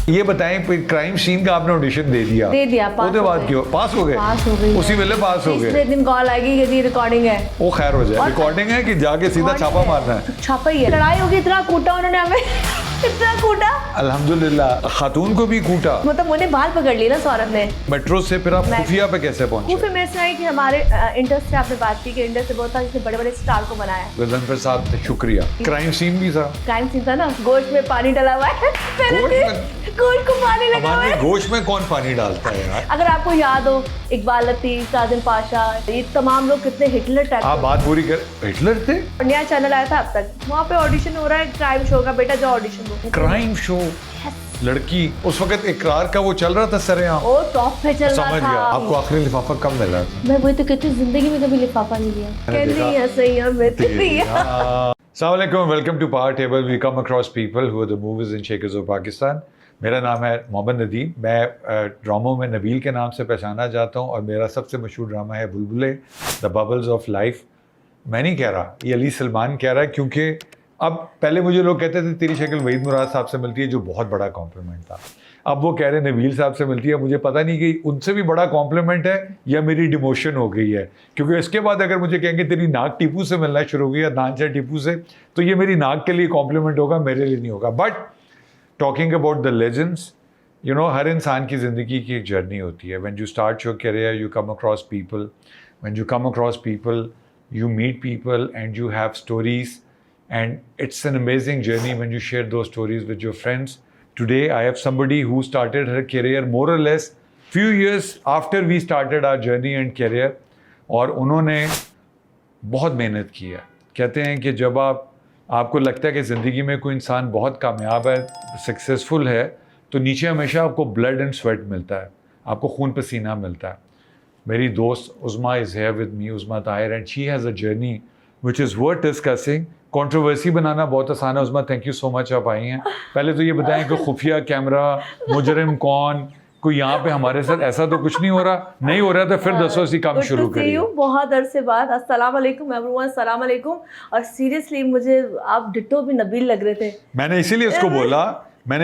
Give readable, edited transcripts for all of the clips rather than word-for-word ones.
ये बताएं, crime scene का आपने ऑडिशन दे दिया? दे दिया, पास उसके हो बाद गए। क्यों पास हो गए? पास हो गई उसी वेले पास हो तीसरे गए? दिन कॉल आएगी कि जी रिकॉर्डिंग है। वो खैर हो जाए। रिकॉर्डिंग है कि जाके सीधा छापा मारना है? छापा ही है। लड़ाई होगी, इतना कूटा उन्होंने हमें इतना कूटा, अल्हम्दुलिल्लाह। खातून को भी कूटा? मतलब उन्हें बाल पकड़ ली ना सौरभ ने। मेट्रो से फिर आप खुफिया पे कैसे वो पहुंचे? फिर मेरे से आई कि हमारे इंडस से आपने बात की कि इंडस से बहुत सारे बड़े बड़े स्टार को बनाया। गजनफर साहब शुक्रिया। क्राइम सीन भी था? क्राइम सीन था ना, गोश्त में पानी डला हुआ है। गोश्त को पानी लगा हुआ है। गोश्त में कौन पानी डालता है यार? अगर आपको याद हो, इकबाल लतीफ, काजिम पाशा, ये तमाम लोग कितने हिटलर टाइप। आप बात पूरी कर। हिटलर थे? नया चैनल आया था अब तक, वहाँ पे ऑडिशन हो रहा है क्राइम शो का। बेटा जाओ ऑडिशन दो। Crime show? लड़की उस वक्त इकरार का वो चल रहा था सरेआम? ओ टॉप पे चल रहा था। समझ गया। आपको आखिरी लिफाफा कब मिला? मैं वही तो कहती हूँ, जिंदगी में कभी लिफाफा नहीं लिया। कहती है सही है, मैं तेरी है। अस्सलाम वालेकुम, welcome to power table. We come across people who are the movers and shakers of Pakistan. मेरा नाम है मोहम्मद नदीम। मैं ड्रामों में नबील के नाम से पहचाना जाता हूँ और मेरा सबसे मशहूर ड्रामा है बुलबुलें, द बबल्स ऑफ लाइफ। मैं नहीं कह रहा, ये अली सलमान कह रहा है, क्योंकि अब पहले मुझे लोग कहते थे तेरी शक्ल वहीद मुराद साहब से मिलती है, जो बहुत बड़ा कॉम्प्लीमेंट था। अब वो कह रहे हैं नबील साहब से मिलती है। मुझे पता नहीं कि उनसे भी बड़ा कॉम्प्लीमेंट है या मेरी डिमोशन हो गई है, क्योंकि इसके बाद अगर मुझे कहेंगे तेरी नाक टीपू से मिलना शुरू हो गई या नान से टीपू से, तो ये मेरी नाक के लिए कॉम्प्लीमेंट होगा, मेरे लिए नहीं होगा। But talking about the legends, you know, हर इंसान की ज़िंदगी की एक जर्नी होती है। When you start your career you come across people, when you come across people you meet people and you have stories, and it's an amazing journey when you share those stories with your friends. Today I have somebody who started her career more or less few years after we started our journey and career, और उन्होंने बहुत मेहनत की है। कहते हैं कि जब आपको लगता है कि ज़िंदगी में कोई इंसान बहुत कामयाब है, सक्सेसफुल है, तो नीचे हमेशा आपको ब्लड एंड स्वेट मिलता है, आपको खून पसीना मिलता है। मेरी दोस्त Uzma is here with me, Uzma Tahir, and she has a journey which is worth discussing. Controversy बनाना बहुत आसान है। Uzma, thank you so much आप आई हैं। पहले तो ये बताएं कि खुफिया कैमरा, मुजरिम कौन, कोई यहाँ पे हमारे साथ ऐसा तो कुछ नहीं हो रहा? नहीं हो रहा तो फिर दसो इसी काम शुरू करिए। बहुत अरसे बाद अस्सलाम वालेकुम एवरीवन, अस्सलाम वालेकुम। और सीरियसली मुझे आप डिट्टो भी नबील लग रहे थे। मैंने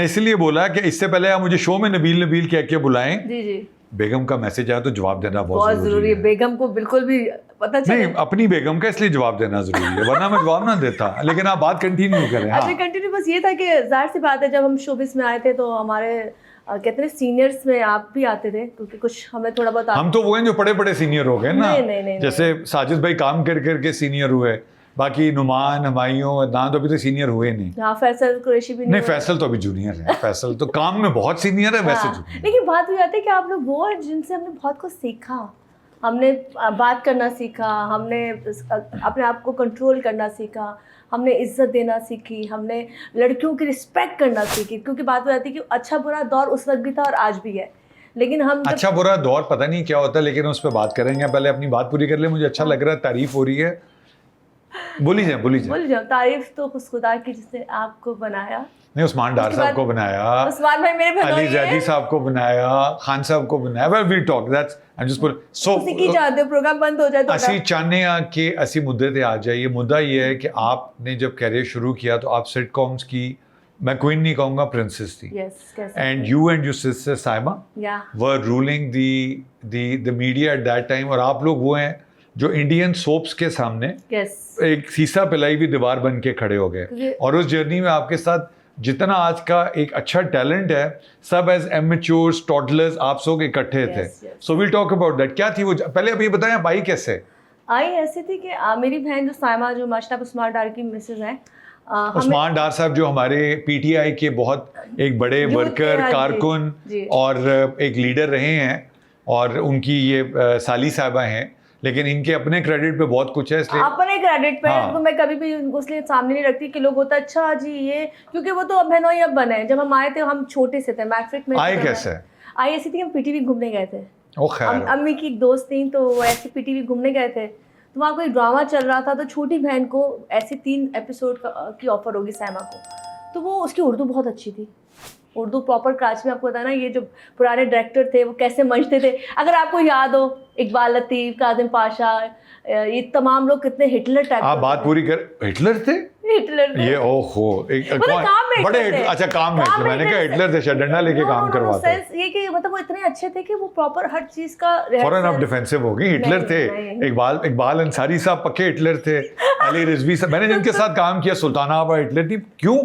इसीलिए बोला कि इससे पहले आप मुझे शो में नबील नबील कह के बुलाएं। जी जी। बेगम का मैसेज आया तो जवाब देना बहुत जरूरी है। बेगम को बिल्कुल भी पता चले। नहीं, अपनी बेगम का इसलिए जवाब देना जरूरी है, वरना मैं जवाब ना देता। लेकिन आप बात कंटिन्यू करें। अच्छा, कंटिन्यू बस ये था कि जाहिर सी बात है, जब हम शोबिस में आए थे तो हमारे कहते हैं सीनियर्स में आप भी आते थे, क्योंकि कुछ हमें थोड़ा बहुत हम तो वो हैं जो बड़े सीनियर हो गए ना। नहीं, जैसे साजिद भाई काम करके सीनियर हुए, बाकी नुमान, हमायूं, अदनान तो अभी तो सीनियर हुए नहीं। हाँ, फैसल कुरैशी भी नहीं, फैसल तो अभी जूनियर है। फैसल तो काम में बहुत सीनियर है वैसे। लेकिन बात हो जाती है कि आप लोग वो हैं जिनसे हमने बहुत कुछ सीखा। हमने बात करना सीखा, हमने अपने आप को कंट्रोल करना सीखा, हमने इज्जत देना सीखी, हमने लड़कियों की रिस्पेक्ट करना सीखी। क्योंकि बात हो जाती है कि अच्छा बुरा दौर उस वक्त भी था और आज भी है, लेकिन हम अच्छा बुरा दौर पता नहीं क्या होता है, लेकिन उस पर बात करेंगे। पहले अपनी बात पूरी कर ले। मुझे अच्छा लग रहा है, तारीफ हो रही है। बोली जाओ। तारीफ तो खुदा की, जिसने आपको बनाया। नहीं, उस्मान डार साहब को बनाया, उस्मान भाई मेरे अली जैदी साहब को बनाया, खान साहब को बनाया। Well we talk that's I am just put so की चाहते हो प्रोग्राम बंद हो जाए तो ਅਸੀਂ ਚਾਹਨੇ ਆ कि ਅਸੀਂ मुद्दे पे आ जाइए। मुद्दा ये है कि आपने जब कैरियर शुरू किया तो आप सिटकॉम्स की, मैं क्वीन नहीं कहूँगा, प्रिंसेस थी। And you and your sister Saima were ruling the media at that time. और आप लोग वो हैं जो इंडियन सोप्स के सामने एक सीसा पिलाई हुई दीवार बन के खड़े हो गए। और उस जर्नी में आपके साथ जितना आज का एक अच्छा टैलेंट है, सब एज एमेच्योर्स, टॉडलर्स आप सब इकट्ठे थे। So will talk about that. क्या थी वो? पहले अभी बताएं, आप आई कैसे? आई ऐसी थी कि मेरी बहन जो साइमा, जो माशाल्लाह उस्मान डार की मिसेज हैं, उस्मान डार साहब जो हमारे पीटीआई के बहुत एक बड़े वर्कर, कारकुन और एक लीडर रहे हैं, और उनकी ये साली साहबा हैं, लेकिन इनके अपने क्रेडिट पे बहुत कुछ है, इसलिए अपने क्रेडिट पे उनको मैं कभी भी उनको इसलिए सामने नहीं रखती कि लोग होता अच्छा जी ये, क्योंकि वो तो बहनोई अब बने। जब हम आए थे हम छोटे से थे, मैट्रिक में आए कैसे? आई ऐसी थी, हम पीटीवी घूमने गए थे। ओ खैर, अम्मी की एक दोस्त थी, तो वो ऐसे पीटीवी घूमने गए थे, तो वहाँ कोई ड्रामा चल रहा था, तो छोटी बहन को ऐसे 3 एपिसोड की ऑफर होगी साइमा को। तो वो, उसकी उर्दू बहुत अच्छी थी, उर्दू प्रॉपर कराची में। आपको पता है ना, ये जो पुराने डायरेक्टर थे वो कैसे मंचते थे। अगर आपको याद हो, इकबाल लतीफ, काजिम पाशा, ये तमाम लोग कितने हिटलर टाइप। आप बात पूरी कर। हिटलर थे? हिटलर ये ओहो एक काम में बड़े हिटलर थे। अच्छा काम में काम थे। में मैंने कहा हिटलर थे शायद डंडा लेके काम करवाते सेंस ये कि मतलब वो इतने अच्छे थे कि वो प्रॉपर हर चीज का फौरन आप डिफेंसिव हो गई। हिटलर नहीं, थे नहीं। इकबाल अंसारी साहब पक्के हिटलर थे। अली रिजवी साहब मैंने जिनके साथ काम किया सुल्ताना आबा हिटलर थी। क्यों?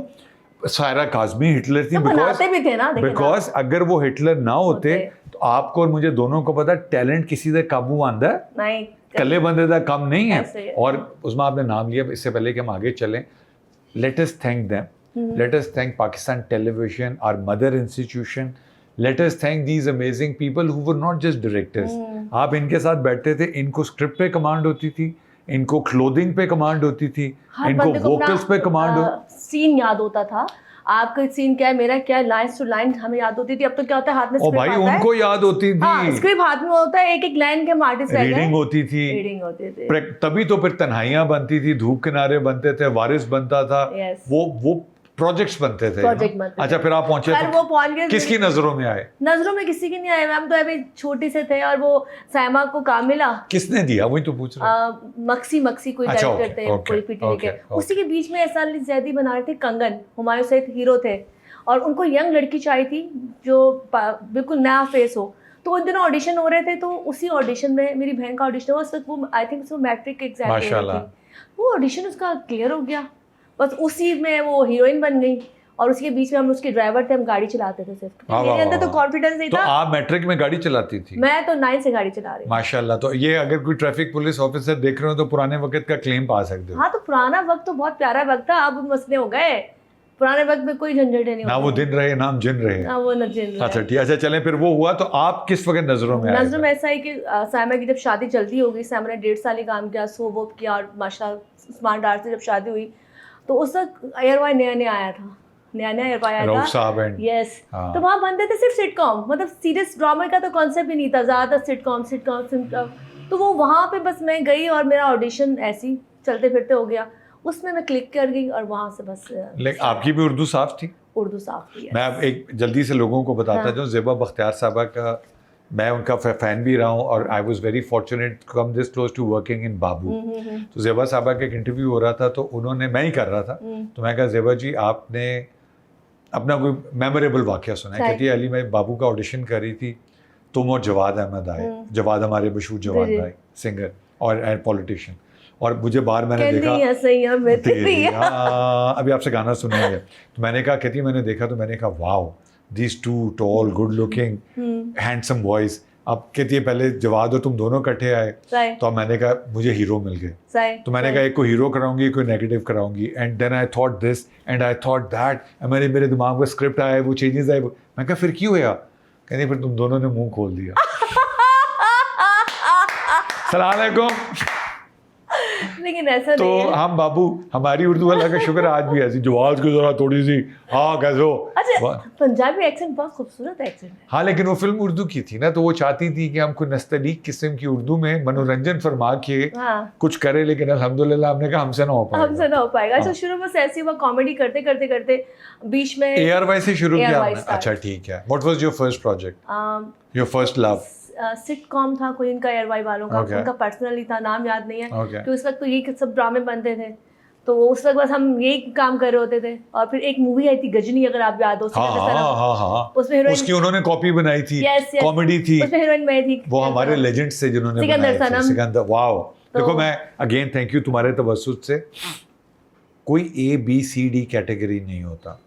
सायरा काज़मी हिटलर थी। तो बनाते भी थे ना, देखिए ना। बिकॉज अगर वो हिटलर ना होते तो आपको और मुझे दोनों को पता टैलेंट किसी दे काबू आंदा है, नहीं कल्ले बंदे का कम नहीं ऐसे है। है। और उसमें आपने नाम लिया, इससे पहले कि हम आगे चलें, let us thank them, let us thank Pakistan television, our mother institution, let us thank these amazing people who were not just directors. आप इनके साथ बैठते थे, इनको स्क्रिप्ट पे कमांड होती थी, इनको क्लोथिंग पे कमांड होती थी, हर इनको बंदे को वोकल्स पे कमांड सीन याद होता था। आपका सीन क्या है, मेरा क्या है, लाइन टू लाइन हमें याद होती थी। अब तो क्या होता है, हाथ में ओ स्क्रिप्ट भाई आता है। उनको याद होती हाँ, थी, स्क्रिप्ट हाथ में होता है, एक एक लाइन के हम आर्टिस्ट रह गए। रीडिंग होती थी, रीडिंग होती थी। तभी तो फिर तन्हाइयां बनती थी, धूप किनारे बनते थे, वारिस बनता था। Yes. वो प्रोजेक्ट्स बनते थे Project ना? बनते थे। अच्छा फिर आप पहुंचे खैर वो पहुंच गए, किसकी नजरों में आए? नजरों में किसी की नहीं आए। हम तो अभी छोटे से थे और वो सायमा को काम मिला। किसने दिया वही तो पूछ रहा मक्सी कोई अच्छा, डायरेक्टर okay, थे, okay, कोई पीटीवी के। okay. उसी के बीच में एहसान अली जैदी बना रहे थे कंगन, हुमायूं से हीरो थे और उनको यंग लड़की चाहिए थी जो बिल्कुल नया फेस हो। तो उन दिनों ऑडिशन हो रहे थे, तो उसी ऑडिशन में मेरी बहन का ऑडिशन हुआ। उस वक्त वो आई थिंक मैट्रिक एग्जाम दे रही माशाल्लाह। थी। वो ऑडिशन उसका क्लियर हो गया, बस उसी में वो हीरोइन बन गई। और उसके बीच में हम उसके ड्राइवर थे, हम गाड़ी चलाते थे सिर्फ। वाह, मेरे वाह, अंदर तो वाह। कॉन्फिडेंस नहीं तो था। आप मैट्रिक में गाड़ी चलाती थी? मैं तो 9 से गाड़ी चला रही हूँ। माशाल्लाह। तो ये अगर कोई ट्रैफिक पुलिस ऑफिसर देख रहे हो तो पुराने वक्त का क्लेम पा सकते हो। हाँ, तो पुराना वक्त तो बहुत प्यारा वक्त था, अब मसले हो गए। पुराने वक्त में कोई झंझट नहीं ना वो दिन रहे ना हम जिन रहे। ना वो न जिन रहे। अच्छा ठीक। अच्छा चलें, फिर वो हुआ तो आप किस वक्त नजरों में आए? नजर में ऐसा है कि सायमा की जब शादी जल्दी हो गई, सायमा ने 1.5 साल ही काम किया, सो वो किया और माशाल्लाह स्मार्ट डार्ट से जब शादी हुई तो उस वक्त एयरवाई नया आया था, नया एयरवाई आया रऊफ था। साहब एंड यस। हाँ। तो वहाँ बनते थे सिर्फ सिटकॉम, मतलब सीरियस ड्रामा का तो कॉन्सेप्ट ही नहीं था, ज़्यादातर सिटकॉम। तो वो वहाँ पे बस मैं गई और मेरा ऑडिशन ऐसे ही चलते फिरते हो गया, उसमें मैं क्लिक कर गई और वहाँ से बस। लेकिन आपकी भी उर्दू साफ थी? उर्दू साफ थी। मैं अब एक जल्दी से लोगों को बताता हाँ। जाऊँ, ज़ेबा बख्तियार साहबा का मैं उनका फ़ैन भी रहा हूँ और I was very fortunate to come this close to working in बाबू। तो ज़ेबा साहबा का एक इंटरव्यू हो रहा था, तो उन्होंने, मैं ही कर रहा था, तो मैं कहा ज़ेबा जी आपने अपना कोई मेमोरेबल वाक़या सुना है? कहती है अली मैं बाबू का ऑडिशन कर रही थी, तुम और जवाद अहमद आए, जवाद हमारे मशहूर जवाद भाई सिंगर और पॉलिटिशियन, और मुझे बाहर मैंने देखा हाँ, अभी आपसे गाना सुनेंगे। तो मैंने कहा कहती मैंने देखा तो मैंने कहा wow these two tall good looking handsome boys. अब कहती है पहले जवाद और तुम दोनों इकट्ठे आए, तो अब मैंने कहा मुझे हीरो मिल गए। तो मैंने कहा एक को हीरो कराऊंगी, एक को नेगेटिव कराऊंगी, and then I thought this and I thought that, मेरे दिमाग में स्क्रिप्ट आया, वो चेंजेस आए। मैं कहा फिर क्यों हुआ? कहती फिर तुम दोनों ने मुंह खोल दिया। सलाम अलैकुम। लेकिन ऐसा तो नहीं है। हम बाबू, हमारी उर्दू अल्लाह का शुक्र आज भी ऐसी, जवाब की जरा थोड़ी सी हाँ कैसे हो। अच्छा, पंजाबी एक्सेंट बहुत खूबसूरत एक्सेंट है। हाँ लेकिन वो फिल्म उर्दू की थी ना, तो वो चाहती थी कि हम कोई नस्तलीक किस्म की उर्दू में मनोरंजन फरमा के कुछ करे, लेकिन अल्हम्दुलिल्लाह हमने कहा हमसे ना हो पाएगा। हमसे ना हो पाएगा। अच्छा, शुरू में ऐसी हुआ, कॉमेडी करते करते बीच में ARY से शुरू किया ARY हमने। अच्छा ठीक है। What was your first project, your first love? Sitcom था कोई इनका एयरवाई वालों का, Okay. उनका पर्सनली था, नाम याद नहीं है। Okay. तो उस वक्त तो यही सब ड्रामे बनते थे, तो उस वक्त बस हम यही काम कर रहे होते थे। और फिर एक मूवी आई थी गजनी, अगर आप याद हो, हाँ उसमें हीरोइन, उसकी उन्होंने कॉपी बनाई थी, Yes, yes. कॉमेडी थी, उसमें हीरोइन मैं थी। वो हमारे लेजेंड्स थे जिन्होंने सिकंदर बनाए थे। सनम। सिकंदर, वाओ। तो- देखो मैं अगेन थैंक यू तुम्हारे तवज्जुह से। कोई ABCD कैटेगरी नहीं होता।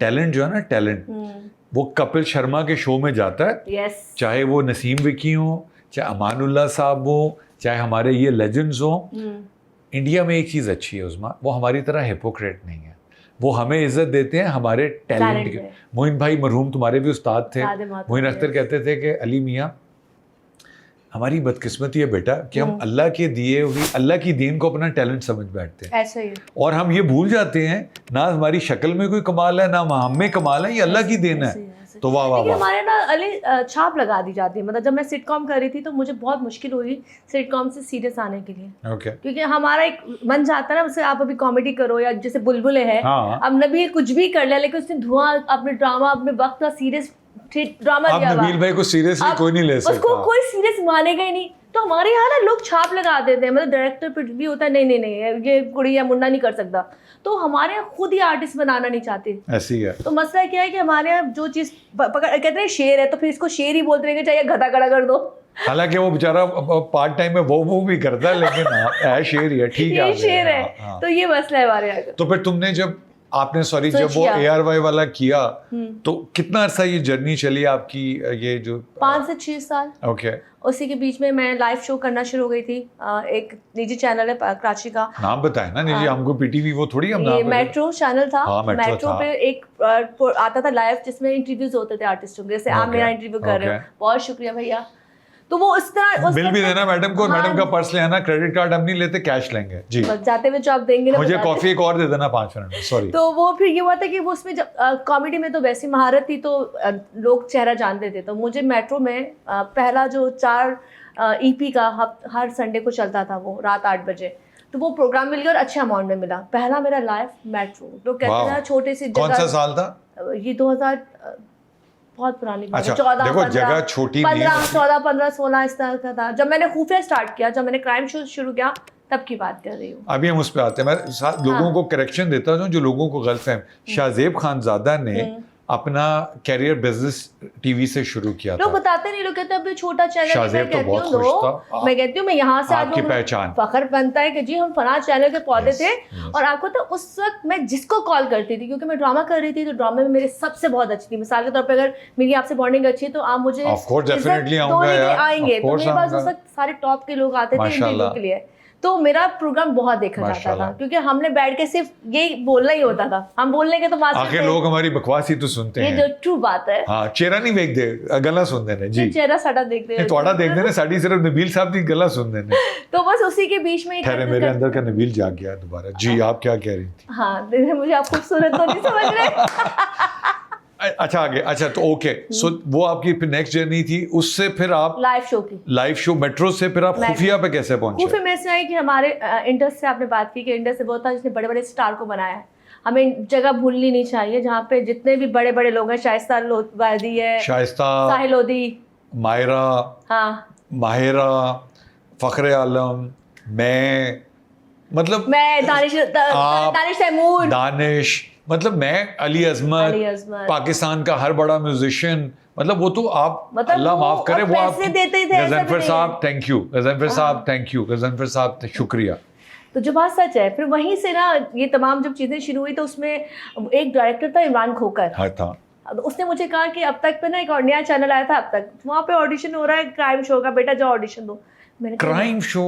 टैलेंट जो है ना, टैलेंट वो कपिल शर्मा के शो में जाता है, यस, चाहे वो नसीम विकी हो, चाहे अमानुल्लाह साहब हो, चाहे हमारे ये लेजेंड्स हो। इंडिया में एक चीज़ अच्छी है उस्मा, वो हमारी तरह हिपोक्रेट नहीं है, वो हमें इज्जत देते हैं हमारे टैलेंट की। मोइन भाई मरहूम तुम्हारे भी उस्ताद थे, मोइन अख्तर कहते थे कि अली मियाँ हमारी बदकिस्मती है बेटा कि हम अल्लाह के दिए हुई, अल्लाह की दीन को अपना टैलेंट समझ बैठते हैं, ऐसा ही। और हम ये भूल जाते हैं ना हमारी शक्ल में कोई कमाल है, ना हम में कमाल है, ये अल्लाह की देन है। तो वाह वाह वाह। हमारे ना अली छाप लगा दी जाती है। मतलब जब मैं सिटकॉम कर रही थी तो मुझे बहुत मुश्किल हुई सिटकॉम से सीरियस आने के लिए। ओके। क्योंकि हमारा एक मन जाता है ना, जैसे आप अभी कॉमेडी करो या जैसे बुलबुले है, हाँ। अब नबी कुछ भी कर लिया, लेकिन उसने धुआं अपने ड्रामा, अपने वक्त का सीरियस ड्रामा अब दिया। नबील भाई को सीरियसली कोई नहीं ले सकता, उसको कोई सीरियस मानेगा ही नहीं। तो हमारे यहाँ ना लोग छाप लगा देते हैं, मतलब डायरेक्टर पे भी होता है नहीं नहीं ये कुड़ी या मुन्ना नहीं कर सकता, तो हमारे यहाँ खुद ही आर्टिस्ट बनाना नहीं चाहते। ऐसी है। तो मसला क्या है कि हमारे यहाँ जो चीज़ पकड़ कहते हैं शेर है तो फिर इसको शेर ही बोलते रहेंगे, चाहे गधा खड़ा कर दो। हालांकि वो बेचारा पार्ट टाइम में वो भी करता है, लेकिन है शेर ही है, ठीक है, ये शेर है। हाँ। तो ये मसला है हमारे यहाँ का। तो फिर तुमने जब आपने तो जब वो ARY वाला किया हम्म। तो कितना अर्सा ये जर्नी चली आपकी, ये जो 5 से 6 साल। ओके। उसी के बीच में मैं लाइव शो करना शुरू हो गई थी। एक निजी चैनल है कराची का, नाम बताए ना निजी, हमको PTV वो थोड़ी हम ये नाम मेट्रो चैनल था। हाँ, मेट्रो पे एक आता था लाइव जिसमें इंटरव्यूज होते थे आर्टिस्टों के, जैसे आप मेरा इंटरव्यू कर रहे हो, बहुत शुक्रिया भैया। तो वो इस तरह बिल भी देना मैडम को, हाँ, मैडम का पर्स ले आना, क्रेडिट कार्ड हम नहीं लेते, कैश लेंगे जी। बस जाते हुए जो आप देंगे ना मुझे बताते। कॉफी एक और दे देना 5 मिनट में, सॉरी। तो वो फिर ये हुआ था कि वो उसमें कॉमेडी में तो वैसी महारत थी तो लोग चेहरा जानते थे। तो मुझे मेट्रो में पहला जो 4 EP का हर संडे को चलता था, वो रात 8 बजे, तो वो प्रोग्राम मिल गया और अच्छे अमाउंट में मिला। पहला मेरा लाइव मेट्रो, लोग कहते हैं छोटे सी कौन सा साल था ये? 2000 बहुत पुरानी बात है। अच्छा, 14 देखो जगह छोटी नहीं 15 14 15 16 इस तरह का था जब मैंने खुफिया स्टार्ट किया, जब मैंने क्राइम शो शुरू किया तब की बात कर रही हूँ। अभी हम उस पे आते हैं। मैं लोगों को करेक्शन देता हूँ जो लोगों को गलतफहमी। शाहजेब खानजादा ने अपना कैरियर बिजनेस टीवी से शुरू किया था। लोग बताते नहीं, लोग कहते हैं अभी छोटा चैनल। शाहजेब तो बहुत खुश था। मैं कहती हूँ मैं यहाँ से आपकी पहचान फखर बनता है कि जी हम फलां चैनल के पौधे थे। और आपको तो उस वक्त मैं जिसको कॉल करती थी, क्योंकि मैं ड्रामा कर रही थी, तो ड्रामे में मेरे सबसे बहुत अच्छी थी। मिसाल के तौर पर अगर मेरी आपसे बॉन्डिंग अच्छी है तो आप मुझे आएंगे। तो मेरे पास उस वक्त सारे टॉप के लोग आते थे इंटरव्यू के लिए, तो मेरा प्रोग्राम बहुत देखा जाता था, क्योंकि हमने बैठ के सिर्फ यही बोलना ही होता था। हम बोलने के तो आखिर लोग हमारी बकवास ही तो सुनते हैं। ये जो ट्रू बात है। हाँ, चेहरा नहीं देखते, गला सुनते हैं जी। चेहरा साड़ा देखते हैं, थोड़ा देखते हैं, साड़ी सिर्फ नबील साहब की गला सुनते हैं। तो बस उसी के बीच में ठहरे, मेरे अंदर का नबील जाग गया दोबारा जी। आप क्या कह रही थी? हाँ, मुझे आप खूबसूरत तो नहीं समझ रहे। अच्छा आगे, अच्छा तो ओके। सो वो आपकी फिर नेक्स्ट जर्नी थी, उससे फिर आप लाइव शो मेट्रो से फिर आप खुफिया पे कैसे पहुंचे? खुफिया में से आई कि हमारे इंडस से आपने बात की कि इंडस से वो था जिसने बड़े बड़े स्टार को बनाया है। हमें जगह भूलनी नहीं चाहिए जहाँ पे जितने भी बड़े बड़े लोग हैं, शाइस्ता वादी है, साहिल लोधी, मायरा, हाँ, माहिरा, फखरे आलम, मैं दानिश तैमूर, मतलब मैं अली अजमत, पाकिस्तान का हर बड़ा म्यूजिशियन, मतलब वो तो आप अल्लाह माफ करे, वो आप गजनफर साहब थैंक यू, गजनफर साहब थैंक यू, गजनफर साहब शुक्रिया। तो जो बात सच है, फिर वहीं से ना ये तमाम जब चीज़ें शुरू हुई तो उसमें एक डायरेक्टर था इमरान खोकर। हाँ था। उसने मुझे कहा कि अब तक पे ना एक और नया चैनल आया था, अब तक वहाँ पे ऑडिशन हो रहा है क्राइम शो का, बेटा जाओ ऑडिशन दो। Crime show?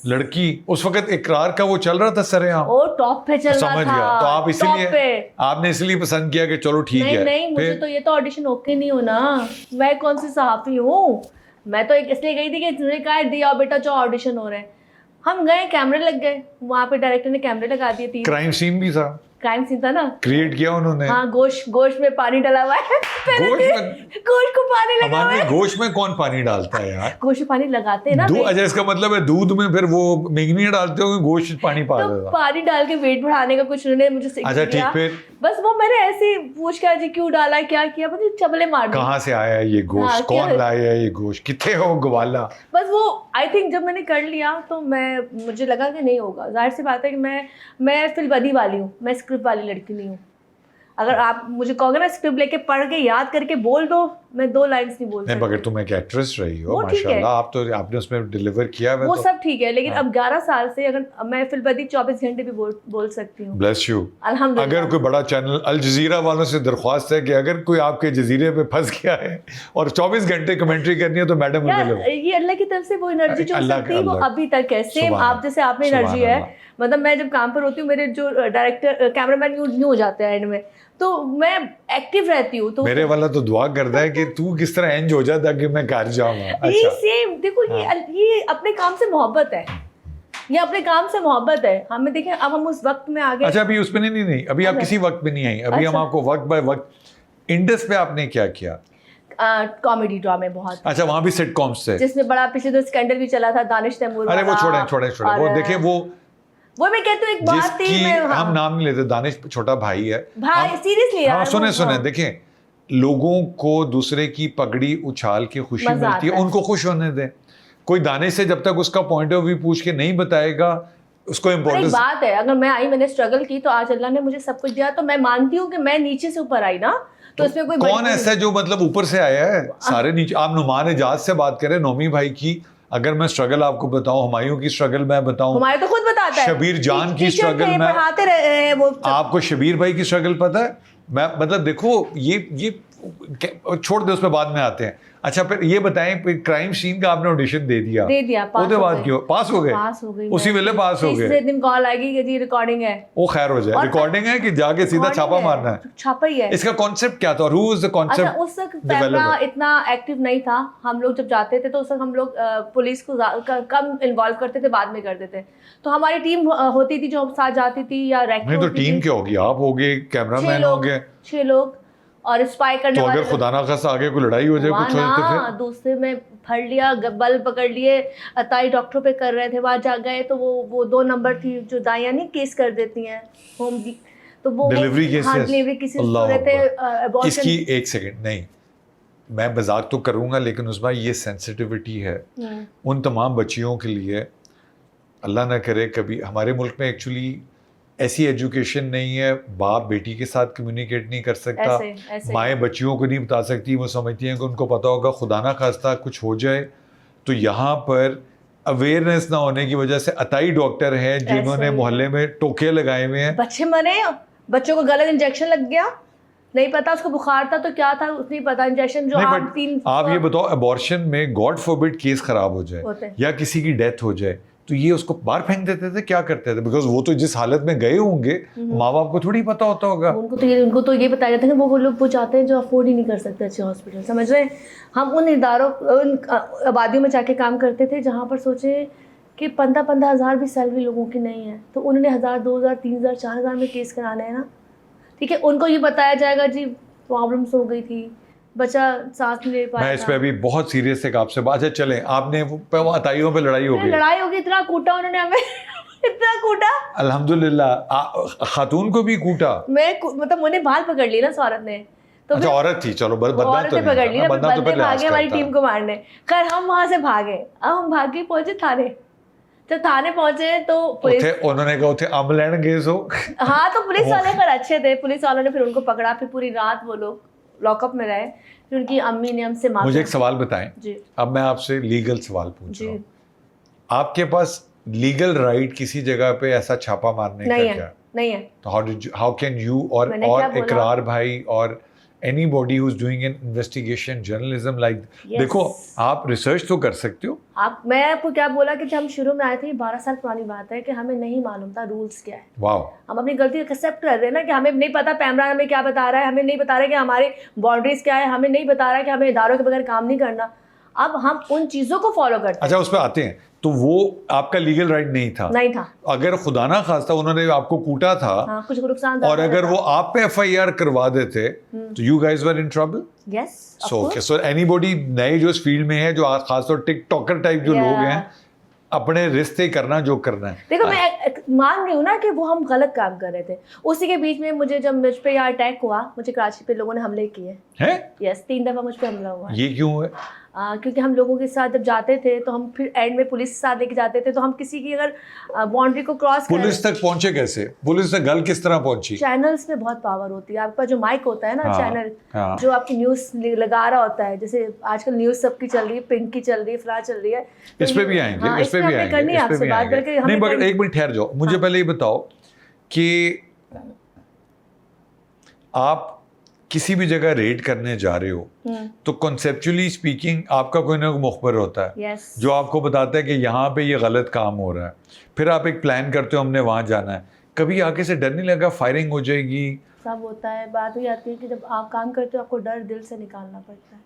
लड़की उस वक्त इकरार का वो चल रहा था सरेआम, वो टॉप पे चल रहा था। समझ गया। तो आप इसलिए आपने इसलिए पसंद किया कि चलो ठीक है। नहीं, मुझे तो ये तो ऑडिशन ओके नहीं होना, मैं कौन सी सहाफी हूँ। मैं तो इसलिए गई थी कि तुमने कहा दिया बेटा जाओ ऑडिशन हो रहे हैं। हम गए, कैमरे लग गए वहाँ पे, डायरेक्टर ने कैमरे लगा दिए थी। क्राइम सीन भी था, क्राइम सीन था ना, क्रिएट किया उन्होंने। हाँ, गोश्त में पानी डाला हुआ है। गोश्त को पानी लगा हुआ है। गोश्त में कौन पानी डालता है यार? गोश्त में पानी लगाते हैं ना। अच्छा, इसका मतलब है दूध में फिर वो मेगनी डालते हो, गोश्त पानी पा देता। तो पानी डाल के वेट बढ़ाने का कुछ उन्होंने मुझे सिखा दिया। अच्छा ठीक, फिर बस वो मैंने ऐसे पूछ कर जी क्यों डाला, क्या किया, मतलब चबले मार दिए। कहाँ से आया ये गोश्त, कौन लाया ये गोश्त, कितने हो ग्वाला? बस वो आई थिंक जब मैंने कर लिया तो मुझे लगा कि नहीं होगा। जाहिर सी बात है कि मैं फिल्मबदी वाली हूँ, मैं स्क्रिप्ट वाली लड़की नहीं हूँ। अगर आप मुझे कहोगे ना स्क्रिप्ट लेके पढ़ के याद करके बोल दो, मैं 2 लाइन्स नहीं बोल सकती। मगर तुम एक एक्ट्रेस रही हो माशाल्लाह, आप तो आपने उसमें डिलीवर किया है, वो सब ठीक है, लेकिन अब 11 साल से अगर मैं फिल्मबदी 24 घंटे भी बोल सकती हूँ। Bless you. अल्हम्दुलिल्लाह। अगर कोई बड़ा चैनल, अल जजीरा वालों से दरख्वास्त है कि अगर कोई आपके जजीरे पे फंस गया है और 24 घंटे कमेंट्री करनी है तो मैडम को मिलो। ये अल्लाह की तरफ से वो एनर्जी जो सकती है वो अभी तक है, सेम आप जैसे आप में एनर्जी है। मतलब मैं जब काम पर होती हूँ, मेरे जो डायरेक्टर कैमरामैन न्यू हो जाते हैं एंड में, तो मैं एक्टिव रहती हूँ। तो मेरे वाला तो दुआ करता है कि तू किस तरह एंज हो जाता कि मैं घर जाऊंगा। अच्छा। ये सेम देखो, ये अपने काम से मोहब्बत है, ये अपने काम से मोहब्बत है। हमें देखें अब हम उस वक्त में आ गए। अच्छा, अभी उसमें नहीं अभी आप किसी वक्त में नहीं आई, अभी हम आपको वक्त बाय वक्त। इंडस पे आपने क्या किया? कॉमेडी ड्रामे बहुत। अच्छा, वहाँ भी सिटकॉम्स थे जिसमें बड़ा पिछले तो स्कैंडल भी चला था, दानिश तैमूर। अरे वो छोड़े वो देखिए, वो मैं कहती हूँ एक बात थी, हम नाम नहीं लेते, दानिश छोटा भाई है भाई, सीरियसली यार। सुने देखें, लोगों को दूसरे की पगड़ी उछाल के खुशी मिलती है, उनको खुश होने दें। कोई दानिश से जब तक उसका पॉइंट ऑफ व्यू पूछ के नहीं बताएगा उसको पर एक इम्पोर्टेंस। बात है, अगर मैं आई, मैंने स्ट्रगल की, तो आज अल्लाह ने मुझे सब कुछ दिया, तो मैं मानती हूँ कि मैं नीचे से ऊपर आई ना, तो इसमें कोई कौन ऐसा है जो मतलब ऊपर से आया है? सारे नीचे। आप नुमान एजाज से बात करें, नौमी भाई की, अगर मैं स्ट्रगल आपको बताऊं, हुमायूं की स्ट्रगल मैं बताऊं, हमारे तो खुद बताता है, शबीर जान की टीचर स्ट्रगल थे, मैं पढ़ाते रहे वो। आपको शबीर भाई की स्ट्रगल पता है? मैं मतलब देखो ये छोड़ दे, उस पर बाद में आते हैं। अच्छा फिर ये बताएं, क्राइम सीन का आपने ऑडिशन दे दिया, पास उसके बाद क्यों पास हो गए? पास हो गई, उसी वेले पास हो गए। तीसरे दिन कॉल आएगी कि जी रिकॉर्डिंग है, वो खैर हो जाए, रिकॉर्डिंग है कि जाके सीधा छापा मारना है? छापा ही है। इसका कॉन्सेप्ट क्या था? Who was the concept? अच्छा, उस वक्त कैमरा इतना एक्टिव नहीं था, हम लोग जब जाते थे तो उस वक्त हम लोग पुलिस को कम इन्वॉल्व करते थे, बाद में करते थे। तो हमारी टीम होती थी जो साथ जाती थी, या रैक नहीं तो टीम क्या होगी? आप हो गए, कैमरामैन हो गए, 6 लोग, और स्पाई करने तो वाले। अगर खुदा ना खास्ता आगे कोई लड़ाई हो जाए, कुछ हो जाए तो फिर दूसरे में फड़ लिया, बल पकड़ लिए, अताई डॉक्टर पे कर रहे थे, वहां जा गए तो वो 2 नंबर थी जो दाइयां नहीं केस कर देती हैं होम, तो वो डिलीवरी केसेस। हाँ, डिलीवरी केसेस हो रहे थे, abortion। इसकी एक सेकंड नहीं, मैं मजाक तो करूंगा, लेकिन उसमें ये सेंसिटिविटी है उन तमाम बच्चियों के लिए। अल्लाह ना करे कभी हमारे मुल्क में एक्चुअली ऐसी एजुकेशन नहीं है, बाप बेटी के साथ कम्युनिकेट नहीं कर सकता, माएँ बच्चियों को नहीं बता सकती, वो समझती हैं कि उनको पता होगा, खुदा ना खास्ता कुछ हो जाए। तो यहाँ पर अवेयरनेस ना होने की वजह से अताई डॉक्टर हैं जिन्होंने मोहल्ले में टोके लगाए हुए हैं, बच्चे मरे, बच्चों को गलत इंजेक्शन लग गया, नहीं पता उसको बुखार था तो क्या था उसको नहीं पता, इंजेक्शन जो आप ये बताओ, अबॉर्शन में गॉड फॉरबिड केस खराब हो जाए या किसी की डेथ हो जाए तो ये उसको बाहर फेंक देते थे, क्या करते थे? बिकॉज वो तो जिस हालत में गए होंगे, माँ बाप को थोड़ी पता होता होगा। उनको तो ये बताया जाता है कि वो लोग वो चाहते हैं जो अफोर्ड ही नहीं कर सकते अच्छे हॉस्पिटल, समझ रहे हैं? हम उन इदारों, उन आबादियों में जाके काम करते थे जहाँ पर सोचे कि 15-15 हज़ार भी सैलरी लोगों की नहीं है, तो उन्होंने 1000, 2000, 3000, 4000 में केस कराने हैं ना, ठीक है? उनको ये बताया जाएगा जी प्रॉब्लम्स हो गई थी, बच्चा सांस नहीं ले पाया। मैं इस पे अभी बहुत सीरियस है आपसे बात है। चले, आपने वो अताइयों पे लड़ाई हो गई, लड़ाई होगी, इतना कूटा उन्होंने हमें इतना कूटा, अल्हम्दुलिल्लाह। खातून को भी कूटा? मैं मतलब मुझे बाल पकड़ ली ना उस औरत ने, तो अच्छा औरत थी, चलो बदनाम तो नहीं पकड़ ली ना, बंदा तो पहले भागे हमारी टीम को मारने। खैर हम वहां से भागे, अब हम भागे पहुंचे थाने। जब थाने पहुंचे तो पुलिस, उन्होंने कहा उठे अम लैंड गए सो हाँ, तो पुलिस वाले पर अच्छे थे, पुलिस वालों ने फिर उनको पकड़ा, फिर पूरी रात वो लोग लॉकअप में रहे, फिर उनकी अम्मी ने हमसे मांगा। मुझे एक सवाल बताएं जी। अब मैं आपसे लीगल सवाल पूछ रहा हूँ, आपके पास लीगल राइट किसी जगह पे ऐसा छापा मारने का क्या? नहीं है। तो हाउ कैन यू और इकरार भाई और anybody who's doing an investigation journalism like देखो आप रिसर्च तो कर सकते हो। मैं आपको क्या बोला कि जब हम शुरू में आए थे, 12 साल पुरानी बात है, कि हमें नहीं मालूम था रूल्स क्या है। वाओ। हम अपनी गलती एक्सेप्ट कर रहे हैं ना, कि हमें नहीं पता कैमरा हमें क्या बता रहा है, हमें नहीं बता रहा है कि हमारी बाउंड्रीज क्या है, हमें नहीं बता रहा है कि हमें इदारों के बगैर काम नहीं करना। अब हम उन चीजों को फॉलो करते हैं। अच्छा उस पर आते हैं, तो वो आपका लीगल राइट नहीं था। अगर खुदा ना खास्ता उन्होंने आपको कूटा था, हाँ, कुछ नुकसान और अगर वो आप पे FIR करवा देते तो you guys were in trouble. Yes. So anybody नए जो इस फील्ड में है, जो खासतौर टिकटॉकर टाइप जो लोग हैं, अपने रिश्ते करना जो करना है। देखो मैं मान रही हूँ ना कि वो हम गलत काम कर रहे थे। उसी के बीच में मुझे जब मुझ पे यहाँ अटैक हुआ, मुझे कराची पे लोगों ने हमले किए हैं। यस, 3 दफ़ा मुझ पे हमला हुआ। ये क्यों है? क्योंकि हम लोगों के साथ जब जाते थे तो हम फिर एंड में पुलिस के साथ लेके जाते थे, तो हम किसी की अगर बाउंड्री को क्रॉस, पुलिस तक पहुंचे कैसे? पुलिस तक गल किस तरह पहुंची? चैनल्स में बहुत पावर होती है। आपका जो माइक होता है ना, चैनल जो आपकी न्यूज़ लगा रहा होता है, जैसे आजकल न्यूज़ सबकी चल रही है, पिंक की चल रही है, फला चल रही है, इस पे भी आएंगे, इस पे भी आएंगे। नहीं मगर एक मिनट ठहर जाओ, मुझे पहले ये बताओ कि आप किसी भी जगह रेड करने जा रहे हो तो कॉन्सेप्चुअली स्पीकिंग आपका कोई ना कोई मुखबर होता है जो आपको बताता है कि यहाँ पे ये गलत काम हो रहा है, फिर आप एक प्लान करते हो हमने वहाँ जाना है। कभी आगे से डर नहीं लगा फायरिंग हो जाएगी? सब होता है। बात हुई आती है कि जब आप काम करते हो आपको डर दिल से निकालना पड़ता है,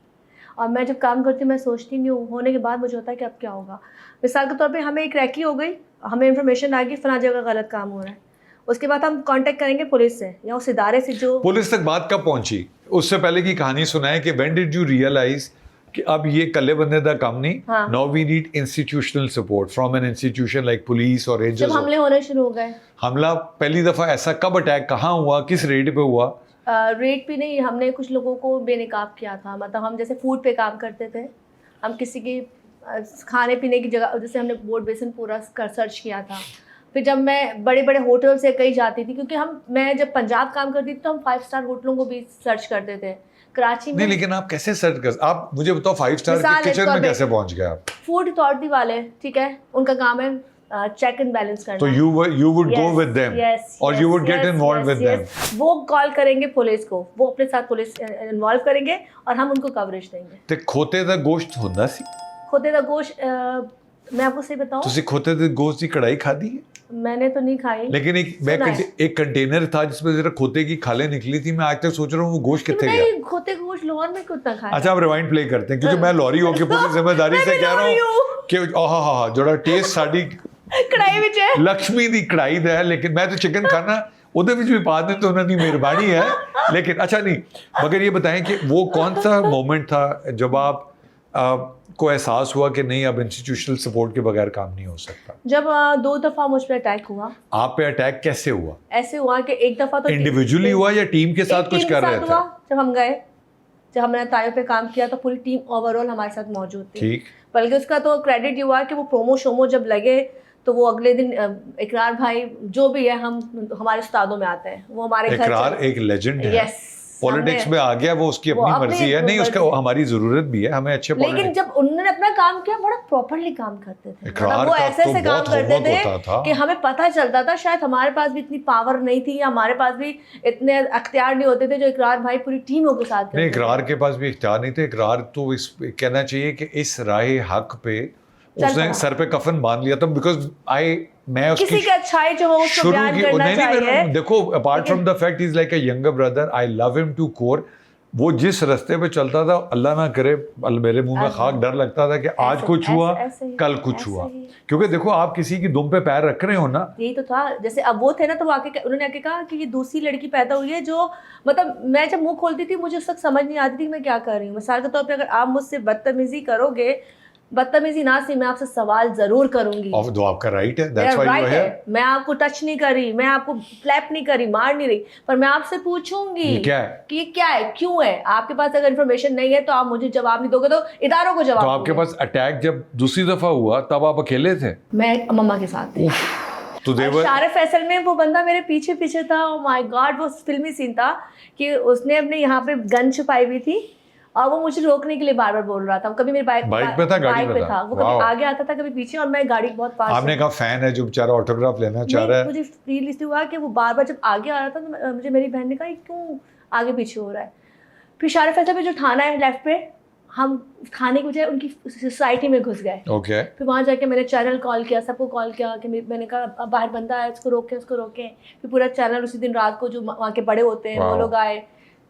और मैं जब काम करती हूँ मैं सोचती नहीं हूँ, होने के बाद मुझे होता है कि अब क्या होगा। मिसाल के तौर पे हमें एक रैकी हो गई, हमें इन्फॉर्मेशन आ गई फला जगह गलत काम हो रहा है, उसके बाद हम कांटेक्ट करेंगे पुलिस से या उस इदारे से। जो पुलिस तक बात कब पहुंची? उससे पहले की कहानी सुनाए कि व्हेन डिड यू रियलाइज कि अब ये कल्ले बंदे का काम नहीं, now we need institutional support from an institution like police और एजेंट्स। जब हमले होने शुरू हो गए। हमला पहली दफा ऐसा कब अटैक कहाँ हुआ, किस रेड पे हुआ? रेड पे नहीं, हमने कुछ लोगों को बेनकाब किया था। मतलब हम जैसे फूड पे काम करते थे, हम किसी की खाने पीने की जगह, जैसे हमने बोर्ड बेसन पूरा सर्च किया था। फिर जब मैं बड़े बड़े होटल से कहीं जाती थी, क्योंकि मैं जब पंजाब काम करती थी तो हम 5 स्टार होटलों को भी सर्च करते थे। कराची में नहीं, लेकिन आप कैसे सर्च कर, आप मुझे बताओ 5 स्टार मिसाल के है, किचन तो में अबे- कैसे पहुंच गए आप? फूड अथॉरिटी वाले, ठीक है, उनका काम है चेक एंड बैलेंस करना। तो you would go with them, or you would get involved with them. वो कॉल करेंगे पुलिस को, वो अपने साथ पुलिस इन्वॉल्व करेंगे और हम उनको कवरेज देंगे। ਤੇ ਖੋਤੇ ਦਾ ਗੋਸ਼ਤ ਹੁੰਦਾ ਸੀ? खोते का गोश्त मैं आपको सही बताऊं, ਤੁਸੀਂ ਖੋਤੇ ਦੇ ਗੋਸ਼ਤ ਦੀ ਕੜਾਈ खाधी है? मैंने तो नहीं खाई। लेकिन एक कंटेनर था जिसमें जरा खोते की खालें निकली थी। मैं आज तक सोच रहा हूँ वो गोश्त कितने गया। नहीं, खोते का गोश्त लाहौर में कितना खाया। अच्छा, आप रिवाइंड प्ले करते हैं, क्योंकि मैं लॉरी होके पूरी जिम्मेदारी से कह रहा हूँ कि आहा जोड़ा टेस्ट साड़ी कढ़ाई विच है। लक्ष्मी दी कढ़ाई दा है, लेकिन मैं तो चिकन खाना ਉਹਦੇ ਵਿੱਚ ਵੀ ਪਾ दें तो उन्होंने मेहरबानी है। लेकिन अच्छा नहीं, मगर ये बताएं कि वो कौन सा मोमेंट था जब आप को एहसास हुआ कि नहीं, अब इंस्टीट्यूशनल सपोर्ट के बगैर काम नहीं हो सकता? जब 2 दफा मुझ पे अटैक हुआ। आप पे अटैक कैसे हुआ? ऐसे हुआ कि एक दफा तो इंडिविजुअली हुआ या टीम के साथ कुछ कर रहे थे? जब हम गए, जब हमने तायों पे काम किया तो पूरी टीम ओवरऑल हमारे साथ मौजूद थी। ठीक। बल्कि उसका तो क्रेडिट ये हुआ कि वो प्रोमो शोमो जब लगे तो वो अगले दिन इकरार भाई जो भी है, हम हमारे उस्तादों में आते हैं, वो हमारे घर इकरार एक लेजेंड है। यस, पॉलिटिक्स में आ गया वो, उसकी अपनी मर्जी है। नहीं, उसका हमारी जरूरत भी है, हमें अच्छे लेकिन जब उन्होंने अपना काम किया बड़ा प्रॉपर्ली काम करते थे। इकरार वो का ऐसे तो से काम बहुत करते होमवर्क थे कि हमें पता चलता था शायद हमारे पास भी इतनी पावर नहीं थी या हमारे पास भी इतने अख्तियार नहीं होते थे जो इकरार भाई पूरी टीमों के साथ नहीं, इकरार के पास भी इख्तियार नहीं थे। इकरार तो इस कहना चाहिए कि इस राह हक पे उसने सर पे कफन बांध लिया था। बिकॉज मैं उसकी किसी की अच्छाई जो हो उसको बयान करना चाहिए। देखो, apart from the fact is like a younger brother, I love him to core. वो जिस रास्ते पे चलता था, अल्लाह ना करे, मेरे मुंह में खाक, डर लगता था कि आज कुछ हुआ कल कुछ हुआ। क्योंकि देखो, आप किसी की दुम पे पैर रख रहे हो ना। यही तो था। जैसे अब वो थे ना, तो वो उन्होंने आके कहा कि ये दूसरी लड़की पैदा हुई है जो, मतलब मैं जब मुंह खोलती थी मुझे उस वक्त समझ नहीं आती थी कि मैं क्या कर रही हूँ। मिसाल के तौर पर अगर आप मुझसे बदतमीजी करोगे, बदतमीजी ना सी, मैं आपसे सवाल जरूर करूंगी। और तो आपका राइट है, that's why you are here. मैं आपको टच नहीं कर रही, मैं आपको फ्लैप नहीं कर रही, मार नहीं रही, पर मैं आपसे पूछूंगी क्या है? कि ये क्या है, क्यों है। आपके पास अगर इन्फॉर्मेशन नहीं है तो आप मुझे जवाब नहीं दोगे तो इदारों को जवाब। तो आपके पास अटैक जब दूसरी दफा हुआ तब आप अकेले थे? मैं मम्मा के साथ थी। तो शारे फैसल में वो बंदा मेरे पीछे पीछे था। ओह माय गॉड, वो फिल्मी सीन था कि उसने अपने यहाँ पे गन छुपाई हुई थी और वो मुझे रोकने के लिए बार बार बोल रहा था। कभी मेरी बाइक पे था, गाड़ी पे था। वो कभी आगे आता था, कभी पीछे, और मैं गाड़ी बहुत पास। आपने कहा फैन है जो बेचारा ऑटोग्राफ लेना चाह रहा है। मुझे फील इसलिए हुआ कि वो बार बार जब आगे आ रहा था तो मुझे मेरी बहन ने कहा क्यों आगे पीछे हो रहा है। फिर शारे फैसल पे जो थाना है लेफ्ट पे, हम थाने के बजाय उनकी सोसाइटी में घुस गए। ओके। फिर वहाँ जाके मैंने चैनल कॉल किया, सबको कॉल किया कि मैंने कहा बाहर बंदा है, उसको रोकें उसको रोकें। फिर पूरा चैनल उसी दिन रात को जो वहाँ के बड़े होते हैं वो लोग आए।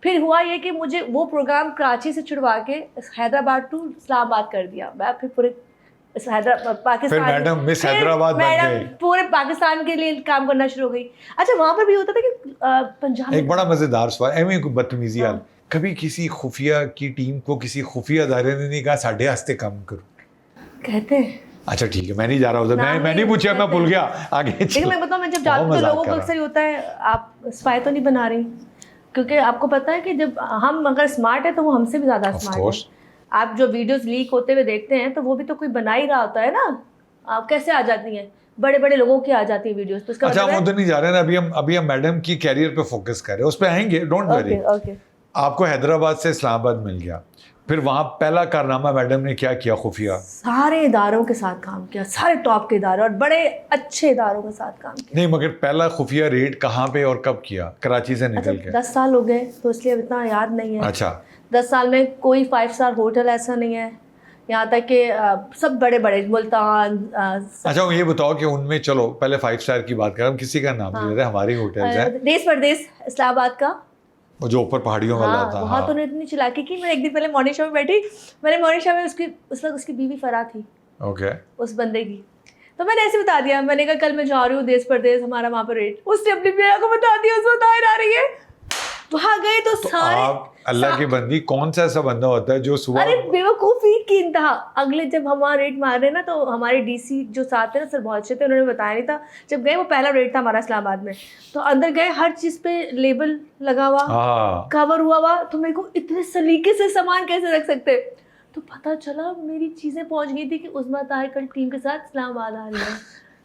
फिर हुआ ये कि मुझे वो प्रोग्राम कराची से छुड़वा के हैदराबाद टू इस्लामाबाद कर दिया। मैं फिर पूरे पाकिस्तान, मैडम मिस हैदराबाद बन गई, पूरे पाकिस्तान के लिए काम करना शुरू हो गई। अच्छा, वहाँ पर भी होता था कि पंजाब। एक बड़ा मजेदार सवाल, एवं कोई बदतमीजी हाल, कभी किसी खुफिया की टीम को किसी खुफिया अदारे ने नहीं कहा साढ़े हस्ते काम करो? कहते हैं। अच्छा ठीक है, मैं नहीं जा रहा उधर, मैं नहीं पूछा, मैं भूल गया आगे। लेकिन मैं बताऊँ, मैं जब जाती हूँ तो लोगों को अक्सर होता है आप स्पाई तो नहीं बना रही, क्योंकि आपको पता है कि जब हम अगर स्मार्ट है तो वो हमसे भी ज़्यादा स्मार्ट है। आप जो वीडियोस लीक होते हुए देखते हैं तो वो भी तो कोई बना ही रहा होता है ना। आप कैसे आ जाती हैं, बड़े बड़े लोगों की आ जाती है वीडियोस। तो इसका अच्छा, हम उधर नहीं जा रहे हैं, अभी हम मैडम की कैरियर पे फोकस कर रहे हैं, उस पर आएंगे, डोंट वरी। आपको हैदराबाद से इस्लामाबाद मिल गया, फिर वहाँ पहला कारनामा मैडम ने क्या किया? खुफिया सारे इदारों के साथ काम किया, सारे टॉप के इदारे और बड़े अच्छे इदारों के साथ काम किया। नहीं, मगर पहला खुफिया रेड कहाँ पे और कब किया? कराची से निकल के 10 साल हो गए तो इसलिए इतना याद नहीं है। अच्छा, 10 साल में कोई 5 स्टार होटल ऐसा नहीं है, यहाँ तक कि सब बड़े बड़े मुल्तान। अच्छा, ये बताओ कि उनमें, चलो पहले 5 स्टार की बात करें, हम किसी का नाम नहीं ले रहे, हमारी होटल्स हैं। देश परदेश इस्लामाबाद का, वो जो ऊपर पहाड़ियों वाला था। वहाँ तो उन्होंने इतनी चिल्लाकी की। मैं एक दिन पहले मॉर्निंग शो में बैठी, मैंने मॉर्निंग शो में उस वक्त उसकी बीवी फराह थी। ओके। उस बंदे की, तो मैंने ऐसे बता दिया, मैंने कहा कल मैं जा रही हूँ देश परदेश, हमारा वहाँ पर रेट। उसने अपनी बेटा को बता दिया, उसको बताए आ रही है। वहाँ गए तो सारे, आप अल्लाह की बंदी, कौन सा ऐसा बंदा होता है जो सुबह, अरे बेवकूफ़ी की इंतहा। अगले जब हम वहाँ रेट मार रहे ना, तो हमारे डीसी जो साथ थे ना, सर बहुत अच्छे थे, उन्होंने बताया नहीं था। जब गए, वो पहला रेट था हमारा इस्लामाबाद में, तो अंदर गए, हर चीज़ पे लेबल लगा हुआ, कवर हुआ हुआ। तो मेरे को इतने सलीके से सामान कैसे रख सकते, तो पता चला मेरी चीज़ें पहुंच गई थी कि उस्मा ताहिर कल टीम के साथ इस्लामाबाद आ रही है।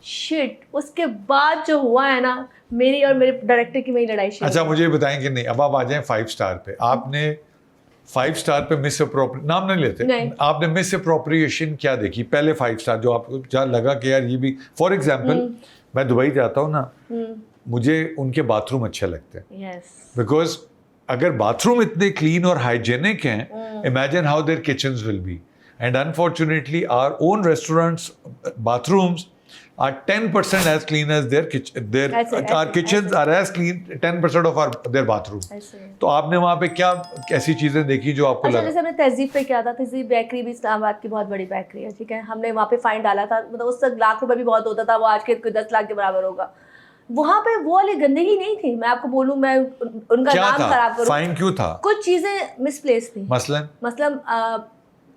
शिट, उसके बाद जो हुआ है ना, मेरी और मेरे डायरेक्टर की मेरी लड़ाई शुरू। अच्छा मुझे बताएं कि नहीं, अब आप आ जाएं 5 स्टार पे। आपने 5 स्टार पे मिस अप्रोप्रिएशन, नाम नहीं लेते, नहीं। आपने मिस अप्रोप्रिएशन क्या देखी पहले 5 स्टार जो आपको जहाँ लगा कि यार ये भी, फॉर एग्जाम्पल मैं दुबई जाता हूँ ना, मुझे उनके बाथरूम अच्छे लगते हैं, यस, बिकॉज अगर बाथरूम इतने क्लीन और हाइजेनिक हैं, imagine how their kitchens will be. And unfortunately our own restaurants bathrooms are 10% as clean as their our kitchens are as clean 10% of their bathroom. तो आपने वहाँ पे क्या ऐसी चीजें देखी जो आपको अच्छा, लगा? जैसे हमने तहजीब पे किया था, तहजीब बेकरी भी इस्लामाबाद की बहुत बड़ी बेकरी है, ठीक है। हमने वहाँ पे फाइन डाला था, मतलब उस तक लाख रुपए भी बहुत होता था, वो आज के 10 लाख के बराबर होगा। वहाँ पे वो वाली गंदगी नहीं थी, मैं आपको बोलूँ, मैं उनका क्या नाम था? खराब करूँ, फाइन क्यों था? कुछ चीजें मिसप्लेस थी। मसलन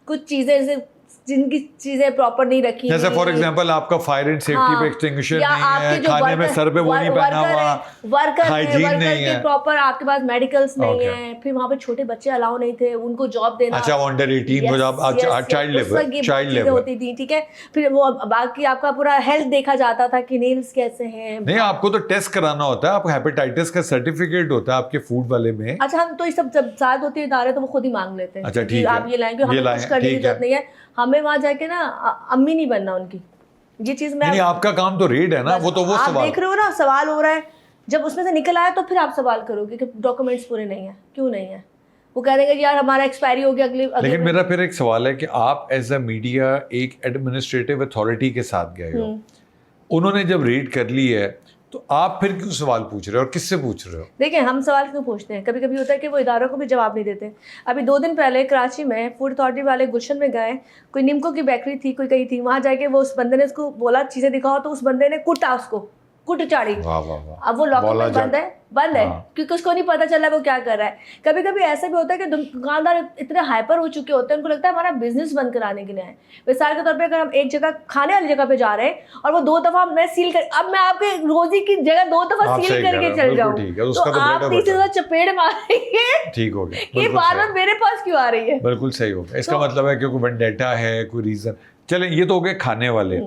कुछ चीजें जैसे जिनकी चीजें प्रॉपर नहीं रखी, जैसे फॉर एग्जांपल आपका फायर एंड सेफ्टी पे एक्सटिंग्विशर नहीं है, खाने में सर पे वो नहीं पहना हुआ, हाइजीन नहीं है, प्रॉपर आपके पास मेडिकल्स नहीं है, फिर वहाँ पे छोटे बच्चे अलाउ नहीं थे, उनको जॉब देना, अच्छा अंडर 18 को जॉब, चाइल्ड लेबर होती थी, ठीक है। फिर वो बाकी आपका पूरा हेल्थ देखा जाता था कि नेल्स कैसे हैं। नहीं, आपको तो टेस्ट कराना होता है, आपको हेपेटाइटिस का सर्टिफिकेट होता है आपके फूड वाले में। अच्छा, हम तो ये सब जब साथ होते इदारे तो वो खुद ही मांग लेते हैं, अच्छा ठीक है, आप ये लाएंगे, हमें कुछ करने की जरूरत नहीं है, हमें वहां जाके ना अम्मी नहीं बनना उनकी, ये चीज में। नहीं, आपका काम तो रेड है ना, वो तो वो आप सवाल देख रहे हो ना, सवाल हो रहा है, जब उसमें से निकल आया तो फिर आप सवाल करोगे कि डॉक्यूमेंट्स पूरे नहीं है, क्यों नहीं है। वो कह देंगे यार हमारा एक्सपायरी हो गया अगले लेकिन मेरा फिर एक सवाल है कि आप एज अ मीडिया एक एडमिनिस्ट्रेटिव अथॉरिटी के साथ गए हो, उन्होंने जब रेड कर ली है तो आप फिर क्यों सवाल पूछ रहे हो और किससे पूछ रहे हो? देखिए, हम सवाल क्यों पूछते हैं, कभी कभी होता है कि वो इदारों को भी जवाब नहीं देते। अभी 2 दिन पहले कराची में फूड अथॉरिटी वाले गुलशन में गए, कोई निम्को की बेकरी थी, कोई कहीं थी, वहाँ जाके वो उस बंदे ने उसको बोला चीज़ें दिखाओ, तो उस बंदे ने कुटा उसको, कुट चाड़ी। अब वो लॉकअप में बंद है क्योंकि उसको नहीं पता चला वो क्या कर रहा है। कभी कभी ऐसा भी होता है कि दुकानदार इतने हाइपर हो चुके होते हैं, उनको लगता है हमारा बिजनेस बंद कराने के लिए है। मिसाल के तौर पे अगर हम एक जगह खाने वाली जगह पे जा रहे हैं और वो 2 दफा मैं सील कर, अब मैं आपके रोजी की जगह 2 दफा सील करके चल जाऊँ तो आप तीसरी दफा चपेट मारेंगे, ठीक हो गया, ये बार बार मेरे पास क्यों आ रही है। बिल्कुल सही हो गया, इसका मतलब है कि कोई वेंडेटा है, कोई रीजन। चलें, ये तो हो गए खाने वाले,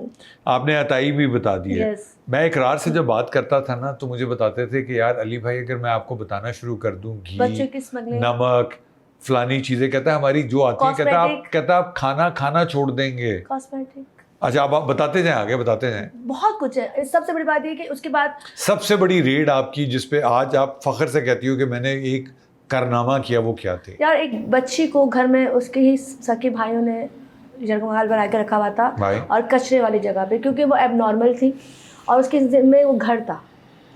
आपने अताई भी बता दी है। मैं इकरार से जब बात करता था ना तो मुझे बताते थे कि यार अली भाई, अगर मैं आपको बताना शुरू कर दूं, घी, नमक, फलानी चीजें, कहता है हमारी जो आती है, कहता आप खाना छोड़ देंगे। अच्छा, आप बताते जाएं, आगे बताते जाएं। बहुत कुछ है। सबसे बड़ी बात ये कि उसके बाद सबसे बड़ी रेड आपकी जिसपे आज आप फख्र से कहती हो कि मैंने एक कारनामा किया, वो क्या थे? यार, एक बच्ची को घर में उसके ही सके भाइयों ने जरगमाल बना के रखा हुआ था और कचरे वाली जगह पे, क्योंकि वो एबनॉर्मल थी और उसके में वो घर था,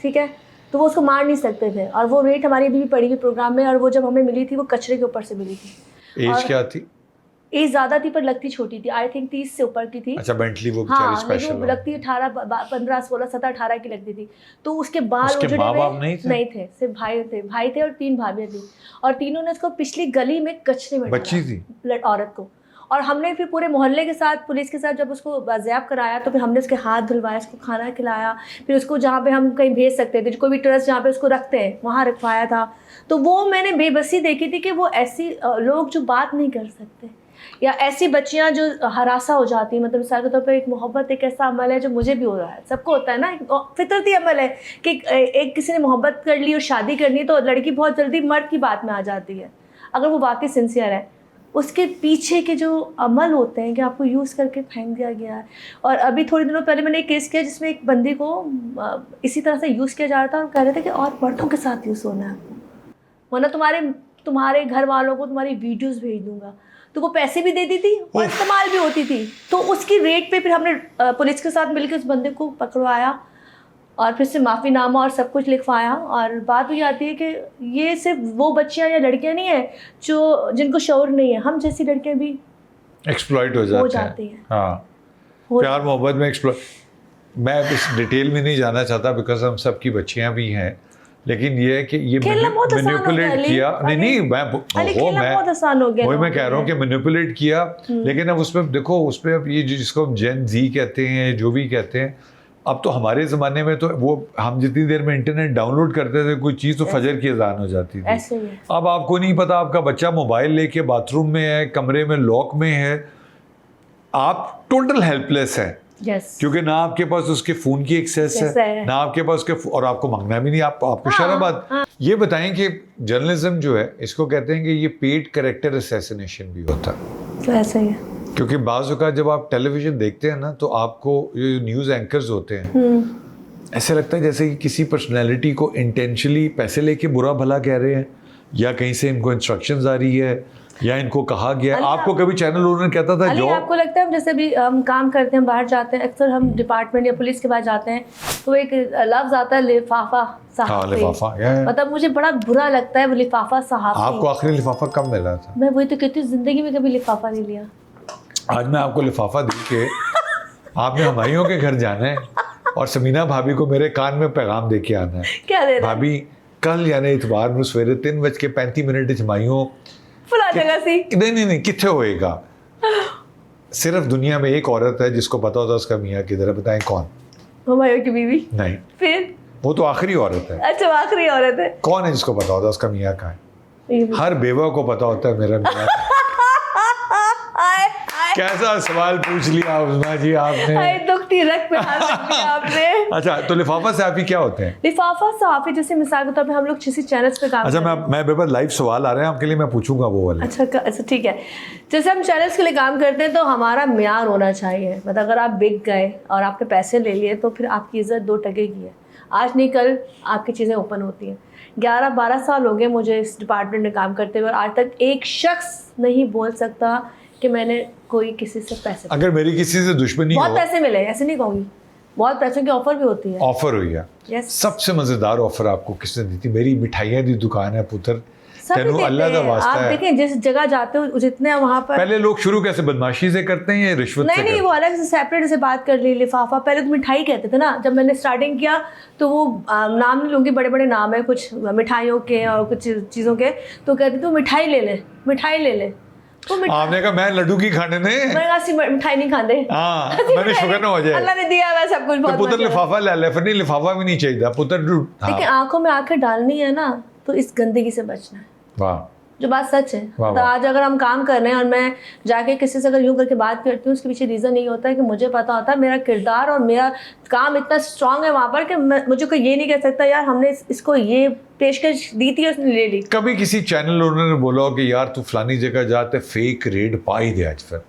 ठीक है, तो वो उसको मार नहीं सकते थे। और वो रेट हमारी अभी भी पड़ी हुई प्रोग्राम में, और वो जब हमें मिली थी वो कचरे के ऊपर से मिली थी। एज क्या थी? एज ज़्यादा थी पर लगती छोटी थी, आई थिंक 30 से ऊपर की थी। अच्छा, बेंटली वो हाँ, लेकिन लगती 18, 15, 16, 17, 18 की लगती थी। तो उसके बाल उजड़े नहीं थे, सिर्फ भाई थे और 3 भाभियाँ थी, और तीनों ने उसको पिछली गली में कचरे में बच्ची थी औरत को। और हमने फिर पूरे मोहल्ले के साथ, पुलिस के साथ जब उसको बाज़ियाब कराया तो फिर हमने उसके हाथ धुलवाया, उसको खाना खिलाया, फिर उसको जहाँ पे हम कहीं भेज सकते थे, कोई भी ट्रस्ट जहाँ पे उसको रखते हैं वहाँ रखवाया था। तो वो मैंने बेबसी देखी थी कि वो ऐसी लोग जो बात नहीं कर सकते, या ऐसी बच्चियाँ जो हरासा हो जाती हैं। मतलब मिसाल के तौर पर एक मोहब्बत एक ऐसा अमल है जो मुझे भी हो रहा है, सबको होता है ना, फितरती अमल है कि एक किसी ने मोहब्बत कर ली और शादी करनी तो लड़की बहुत जल्दी मर्द की बात में आ जाती है, अगर वो वाकई सिंसियर है। उसके पीछे के जो अमल होते हैं कि आपको यूज़ करके फेंक दिया गया है। और अभी थोड़े दिनों पहले मैंने एक केस किया जिसमें एक बंदी को इसी तरह से यूज़ किया जा रहा था, और कह रहे थे कि और मर्दों के साथ यूज़ होना है आपको, वरना तुम्हारे घर वालों को तुम्हारी वीडियोस भेज दूंगा। तो वो पैसे भी देती थी और इस्तेमाल भी होती थी। तो उसकी रेट पे फिर हमने पुलिस के साथ मिलकर उस बंदे को पकड़वाया और फिर से माफ़ीनामा और सब कुछ लिखवाया। और बात भी आती है कि ये सिर्फ वो बच्चियां या लड़कियां नहीं है जिनको शौर नहीं है, हम जैसी लड़कियां भी एक्सप्लॉइट हो जाती हैं। हाँ, प्यार मोहब्बत में एक्सप्लॉइट। मैं इस डिटेल में नहीं जाना चाहता बिकॉज हम सबकी बच्चियां भी हैं, लेकिन ये है कि ये मैनिपुलेट किया नहीं मैं कह रहा हूँ कि मैनिपुलेट किया। लेकिन अब उसमें देखो, उसमें अब ये जिसको हम जेन जी कहते हैं, जो भी कहते हैं, अब तो हमारे ज़माने में तो वो हम जितनी देर में इंटरनेट डाउनलोड करते थे कोई चीज़ तो फजर की अजान हो जाती थी। ऐसे ही है। अब आपको नहीं पता आपका बच्चा मोबाइल लेके बाथरूम में है, कमरे में लॉक में है, आप टोटल हेल्पलेस है यस क्योंकि ना आपके पास उसके फ़ोन की एक्सेस है, ना आपके पास उसके, और आपको मांगना भी नहीं, आपको शर्म आती। ये बताएं कि जर्नलिज्म जो है इसको कहते हैं कि ये पेड कैरेक्टर असैसिनेशन भी होता है। तो ऐसे ही है। क्योंकि बाज़ औक़ात जब आप टेलीविज़न देखते हैं ना तो आपको ये न्यूज़ एंकर्स होते हैं ऐसे लगता है जैसे कि किसी पर्सनैलिटी को इंटेंशनली पैसे लेके बुरा भला कह रहे हैं, या कहीं से इनको इंस्ट्रक्शंस आ रही है, या इनको कहा गया। आपको कभी चैनल ओनर कहता था जो आपको लगता है जैसे भी हम काम करते हैं, बाहर जाते हैं, अक्सर हम डिपार्टमेंट या पुलिस के पास जाते हैं तो एक लफ्ज आता है लिफाफा सहाफ़ी। लिफाफा, मतलब मुझे बड़ा बुरा लगता है वो लिफाफा सहाफ़ी। आपको आखिरी लिफाफा कब मिला था? मैं वही तो कहती हूँ, जिंदगी में कभी लिफाफा नहीं लिया। आज मैं आपको लिफाफा दी के आपने हमाइयों के घर जाना है और समीना भाभी को मेरे कान में पैगाम दे के आना है। क्या दे भाभी कल यानी इतवार ਨੂੰ ਸਵੇਰੇ 3:35 हमाइयों फला जगह सी नहीं किथे होएगा। सिर्फ दुनिया में एक औरत है जिसको पता होता है उसका मियाँ किधर है, बताएं कौन? हमायों की बीवी। नहीं, फिर वो तो आखिरी औरत है। अच्छा आखिरी औरत है। कौन है जिसको पता होता है उसका मियाँ कहाँ है? हर बेवा को पता होता है मेरा मियाँ। कैसा सवाल पूछ लिया उस्मा जी आपने। दुख तिलक पे हाथ रख दिया आपने। अच्छा, तो लिफाफा सहाफ़ी क्या होते हैं? लिफाफा सहाफ़ी जैसे मिसाल के तौर पे हम लोग किसी चैनल्स पे काम अच्छा, मैं मेरे पास लाइव सवाल आ रहे हैं आपके लिए, मैं पूछूंगा वो वाले। अच्छा ठीक है। जैसे हम चैनल्स के लिए काम करते हैं तो हमारा म्यार होना चाहिए। मतलब अगर आप बिक गए और आपके पैसे ले लिए तो फिर आपकी इज्जत 2 टकेगी है। आज नहीं कल आपकी चीज़ें ओपन होती हैं। 11-12 साल हो गए मुझे इस डिपार्टमेंट में काम करते हुए और आज तक एक शख्स नहीं बोल सकता कि मैंने कोई किसी से पैसे, अगर मेरी किसी से दुश्मनी बहुत हो, पैसे मिले ऐसे नहीं कहूँगी, बहुत पैसों की ऑफर भी होती है। ऑफर हुई है। यस। सबसे मजेदार ऑफर आपको किसने दी थी? मेरी मिठाइयाँ दी दुकान है पुत्र, तेनू अल्लाह दा वास्ता आप है। देखें जिस जगह जाते हो जितने वहाँ पर पहले लोग शुरू कैसे बदमाशी से करते हैं या रिश्वत से? नहीं, वो अलग से सेपरेट से बात कर ली। लिफाफा पहले तो मिठाई कहते थे ना, जब मैंने स्टार्टिंग किया तो वो नाम नहीं लूँगी, बड़े बड़े नाम है कुछ मिठाइयों के और कुछ चीज़ों के, तो कहते तो मिठाई ले ले, मिठाई ले ले। तो आपने कहा मैं लड्डू की खाने ने, मैंने मिठाई नहीं खाते। हाँ, मैंने शुगर ना हो जाए, अल्लाह ने दिया है सब कुछ। तो पुत्र लिफाफा ले ले, फिर नहीं लिफाफा भी नहीं चाहिए पुत्र। लेकिन आंखों में आंखें डालनी है ना तो इस गंदगी से बचना है। वाह, जो बात सच है। तो आज अगर हम काम कर रहे हैं और मैं जाके किसी से अगर यूँ करके बात करती हूँ, उसके पीछे रीज़न यही होता है कि मुझे पता होता है मेरा किरदार और मेरा काम इतना स्ट्रांग है वहाँ पर कि मुझे कोई ये नहीं कह सकता यार हमने इसको ये पेशकश दी थी उसने ले ली। कभी किसी चैनल ओनर ने बोला कि यार तू फलानी जगह जाते फेक रेड पा ही दे आज, फिर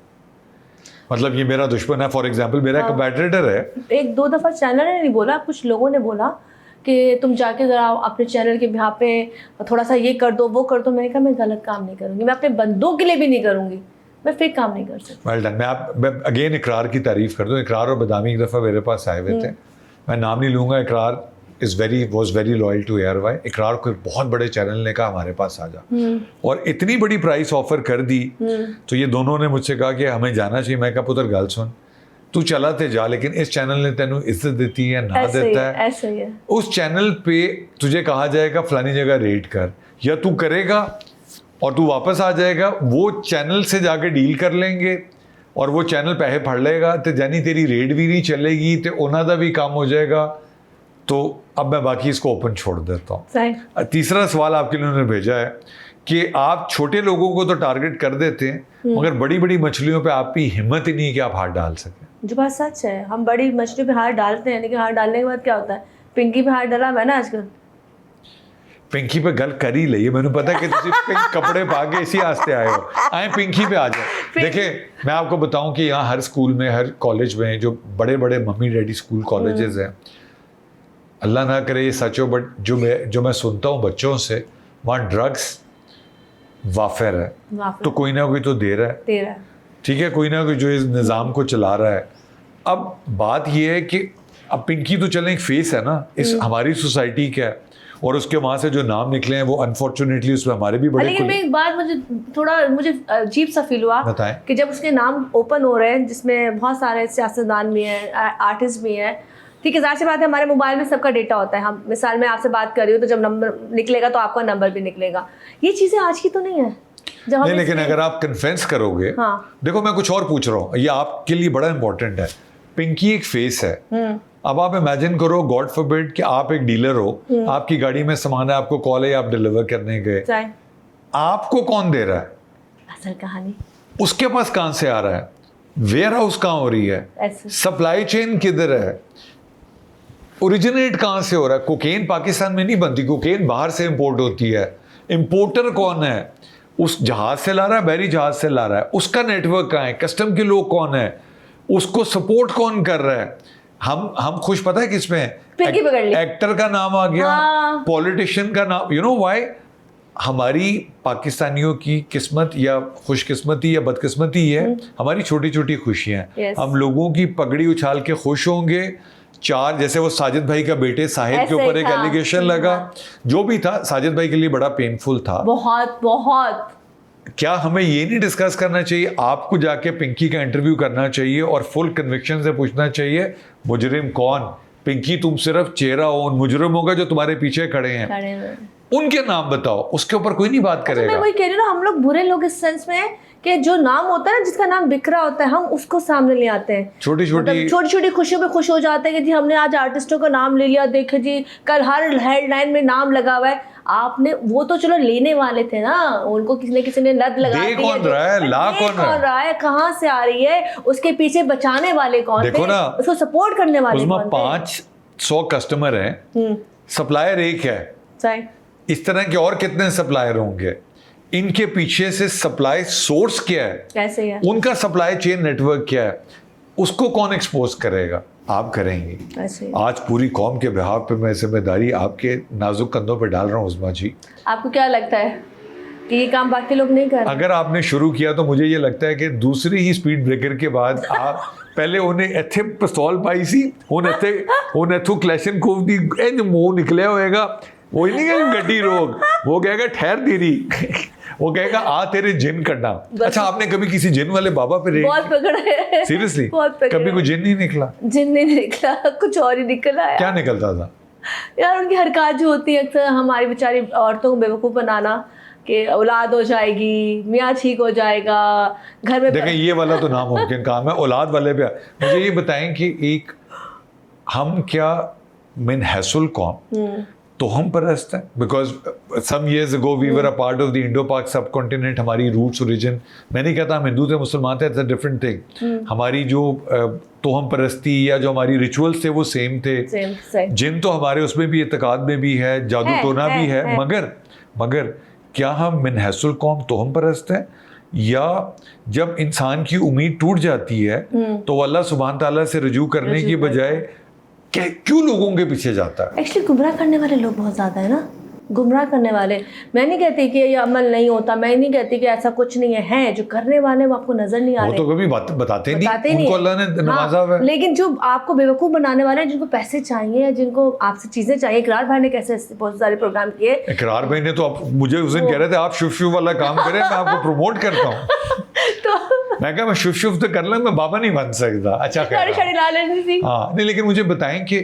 मतलब ये मेरा दुश्मन है, फॉर एग्जाम्पल मेरा कंपैटिटर है। 1-2 दफ़ा चैनल ने नहीं बोला, कुछ लोगों ने बोला कि तुम जाके ज़रा अपने चैनल के यहाँ पे थोड़ा सा ये कर दो वो कर दो। मैंने कहा मैं गलत काम नहीं करूँगी, मैं अपने बंदों के लिए भी नहीं करूँगी, मैं फेक काम नहीं कर सकती। Well done. मैं अगेन इकरार की तारीफ कर दूँ। इकरार और बदामी एक दफ़ा मेरे पास आए हुए थे, मैं नाम नहीं लूँगा। Iqrar was very loyal to ARY। Iqrar को बहुत बड़े चैनल ने कहा हमारे पास आ जा, और इतनी बड़ी प्राइस ऑफर कर दी तो ये दोनों ने मुझसे कहा कि हमें जाना चाहिए। मैं कहा पुत्र गल सुन, तू चला ते जा, लेकिन इस चैनल ने तेनू इज्जत देती है ना देता है, ऐसे ही है। उस चैनल पे तुझे कहा जाएगा फलानी जगह रेड कर, या तू करेगा और तू वापस आ जाएगा, वो चैनल से जाके डील कर लेंगे और वो चैनल पैसे फड़ लेगा, तो जानी तेरी रेड भी नहीं चलेगी, तो उन्हों का भी काम हो जाएगा। तो अब मैं बाकी इसको ओपन छोड़ देता हूँ। तीसरा सवाल आपके लिए उन्होंने भेजा है कि आप छोटे लोगों को तो टारगेट कर देते हैं मगर बड़ी बड़ी मछलियों पे आपकी हिम्मत ही नहीं कि आप हाथ डाल सकें। जो बात सच है, हम बड़ी मछलियों पे हाथ डालते हैं, लेकिन हाथ डालने के बाद क्या होता है? पिंकी पे हाथ डाला है ना आजकल। पिंकी पे गल कर ही ली, मैंने पता कि तुम पिंक कपड़े पा के इसी आस्ते आए हो, आए पिंकी पे आ जाओ। देखें, मैं आपको बताऊं कि यहाँ हर स्कूल में, हर कॉलेज में, जो बड़े बड़े मम्मी डैडी स्कूल कॉलेजेस हैं, अल्लाह ना करे ये सच हो, बट जो मैं सुनता हूँ बच्चों से, वहाँ ड्रग्स वाफिर है, तो कोई ना कोई तो दे रहा है, ठीक है, कोई ना कोई जो इस निज़ाम को चला रहा है। अब बात ये है कि अब पिंकी तो चलें एक फेस है ना इस हमारी सोसाइटी का है, और उसके वहाँ से जो नाम निकले हैं वो अनफॉर्चुनेटली उसमें हमारे भी बड़े। लेकिन एक बात मुझे अजीब सा फील हुआ कि जब उसके नाम ओपन हो रहे हैं जिसमें बहुत सारे सियासतदान भी हैं, आर्टिस्ट भी हैं, ठीक है, ज़ाहिर सी बात है हमारे मोबाइल में सबका डेटा होता है। हम मिसाल में आपसे बात कर रही हूँ तो जब नंबर निकलेगा तो आपका नंबर भी निकलेगा। ये चीज़ें आज की तो नहीं है। नहीं, लेकिन अगर आप कन्फेंस करोगे, हाँ। देखो मैं कुछ और पूछ रहा हूँ, ये आपके लिए बड़ा इंपॉर्टेंट है। पिंकी एक फेस है, अब आप इमेजिन करो, गॉड फॉरबिड कि आप एक डीलर हो, आपकी गाड़ी में सामान है, आपको कॉल है, आप डिलीवर करने गए, आपको कौन दे रहा है? असल कहानी उसके पास कहां से आ रहा है? वेयर हाउस कहां हो रही है? सप्लाई चेन किधर है? ओरिजिनेट कहां से हो रहा है? कोकेन पाकिस्तान में नहीं बनती, कोकेन बाहर से इंपोर्ट होती है। इंपोर्टर कौन है? उस जहाज से ला रहा है, बहरी जहाज से ला रहा है, उसका नेटवर्क कहाँ है? कस्टम के लोग कौन है? उसको सपोर्ट कौन कर रहा है? हम खुश पता है किसमें? एक्टर का नाम आ गया, पॉलिटिशियन का नाम। You know why? हमारी पाकिस्तानियों की किस्मत या खुशकिस्मती या बदकिस्मती है, हमारी छोटी छोटी खुशियां। हम लोगों की पगड़ी उछाल के खुश होंगे। चार, जैसे वो साजिद भाई का बेटे साहिद के ऊपर एक एलिगेशन लगा, जो भी था साजिद भाई के लिए बड़ा पेनफुल था, बहुत बहुत। क्या हमें ये नहीं डिस्कस करना चाहिए? आपको जाके पिंकी का इंटरव्यू करना चाहिए और फुल कन्विक्शन से पूछना चाहिए मुजरिम कौन? पिंकी, तुम सिर्फ चेहरा हो उन मुजरिमों का जो तुम्हारे पीछे खड़े हैं, उनके नाम बताओ। उसके ऊपर कोई नहीं बात करेगा। मैं वही कह रही हूँ ना, हम लोग बुरे लोग इस सेंस में हैं कि जो नाम होता है ना, जिसका नाम बिखरा होता है, हम उसको सामने ले आते हैं। छोटी छोटी खुशियों पे खुश हो जाते हैं कि जी हमने आज आर्टिस्टों का नाम ले लिया, देखे जी कल हर हेडलाइन में नाम लगा हुआ है। आपने वो तो चलो लेने वाले थे ना, उनको किसी ने लत लगा दी है, कौन रहा है, कहाँ से आ रही है, उसके पीछे बचाने वाले कौन थे, उसको सपोर्ट करने वाले कौन थे? 500 कस्टमर हैं, सप्लायर एक है, इस तरह के और कितने सप्लायर होंगे? इनके पीछे से सप्लाई सोर्स क्या है? कैसे है? उनका सप्लाई चेन नेटवर्क क्या है? उसको कौन एक्सपोज करेगा? आप करेंगे। आज पूरी कौम के बिहाफ पे मैं जिम्मेदारी आपके नाजुक कंधों पे डाल रहा हूँ उस्मा जी। आपको क्या लगता है कि ये काम बाकी लोग नहीं कर रहे? अगर आपने शुरू किया तो मुझे ये लगता है कि दूसरी ही स्पीड ब्रेकर के बाद आप पहले उन्हें इत्थे पिस्तौल पाई सी, उन्हें इत्थों क्लैशन कोव दी इंज मुंह निकलिया होएगा, वो ही नहीं कहेगा गड्डी रोक, वो कहेगा ठहर तेरी, वो कहेगा आ तेरे जिन करना। अच्छा, आपने कभी किसी जिन वाले बाबा पे रेड? बहुत पकड़ा है। सीरियसली? कभी कोई जिन नहीं निकला? जिन नहीं निकला, कुछ और ही निकला है। क्या निकलता था? यार उनकी हरकत जो होती है अक्सर हमारी बेचारी औरतों को बेवकूफ़ बनाना कि औलाद हो जाएगी, मियाँ ठीक हो जाएगा, घर में। देखें, ये वाला तो नामुमकिन काम है। औलाद वाले पे मुझे ये बताएं कि एक हम क्या मिन हैसुल कौम तो हम परस्त हैं, because some years ago we were a part of the Indo Pak सब कॉन्टिनेंट। हमारी रूट्स ओरिजिन, मैं नहीं कहता हम हिंदू थे मुसलमान थे, इट्स अ डिफरेंट थिंग। हमारी जो तो हम परस्ती या जो हमारी रिचुअल्स थे वो सेम थे। जिन तो हमारे उसमें भी इत्तेकाद में भी है, जादू टोना भी है, मगर क्या हम मिन हैसुल कौम तो हम परस्त हैं, या जब इंसान की उम्मीद टूट जाती है तो अल्लाह सुब्हान ताला से रुजू करने की बजाय क्यों लोगों के पीछे जाता है? एक्चुअली गुमराह करने वाले लोग बहुत ज़्यादा है ना, गुमराह करने वाले। मैं नहीं कहती कि ये अमल नहीं होता, मैं नहीं कहती कि ऐसा कुछ नहीं है, हैं जो करने वाले वो आपको नजर नहीं आ रहे, वो तो कभी बताते नहीं, उनको अल्लाह ने नवाजा हुआ है। लेकिन जो आपको बेवकूफ़ बनाने वाले हैं, जिनको पैसे चाहिए या जिनको आपसे चीज़ें चाहिए। इकरार भाई ने कैसे बहुत सारे प्रोग्राम किए। इकरार भाई ने तो आप मुझे उस दिन कह रहे थे आप शुभ वाला काम करें, मैं आपको प्रमोट करता हूँ। तो मैं कहा मैं शुभ तो कर लूँ, मैं बाबा नहीं बन सकता। अच्छा, हाँ नहीं, लेकिन मुझे बताएं कि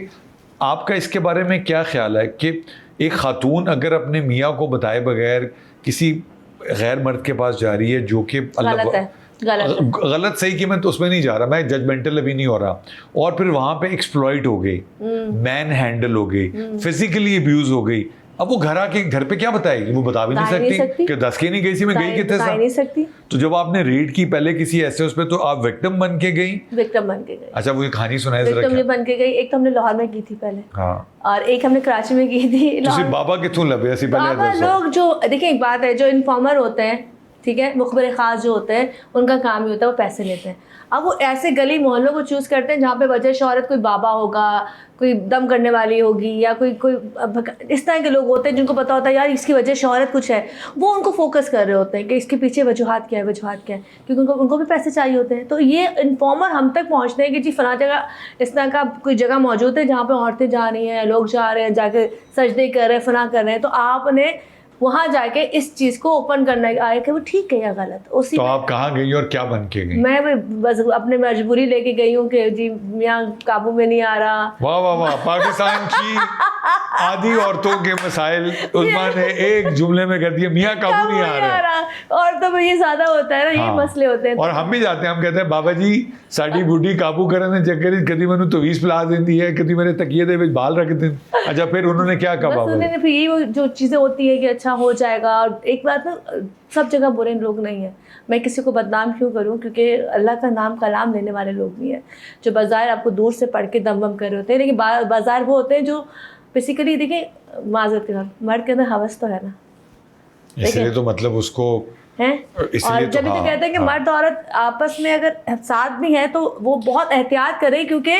आपका इसके बारे में क्या ख्याल है कि एक खातून अगर अपने मियाँ को बताए बगैर किसी गैर मर्द के पास जा रही है, जो कि गलत सही कि मैं तो उसमें नहीं जा रहा, मैं जजमेंटल अभी नहीं हो रहा, और फिर वहाँ पे एक्सप्लॉइट हो गई, मैन हैंडल हो गई, फिजिकली अब्यूज हो गई, अब वो घर पे क्या बताएगी? वो बता भी नहीं सकती कि 10 के नहीं गई थी, मैं गई कितने साल। तो जब आपने रेड की पहले किसी ऐसे उस पे, तो आप विक्टिम बन के गई? अच्छा, वो कहानी सुनाए जरा। विक्टिम बन के गई। एक तो हमने लाहौर में की थी पहले, हाँ, और एक हमने कराची में की थी। बाबा कितों लगे ऐसी पहले लोग जो देखिए, एक बात है, जो इन्फॉर्मर होते हैं, ठीक है, मुखबिर खास जो होते हैं, उनका काम ही होता है वो पैसे लेते हैं। अब वो ऐसे गली मोहल्लों को चूज़ करते हैं जहाँ पे वजह शोहरत कोई बाबा होगा, कोई दम करने वाली होगी, या कोई इस तरह के लोग होते हैं जिनको पता होता है यार इसकी वजह शोहरत कुछ है, वो उनको फोकस कर रहे होते हैं कि इसके पीछे वजूहात क्या है, क्योंकि उनको भी पैसे चाहिए होते हैं। तो ये इन्फॉर्मर हम तक पहुँचते हैं कि जी फला जगह इस तरह का कोई जगह मौजूद है जहाँ पर औरतें जा रही हैं, लोग जा रहे हैं, जाके सजदे कर रहे हैं, फना कर रहे हैं, तो आपने वहाँ जाके इस चीज़ को ओपन करना आया कि वो ठीक है या गलत। उसी तो आप कहाँ गई और क्या बन के गई? मैं बस अपने मजबूरी लेके गई हूँ कि जी मियाँ काबू में नहीं आ रहा। वाह वाह वाह, पाकिस्तान की आधी औरतों के मसाइल उस्मा ने एक जुमले में कर दिए, मियाँ काबू नहीं आ रहा। औरतों में ये ज्यादा होता है ना, ये मसले होते हैं। और हम भी जाते हैं, हम कहते हैं बाबा जी साड़ी बूढ़ी काबू करने चक्कर कभी मैंने तवीज़ पिला देती है, कभी मेरे तकिए दे विच बाल रख दें। अच्छा फिर उन्होंने क्या कहा? बस उन्होंने फिर यही जो चीज़ें होती है कि अच्छा हो जाएगा। और एक बात ना, सब जगह बुरे लोग नहीं है। मैं किसी को बदनाम क्यों करूं, क्योंकि अल्लाह का नाम कलाम लेने वाले लोग भी हैं जो बाज़ार आपको दूर से पढ़ के दम कर रहे होते हैं, लेकिन बाज़ार वो होते हैं जो बेसिकली देखिए माजरत के साथ मर्द के अंदर हवस तो है ना, इसलिए तो मतलब उसको है। इसलिए और जब तो तो कहते हैं कि मर्द औरत आपस में अगर साथ भी है तो वो बहुत एहतियात करें, क्योंकि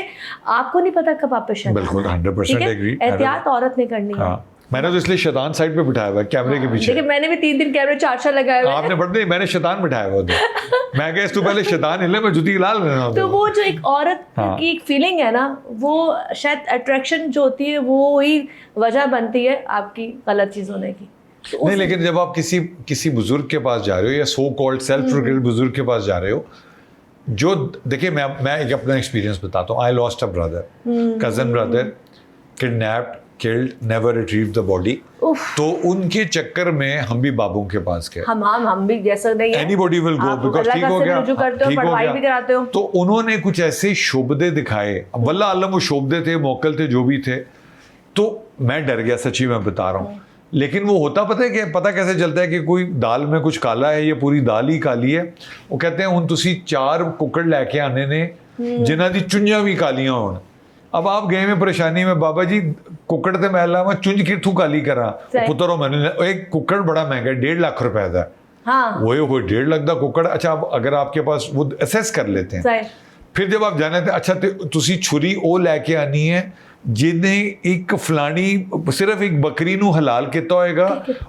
आपको नहीं पता कब आप पेशेंट। बिल्कुल 100% एग्री। एहतियात औरत ने करनी है। मैंने तो इसलिए शैतान साइड पे बिठाया हुआ है कैमरे के पीछे। देखिए मैंने भी 3 कैमरे 4 लगाए हुए। आपने पढ़ते मैंने शैतान बिठाया हुआ था। मैं कहा तू पहले शैतान हिले, मैं जुती लाल लेना। तो वो जो एक औरत की एक फीलिंग है ना, वो शायद अट्रैक्शन जो होती है वो वही वजह बनती है आपकी गलत चीज़ होने की। नहीं, लेकिन जब आप किसी बुजुर्ग के पास जा रहे हो या सो कॉल्ड सेल्फ प्रोक्लेम्ड बुजुर्ग के पास जा रहे हो, जो देखिए मैं एक अपना एक्सपीरियंस बताता हूँ। I lost a brother, cousin brother, kidnapped, killed, never retrieve the body. तो उनके चक्कर में हम भी बाबू के पास गए। हम भी जैसा नहीं है, एनीबॉडी विल गो, बिकॉज़ ठीक हो गया, ठीक हो गया। तो उन्होंने कुछ ऐसे शोबदे दिखाए, वल्लाह आलम वो शोबदे थे, मोकल थे, जो भी थे, तो मैं डर गया, सच्ची मैं बता रहा हूँ। लेकिन वो होता पता है कि पता कैसे चलता है कि कोई दाल में कुछ काला है, ये पूरी दाल ही काली है। वो कहते हैं हुण तुसी 4 कुकड़ लैके आने ने जिन्हां दी चुंझां भी कालियां होण। अब आप गए में परेशानी में, बाबा जी कुकड़ ते मैं लावां, चुंझ कित्थों काली करा? पुत्रो मैंने एक कुकड़ बड़ा महंगा है, 1.5 लाख रुपए का। हाँ। वो 1.5 लाख का कुकड़। अच्छा अब अगर आपके पास वो असेस कर लेते हैं, फिर जब आप जाने थे, अच्छा तुसी छुरी ओ लैके आनी है जिन्हें एक फलानी सिर्फ एक बकरी नू हलाल किया होएगा,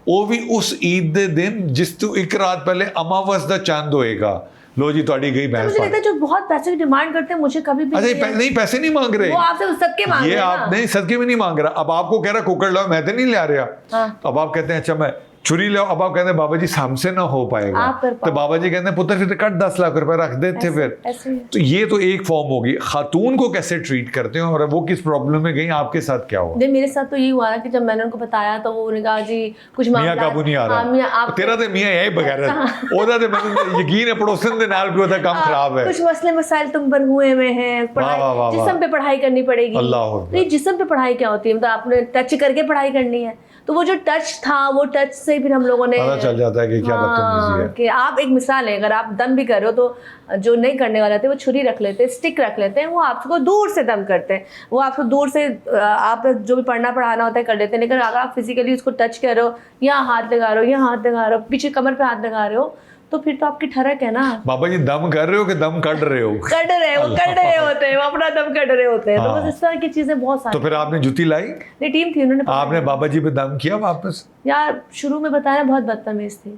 वो भी उस ईद दे दिन जिस तू एक रात पहले अमावस दा चंद होएगा। लो जी तुम्हारी गई भैंस। मुझे लगता है जो बहुत पैसे की डिमांड करते हैं, मुझे कभी भी नहीं पैसे नहीं मांग रहे, वो आपसे सदके मांग रहे हैं। ये आप नहीं सदके में नहीं मांग रहा। अब आपको कह रहा कुकड़ लाओ, मैं तो नहीं ला रहा। अब आप कहते हैं अच्छा मैं छुरी लाओ। अब आप कहते हैं बाबा जी हमसे ना हो पाएगा, तो बाबा जी कहते हैं पुत्र फिर कट 10 लाख रुपए रख देते। फिर तो ये तो एक फॉर्म होगी। खातून को कैसे ट्रीट करते हो और वो किस प्रॉब्लम में गई? आपके साथ क्या हुआ? मेरे साथ तो ये हुआ ना कि जब मैंने उनको बताया तो वो उन्होंने कहा जी कुछ मियां काबू नहीं आ रहा। तेरा तो मियां यही बगैरत ओदा ते मैंने यकीन है पड़ोसन दे नाल भी ओदा काम खराब है। कुछ मसले मसाइल तुम पर हुए में हैं, पढ़ाई जिस्म पे पढ़ाई करनी पड़ेगी। नहीं, जिस्म पे पढ़ाई क्या होती है? मतलब आपने टच करके पढ़ाई करनी है, तो वो जो टच था, वो टच से फिर हम लोगों ने पता चल जाता है कि क्या बदतमीजी है। कि आप एक मिसाल है, अगर आप दम भी कर रहे हो तो जो नहीं करने वाले थे वो छुरी रख लेते हैं, स्टिक रख लेते हैं, वो आपको दूर से दम करते हैं, वो आपको दूर से आप जो भी पढ़ना पढ़ाना होता है कर लेते हैं। लेकिन अगर आप फिजिकली उसको टच कर रहे हो, यहाँ हाथ लगा रहे हो, यहाँ हाथ लगा रहे हो, पीछे कमर पे हाथ लगा रहे हो, तो फिर तो आपकी ठरक है ना। बाबा जी दम कर रहे हो कि दम कट रहे हो? कर रहे होते हैं, वो अपना दम कट रहे होते हैं। तो बस इस तरह की चीजें बहुत सारी। तो फिर आपने जुती लाई? नहीं, टीम थी, उन्होंने आपने बाबा जी पे दम किया वापस? यार शुरू में बताया बहुत बदतमीज थी।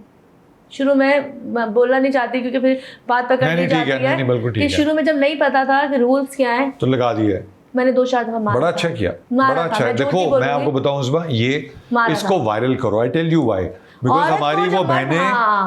शुरू में बोलना नहीं चाहती क्योंकि फिर बात पकड़नी जाती है कि शुरू में जब नहीं पता था कि रूल्स क्या है तो लगा दिया। मैंने 2-4 दफा मारा। बड़ा अच्छा किया, बड़ा अच्छा। देखो मैं आपको बताऊं उस बार ये इसको वायरल करो। I tell you why, because हमारी वो बहनें,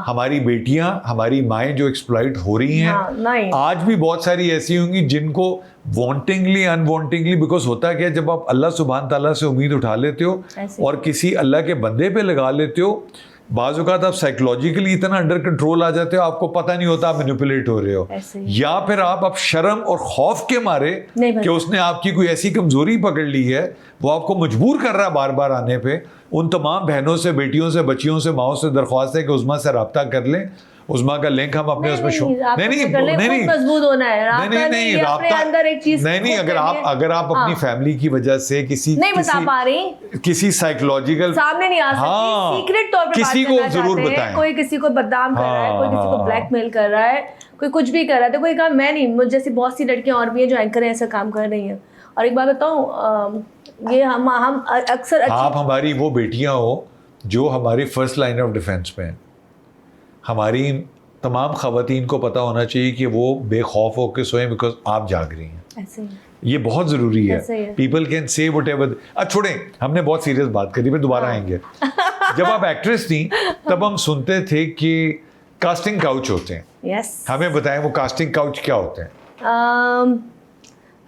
हमारी बेटियां, हमारी माएँ जो एक्सप्लॉइट हो रही हैं, आज भी बहुत सारी ऐसी होंगी जिनको वांटिंगली अनवांटिंगली, बिकॉज होता क्या जब आप अल्लाह सुभान ताला से उम्मीद उठा लेते हो और किसी अल्लाह के बंदे पे लगा लेते हो, बाज़ औक़ात आप साइकोलॉजिकली इतना अंडर कंट्रोल आ जाते हो, आपको पता नहीं होता आप मैनिपुलेट हो रहे हो, या फिर आप शर्म और खौफ के मारे कि उसने आपकी कोई ऐसी कमजोरी पकड़ ली है, वो आपको मजबूर कर रहा है बार बार आने पे। उन तमाम बहनों से, बेटियों से, बच्चियों से, माओ से दरख्वास्त है कि उज़मा से रब्ता कर लें। उज़मा का लिंक हम अपने उसमें शो नहीं मजबूत होना है, नहीं राब्ता अंदर एक चीज नहीं। अगर आप अपनी फैमिली की वजह से किसी नहीं बता पा रही, किसी साइकोलॉजिकल सामने नहीं आ सकती, सीक्रेट तौर पे किसी को जरूर बताएं। कोई किसी को बदनाम कर रहा है, कोई किसी को ब्लैकमेल कर रहा है, कोई कुछ भी कर रहा है, तो कोई काम मैं नहीं, मुझे जैसी बहुत सी लड़कियां और भी हैं जो एंकर हैं, ऐसा काम कर रही हैं। और एक बात बताऊं, ये हम अक्सर आप हमारी वो बेटियां हो जो हमारी फर्स्ट लाइन ऑफ डिफेंस पे हैं। हमारी तमाम ख़वातीन को पता होना चाहिए कि वो बेखौफ होकर सोएं, बिकॉज आप जाग रही हैं। ऐसे ये बहुत ज़रूरी है। People can say whatever. अब छोड़ें, हमने बहुत सीरियस बात करी, फिर दोबारा आएंगे। जब आप एक्ट्रेस थी तब हम सुनते थे कि कास्टिंग काउच होते हैं। यस। हमें बताएं वो कास्टिंग काउच क्या होते हैं?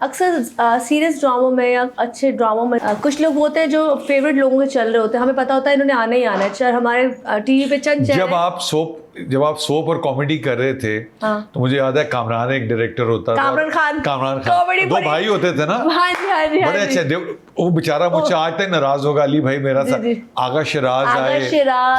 अक्सर सीरियस ड्रामों में या अच्छे ड्रामों में कुछ लोग होते हैं जो फेवरेट लोगों के चल रहे होते हैं, हमें पता होता है इन्होंने आना ही आना है। चाहे हमारे टीवी पे चंद जब आप सोप और कॉमेडी कर रहे थे, हाँ। तो मुझे याद है कामरान एक डायरेक्टर होता था, कामरान खान कॉमेडी दो भाई होते थे ना, हाँ जी हाँ जी बड़े अच्छे। वो बेचारा मुझसे आज तक नाराज होगा, अली भाई मेरा जी, जी। आगा शिराज आए,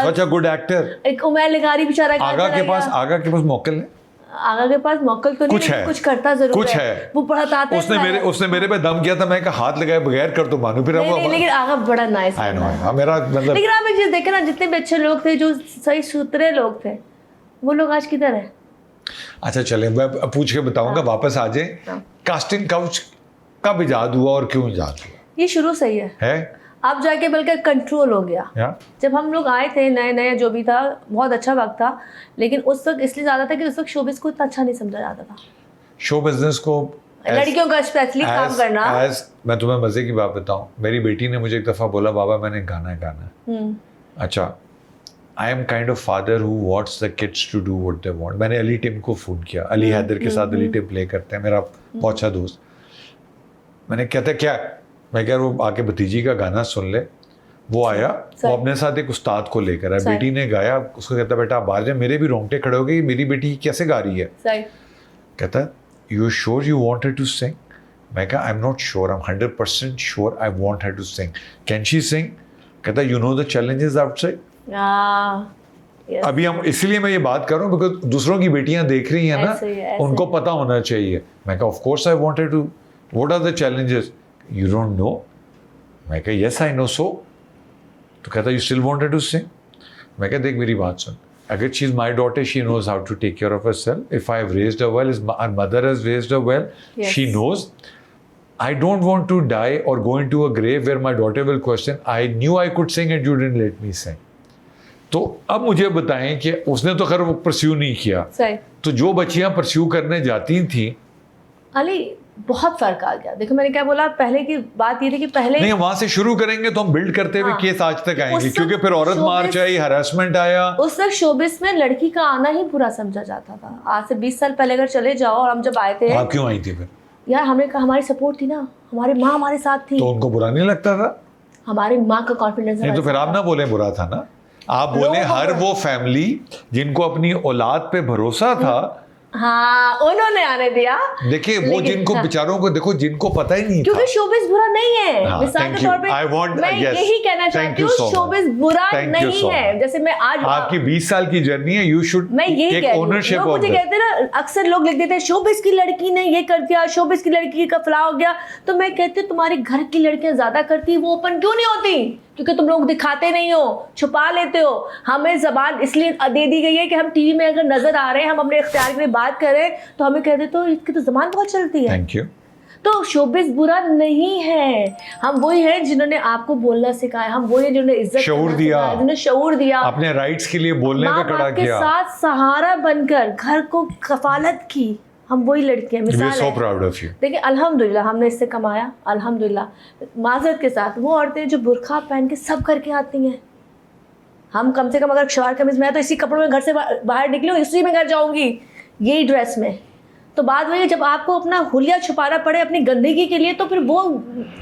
सच अ गुड एक्टर। एक उमर लिगारी बेचारा आगा के पास मौकल है, आगा के पास मौकल तो नहीं, लेकिन कुछ करता जरूर कुछ है। वो पढ़ाता है। उसने मेरे पे दम किया था, मैं हाथ लगाए बगैर कर तो मानू। फिर नहीं, लेकिन आगा बड़ा नाइस है। मेरा मतलब, लेकिन आप एक चीज देखे ना, जितने भी अच्छे लोग थे, जो सही सुथरे लोग थे, वो लोग आज किधर है? अच्छा चले, मैं पूछ के बताऊंगा, वापस आ जाए। कास्टिंग काउच कब इजाद हुआ और क्यों इजाद हुआ? ये शुरू से ही है। अब जाके बल्कि कंट्रोल हो गया। जब हम लोग आए थे नए नए, जो भी था बहुत अच्छा वक्त था, लेकिन उस वक्त इसलिए ज़्यादा था कि उस वक्त शोबिज़ को इतना अच्छा नहीं समझा जाता था। शो बिजनेस को, लड़कियों का स्पेशली काम करना। मैं तुम्हें मजे की बात बताऊं, मेरी बेटी ने मुझे एक दफ़ा बोला, बाबा मैंने गाना गाना। अच्छा, I am kind of father who wants the kids to do what they want. मैंने अली टिम को फ़ोन किया, अली हैदर के साथ अली टिम प्ले करते हैं, मेरा बहुत अच्छा दोस्त। मैंने कहता क्या, मैं कह रहा हूँ आके भतीजी का गाना सुन ले। वो आया, वो अपने साथ एक उस्ताद को लेकर आया, बेटी ने गाया, उसको कहता बेटा आप बाहर जाए। मेरे भी रोंगटे खड़े हो गए, मेरी बेटी कैसे गा रही है। कहता you sure you want her to sing? मैं कहा I am not sure, I am 100% sure I want her to sing. Can she sing? कहता you know the challenges outside. अभी हम, इसलिए मैं ये बात कर रहा हूँ बिकॉज दूसरों की बेटियां देख रही हैं ना, उनको पता होना चाहिए। मैं कहा of course I want her to, what are the challenges? You don't know? मैं कहा yes I know so। तो कहता you still wanted to sing? मैं कहा देख मेरी बात सुन, अगर she is my daughter, she knows how to take care of herself। If I have raised her well, our mother has raised her well, yes. She knows। I don't want to die or go into a grave where my daughter will question, I knew I could sing and you didn't let me sing। तो अब मुझे बताएं कि उसने तो खैर वो pursue नहीं किया, तो जो बच्चियां परस्यू करने जाती थी, अली बहुत फर्क आ गया। देखो मैंने क्या बोला, पहले की बात ये थी कि पहले नहीं, वहां से शुरू करेंगे तो हम बिल्ड करते हुए केस आज तक आएंगे, क्योंकि फिर औरत मार्च आई, हरासमेंट आया। उस वक्त शोबिस में लड़की का आना ही बुरा समझा जाता था। आज से 20 साल पहले अगर चले जाओ, और हम जब आए थे, आप क्यों आई थी फिर? यार हमने कहा हमारी सपोर्ट थी ना, हमारी माँ हमारे साथ थी, तो उनको बुरा नहीं लगता था? हमारी माँ का कॉन्फिडेंस नहीं, तो फिर आप ना बोले बुरा था ना, आप बोले हर वो फैमिली जिनको अपनी औलाद पे भरोसा था, हाँ उन्होंने आने दिया। देखिए वो जिनको बेचारों को, देखो जिनको पता ही नहीं, क्योंकि शोबिस बुरा नहीं है। मिसाल के तौर पे मैं यही कहना चाहती हूँ, शोबिस बुरा नहीं है। जैसे मैं आज, आपकी 20 साल की जर्नी है, यू शुड मैं यही टेक ओनरशिप। मुझे कहते हैं ना, अक्सर लोग लिख देते हैं शोबिस की लड़की ने ये कर दिया, शोबिस की लड़की का फला हो गया। तो मैं कहती हूँ तुम्हारे घर की लड़कियां ज्यादा करती, वो ओपन क्यों नहीं होती? क्योंकि तुम लोग दिखाते नहीं हो, छुपा लेते हो। हमें जबान इसलिए दे दी गई है कि हम टीवी में अगर नजर आ रहे हैं, हम अपने इख्तियार के लिए बात करें, तो हमें कह देते हो इसकी तो जबान बहुत चलती है। Thank you. तो शोबिस बुरा नहीं है, हम वही हैं जिन्होंने आपको बोलना सिखाया, हम वही हैं जिन्होंने इज्जत शऊर दिया, जिन्होंने शऊर दिया, अपने राइट्स के लिए बोलने पे खड़ा किया, साथ सहारा बनकर घर को कफालत की। हम वही लड़कियां, मिसाल so proud of you। देखिए अल्हम्दुलिल्लाह हमने इससे कमाया, अल्हम्दुलिल्लाह। माजरत के साथ वो औरतें जो बुरखा पहन के सब करके आती हैं, हम कम से कम अगर शलवार कमीज में है तो इसी कपड़ों में घर से बाहर निकली हूँ, इसी में घर जाऊंगी, यही ड्रेस में। तो बात वही है, जब आपको अपना हुलिया छुपाना पड़े अपनी गंदगी के लिए, तो फिर वो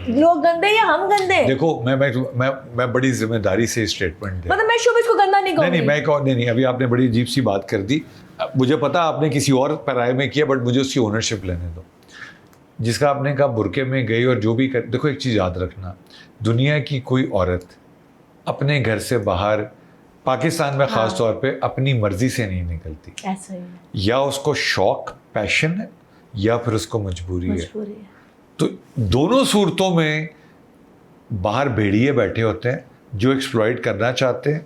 लोग गंदे या हम गंदे? देखो मैं बड़ी जिम्मेदारी से स्टेटमेंट दे, मतलब मैं शोबिस को गंदा नहीं कहूँगी। नहीं, अभी आपने बड़ी अजीब सी बात कर दी। मुझे पता आपने किसी और पराये में किया, बट मुझे उसकी ओनरशिप लेने दो। जिसका आपने कहा बुरके में गई और जो भी कर, देखो एक चीज़ याद रखना, दुनिया की कोई औरत अपने घर से बाहर, पाकिस्तान में ख़ास तौर पे, अपनी मर्जी से नहीं निकलती। ऐसा ही है। या उसको शौक, पैशन है, या फिर उसको मजबूरी है। तो दोनों सूरतों में बाहर भेड़िए बैठे होते हैं जो एक्सप्लॉइट करना चाहते हैं।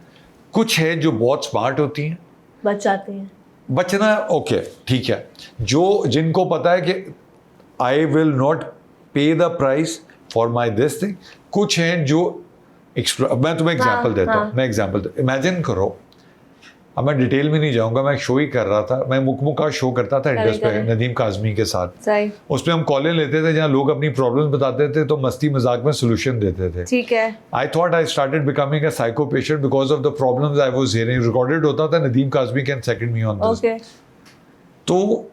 कुछ है जो बहुत स्मार्ट होती हैं, बच जाते हैं। बचना ओके ठीक है, जो जिनको पता है कि आई विल नॉट पे the price for my this thing. कुछ हैं जो मैं तुम्हें एग्जांपल देता हूँ। मैं एग्जांपल, इमेजिन करो अब मैं डिटेल में नहीं जाऊंगा, मैं शो ही कर रहा था, मैं मुकमु का शो करता था इंडस पे नदीम काज़मी के साथ। सही। उसमें हम कॉलें लेते थे जहाँ लोग अपनी प्रॉब्लम्स बताते थे तो मस्ती मजाक में सोल्यूशन देते थे। ठीक है। I thought I started becoming a psycho patient because of the problems I was hearing. Recorded होता था, Nadeem Kazmi can second me on this. Okay. तो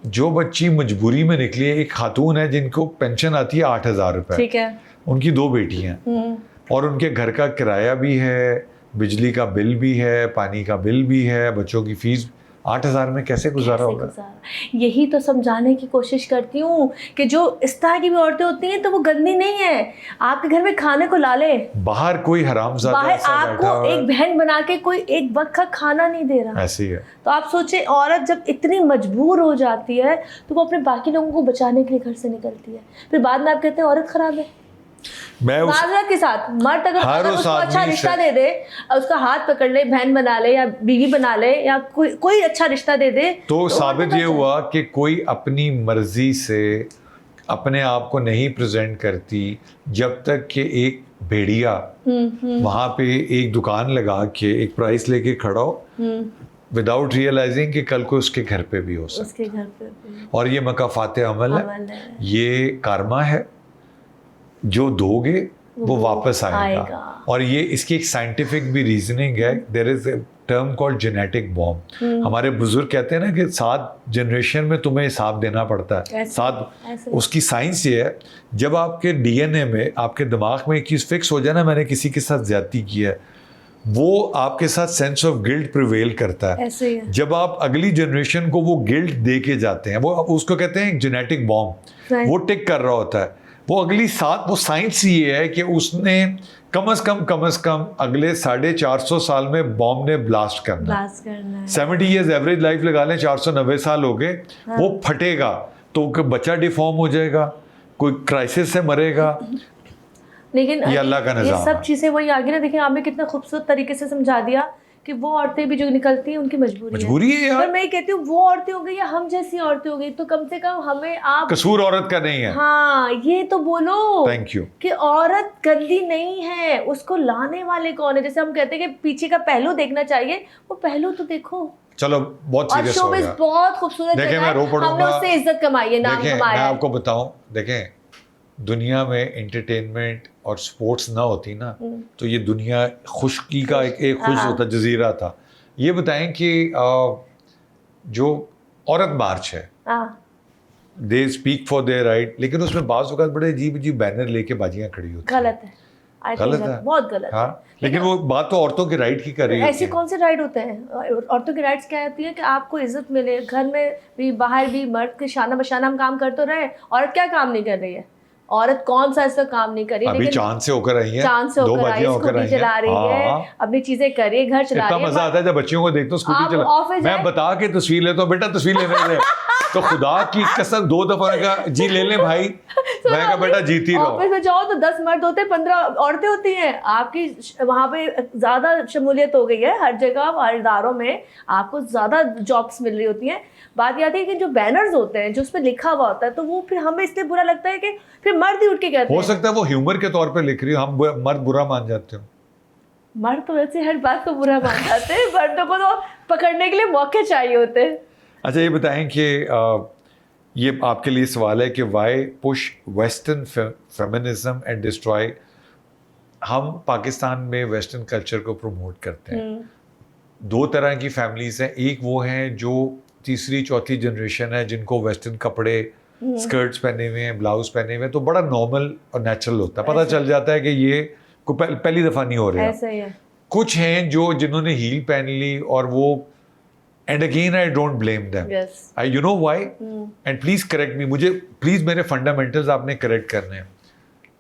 जो बच्ची मजबूरी में निकली है, एक खातून है जिनको पेंशन आती है 8,000 रुपए, ठीक है। उनकी 2 बेटियां और उनके घर का किराया भी है, बिजली का बिल भी है, पानी का बिल भी है, बच्चों की फीस। 8,000 में कैसे गुजारा होगा? यही तो समझाने की कोशिश करती हूँ कि जो इस तरह की भी औरतें होती हैं तो वो गंदी नहीं है, आपके घर में खाने को ला ले। बाहर कोई हरामजादा बाहर ऐसा बैठा आपको हुआ है, एक बहन बना के कोई एक वक्त का खाना नहीं दे रहा। ऐसी है। तो आप सोचे, औरत जब इतनी मजबूर हो जाती है तो वो अपने बाकी लोगों को बचाने के लिए घर से निकलती है, फिर बाद में आप कहते हैं औरत खराब है। मैं उस माजरत के साथ मर्द अगर उसको अच्छा आदमी रिश्ता दे दे, उसका हाथ पकड़ ले, बहन बना ले या बीवी बना ले या कोई अच्छा रिश्ता दे दे, तो साबित ये हुआ कि कोई अपनी मर्जी से अपने आप को नहीं प्रेजेंट करती जब तक कि एक भेड़िया वहां पे एक दुकान लगा के एक प्राइस लेके खड़ा हो विदाउट रियलाइजिंग कि कल को उसके घर पे भी हो सकता, उसके घर पे भी। और ये मकाफाते अमल है, ये कारमा है, जो दोगे वो वापस आएगा। और ये इसकी एक साइंटिफिक भी रीजनिंग है। There is a term called genetic bomb. हमारे बुजुर्ग कहते हैं ना कि 7 जनरेशन में तुम्हें हिसाब देना पड़ता है। 7 उसकी साइंस ये है, जब आपके डीएनए में, आपके दिमाग में एक चीज़ फिक्स हो जाए ना, मैंने किसी के साथ ज्यादती की है, वो आपके साथ सेंस ऑफ गिल्ट प्रिवेल करता है। जब आप अगली जनरेशन को वो गिल्ट दे के जाते हैं, वो उसको कहते हैं जेनेटिक बॉम्ब, वो टिक कर रहा होता है। वो अगली 7, वो साइंस ये है कि उसने कम अज कम अगले 450 साल में बॉम्ब ने ब्लास्ट करना है। 70 ईयर्स एवरेज लाइफ लगा लें, 490 साल हो गए। हाँ। वो फटेगा तो बच्चा डिफॉर्म हो जाएगा, कोई क्राइसिस से मरेगा। लेकिन ये अल्लाह का निज़ाम है। ये सब चीज़ें वही आगे ना, देखिए आपने कितना खूबसूरत तरीके से समझा दिया कि वो औरतें भी जो निकलती हैं उनकी मजबूरी है यार। पर मैं कहती हूँ वो औरतें हो गई या हम जैसी औरतें हो गई, तो कम से कम हमें आप, कसूर औरत का नहीं है। हाँ, ये तो बोलो। Thank you. कि औरत गंदी नहीं है, उसको लाने वाले कौन है। जैसे हम कहते हैं कि पीछे का पहलू देखना चाहिए, वो पहलू तो देखो। चलो बहुत सीरियस हो गया। बहुत खूबसूरत देखें, मैं रो पड़ूंगा। हमने उससे इज्जत कमाई है, नाम कमाया है। मैं आपको बताऊं, देखें, दुनिया में एंटरटेनमेंट और स्पोर्ट्स ना होती ना तो ये दुनिया खुशकी का एक खुश होता जजीरा था। ये बताएं कि जो औरत मार्च है, they speak for their right, लेकिन उसमें बाज़ औक़ात बड़े अजीब अजीब बैनर लेके बाजियां खड़ी होती हैं। गलत है, गलत है, बहुत गलत। हाँ, लेकिन वो बात तो औरतों के राइट की कर रही है। ऐसे कौन से राइट होते हैं? औरतों के राइट्स क्या होती है कि आपको इज्जत मिले, घर में भी बाहर भी, मर्द के शाना बशाना हम काम कर तो रहे, औरत क्या काम नहीं कर रही है? औरत कौन सा ऐसा काम नहीं कर रही? अभी चांद से होकर आई है, चांद से होकर आई है, स्कूटी चला रही है, अपनी चीजें कर रही है, घर चला रही है। इतना मजा आता है जब बच्चियों को देखते हो स्कूटी चला, मैं बता के तस्वीर लेता हूँ, बेटा तस्वीर लेने दे, तो खुदा की कसम 2 दफा का जी ले ले भाई, मैं कहा बेटा जीती रहो। ऑफिस में जाओ तो 10 मर्द होते हैं, 15 औरतें होती हैं। आपकी वहाँ पे ज्यादा शमूलियत हो गई है, हर जगह, हर इदारों में आपको ज्यादा जॉब्स मिल रही होती हैं। बात यह आती है कि जो बैनर्स होते हैं, जो उस पर लिखा हुआ होता है, तो वो फिर हमें इसलिए बुरा लगता है कि फिर मर्द ही उठ के कहते हैं। हो सकता है वो ह्यूमर के तौर पे लिख रही हो, हम मर्द बुरा मान जाते हो। मर्द तो वैसे हर बात को बुरा मान जाते हैं, मर्दों को तो पकड़ने के लिए मौके चाहिए होते हैं। अच्छा, ये बताएं कि ये आपके लिए सवाल है कि why push western feminism and destroy. हम पाकिस्तान में वेस्टर्न कल्चर को प्रमोट करते हैं। 2 तरह की फैमिलीज हैं, एक वो हैं जो तीसरी चौथी जनरेशन है जिनको वेस्टर्न कपड़े, स्कर्ट्स पहने हुए हैं, ब्लाउज पहने हुए हैं, तो बड़ा नॉर्मल और नेचुरल होता है, पता चल जाता है कि ये पहली दफ़ा नहीं हो रहा है। कुछ हैं जो जिन्होंने हील पहन ली और वो, and again I don't blame them, I you know why, and please correct मी, मुझे प्लीज मेरे फंडामेंटल्स आपने करेक्ट करने हैं।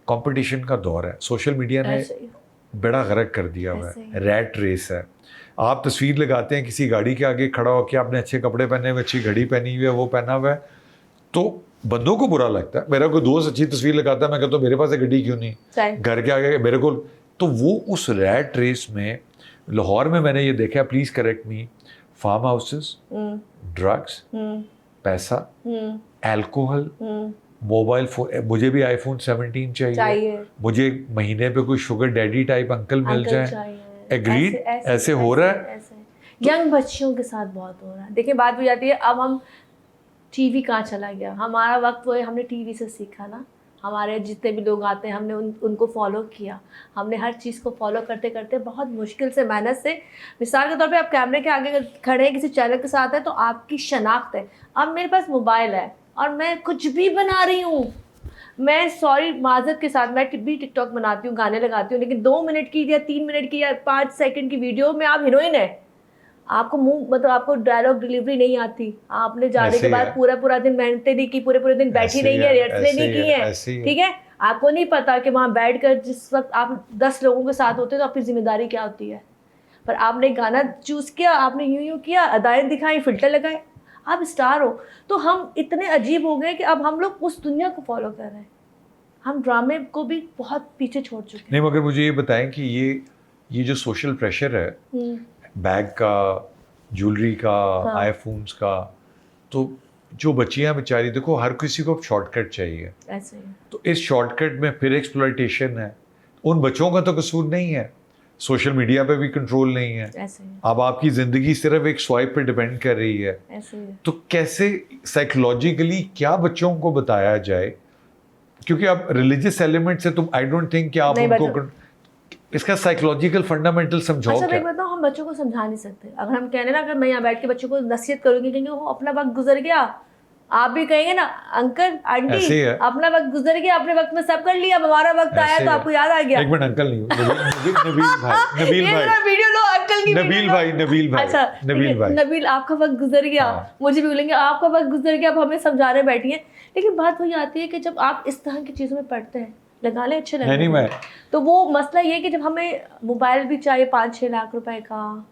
कंपटीशन का दौर है, सोशल मीडिया ने बड़ा गरक कर दिया हुआ है, रैट रेस है। आप तस्वीर लगाते हैं किसी गाड़ी के आगे खड़ा होकर, आपने अच्छे कपड़े पहने हुए, अच्छी घड़ी पहनी हुई है, वो पहना हुआ है, तो बंदों को बुरा लगता है। मेरा कोई दोस्त अच्छी तस्वीर लगाता है, मैं कहता हूँ मेरे पास एक घड़ी क्यों नहीं, घर के आगे मेरे को, तो वो उस रैट रेस में, लाहौर में मैंने ये देखा, please correct me, farm houses, drugs, पैसा, अल्कोहल, मोबाइल फोन, मुझे भी आईफोन 17 चाहिए, मुझे महीने पे कोई शुगर डैडी टाइप अंकल मिल जाए, एग्रीड, ऐसे हो रहा है। यंग बच्चियों के साथ बहुत हो रहा है। देखिए बात हो जाती है, अब हम टीवी कहाँ चला गया, हमारा वक्त वो है, हमने टीवी से सीखा ना, हमारे जितने भी लोग आते हैं हमने उनको फॉलो किया, हमने हर चीज़ को फॉलो करते करते बहुत मुश्किल से, मेहनत से, मिसाल के तौर पे आप कैमरे के आगे खड़े हैं किसी चैनल के साथ है तो आपकी शनाख्त है। अब मेरे पास मोबाइल है और मैं कुछ भी बना रही हूँ, मैं सॉरी माजरत के साथ मैं भी टिकटॉक बनाती हूँ, गाने लगाती हूँ, लेकिन 2 मिनट की या 3 मिनट की या 5 सेकंड की वीडियो में आप हीरोइन है, आपको मुंह मतलब आपको डायलॉग डिलीवरी नहीं आती, आपने जाने के बाद पूरा दिन मेहनतें नहीं की, पूरे दिन बैठी नहीं है, रिहर्सलें नहीं की है, ठीक है, आपको नहीं पता कि वहाँ बैठकर जिस वक्त आप 10 लोगों के साथ होते हैं तो आपकी जिम्मेदारी क्या होती है। पर आपने गाना चूज़ किया, आपने यूं किया, अदाएं दिखाई, फिल्टर लगाए, आप स्टार हो। तो हम इतने अजीब हो गए कि अब हम लोग उस दुनिया को फॉलो कर रहे हैं, हम ड्रामे को भी बहुत पीछे छोड़ चुके हैं। नहीं, मगर मुझे ये बताएं कि ये जो सोशल प्रेशर है, बैग का, ज्वेलरी का, हाँ। आईफोन्स का, तो जो बच्चियां बेचारी, देखो हर किसी को शॉर्टकट चाहिए, ऐसे ही तो इस शॉर्टकट में फिर एक्सप्लॉयटेशन है। उन बच्चों का तो कसूर नहीं है, सोशल मीडिया पे भी कंट्रोल नहीं है, ऐसे ही अब आपकी ज़िंदगी सिर्फ एक स्वाइप पे डिपेंड कर रही है। ऐसे ही तो कैसे साइकोलॉजिकली क्या बच्चों को बताया जाए, क्योंकि अब रिलीजियस एलिमेंट से तुम, आई डोंट थिंक कि आप नहीं उनको इसका साइकोलॉजिकल फंडामेंटल समझाओ अच्छा क्या? मैं बताऊँ, हम बच्चों को समझा नहीं सकते। अगर हम कहने ना, अगर मैं यहाँ बैठ के बच्चों को नसीहत करूँगी, क्योंकि वो अपना वक्त गुजर गया, आप भी कहेंगे ना अंकल आंटी ऐसे ही है। अपना वक्त गुजर गया, अपने वक्त में सब कर लिया, अब हमारा वक्त आया तो आपको याद आ गया। एक मिनट, अंकल नहीं हूँ, नबील भाई, नबील ये भाई, ना वीडियो लो अंकल की नबील भाई, नबील भाई, अच्छा नबील भाई, नबील आपका वक्त गुजर गया, हाँ। मुझे भी बोलेंगे आपका वक्त गुजर गया, अब हमें समझाने बैठी है। लेकिन बात वही आती है कि जब आप इस तरह की चीज़ों में पढ़ते हैं, लगा ले अच्छे लगते नहीं मैं, तो वो मसला ये है कि जब हमें मोबाइल भी चाहिए 5-6 लाख रुपए का,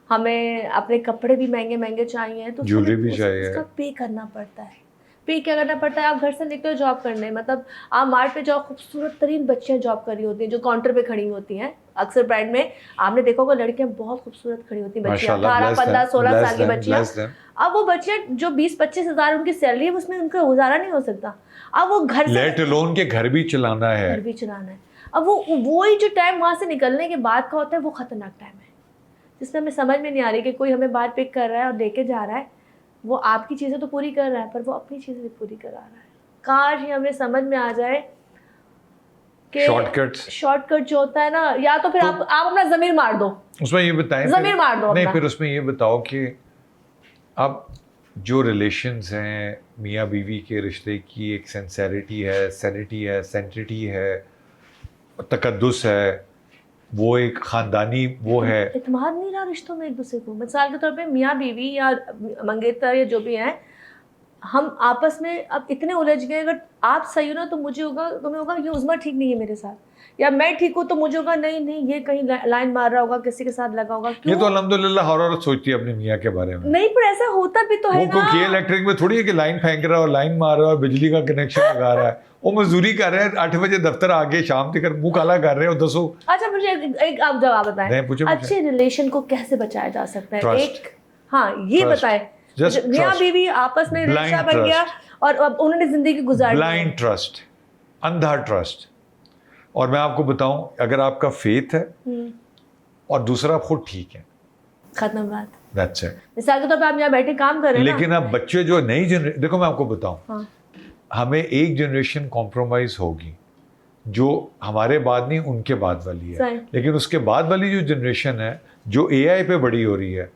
हमें अपने कपड़े भी महंगे महंगे चाहिए, तो ज्वेलरी भी चाहिए, उसका पे करना पड़ता है। पे क्या करना पड़ता है, आप घर से निकलो जॉब करने, मतलब आप मार्ट पे जाओ, खूबसूरत तरीन बच्चियाँ जॉब कर रही होती हैं जो काउंटर पे खड़ी होती हैं, अक्सर ब्रांड में आपने देखा होगा लड़कियाँ बहुत खूबसूरत खड़ी होती हैं, बच्चियाँ 18, 15, 16 साल की बच्चियाँ। अब वो बच्चियाँ जो 20-25 हज़ार उनकी सैलरी है, उसमें उनका गुजारा नहीं हो सकता। अब वो घर से लेट अलोन के घर भी चलाना है, घर भी चलाना है। अब वो ही जो टाइम वहाँ से निकलने के बाद का होता है, वो खतरनाक टाइम है, जिसमें हमें समझ में नहीं आ रही कि कोई हमें बाहर पिक कर रहा है और लेके जा रहा है, वो आपकी चीज़ें तो पूरी कर रहा है पर वो अपनी चीज़ें भी पूरी करा रहा है। काश ही हमें समझ में आ जाए कि शॉर्टकट जो होता है ना, या तो फिर आप अपना ज़मीर मार दो, उसमें ये बताएं, ज़मीर मार दो नहीं अपना। फिर उसमें ये बताओ कि अब जो रिलेशंस हैं, मियाँ बीवी के रिश्ते की एक सेंसेरिटी है, सैनिटी है, सेंटिटी है, तकद्दुस है, वो एक ख़ानदानी वो है, इत्मीनान नहीं रहा रिश्तों में एक दूसरे को। मिसाल के तौर पे मियाँ बीवी या मंगेतर या जो भी हैं, हम आपस में अब इतने उलझ गए, अगर आप सही हो ना तो मुझे होगा, तुम्हें होगा ये उज़्मा ठीक नहीं है मेरे साथ, या मैं ठीक हूँ तो मुझे होगा नहीं ये कहीं लाइन मार रहा होगा, किसी के साथ लगा होगा। ये तो अल्हम्दुलिल्लाह हर औरत सोचती है अपनी मियाँ के बारे में। नहीं पर ऐसा होता भी तो है ना, वो इलेक्ट्रिक में थोड़ी है कि लाइन फेंक रहा है और लाइन मार रहा है और बिजली का कनेक्शन लगा रहा है, वो मजदूरी कर रहे हैं, 8 बजे दफ्तर आगे शाम तक मुंह काला कर रहे हो, दसो। अच्छा मुझे एक आप जवाब बताएं, पूछे अच्छे रिलेशन को कैसे बचाया जा सकता है? Trust. एक हाँ ये Trust. बताएं, मियाँ बीवी आपस में रिश्ता बन गया और अब उन्होंने जिंदगी गुजारी, ब्लाइंड ट्रस्ट, अंधा ट्रस्ट। और मैं आपको बताऊं, अगर आपका फेथ है और दूसरा आप खुद ठीक है, खत्म बात। That's it. मिसाल के तौर पे आप यहाँ बैठे काम कर रहे हैं ना, लेकिन अब बच्चे जो नई जनरेशन, देखो मैं आपको बताऊं, हाँ। हमें एक जनरेशन कॉम्प्रोमाइज होगी जो हमारे बाद नहीं उनके बाद वाली है, लेकिन उसके बाद वाली जो जनरेशन है जो AI पे बड़ी हो रही है,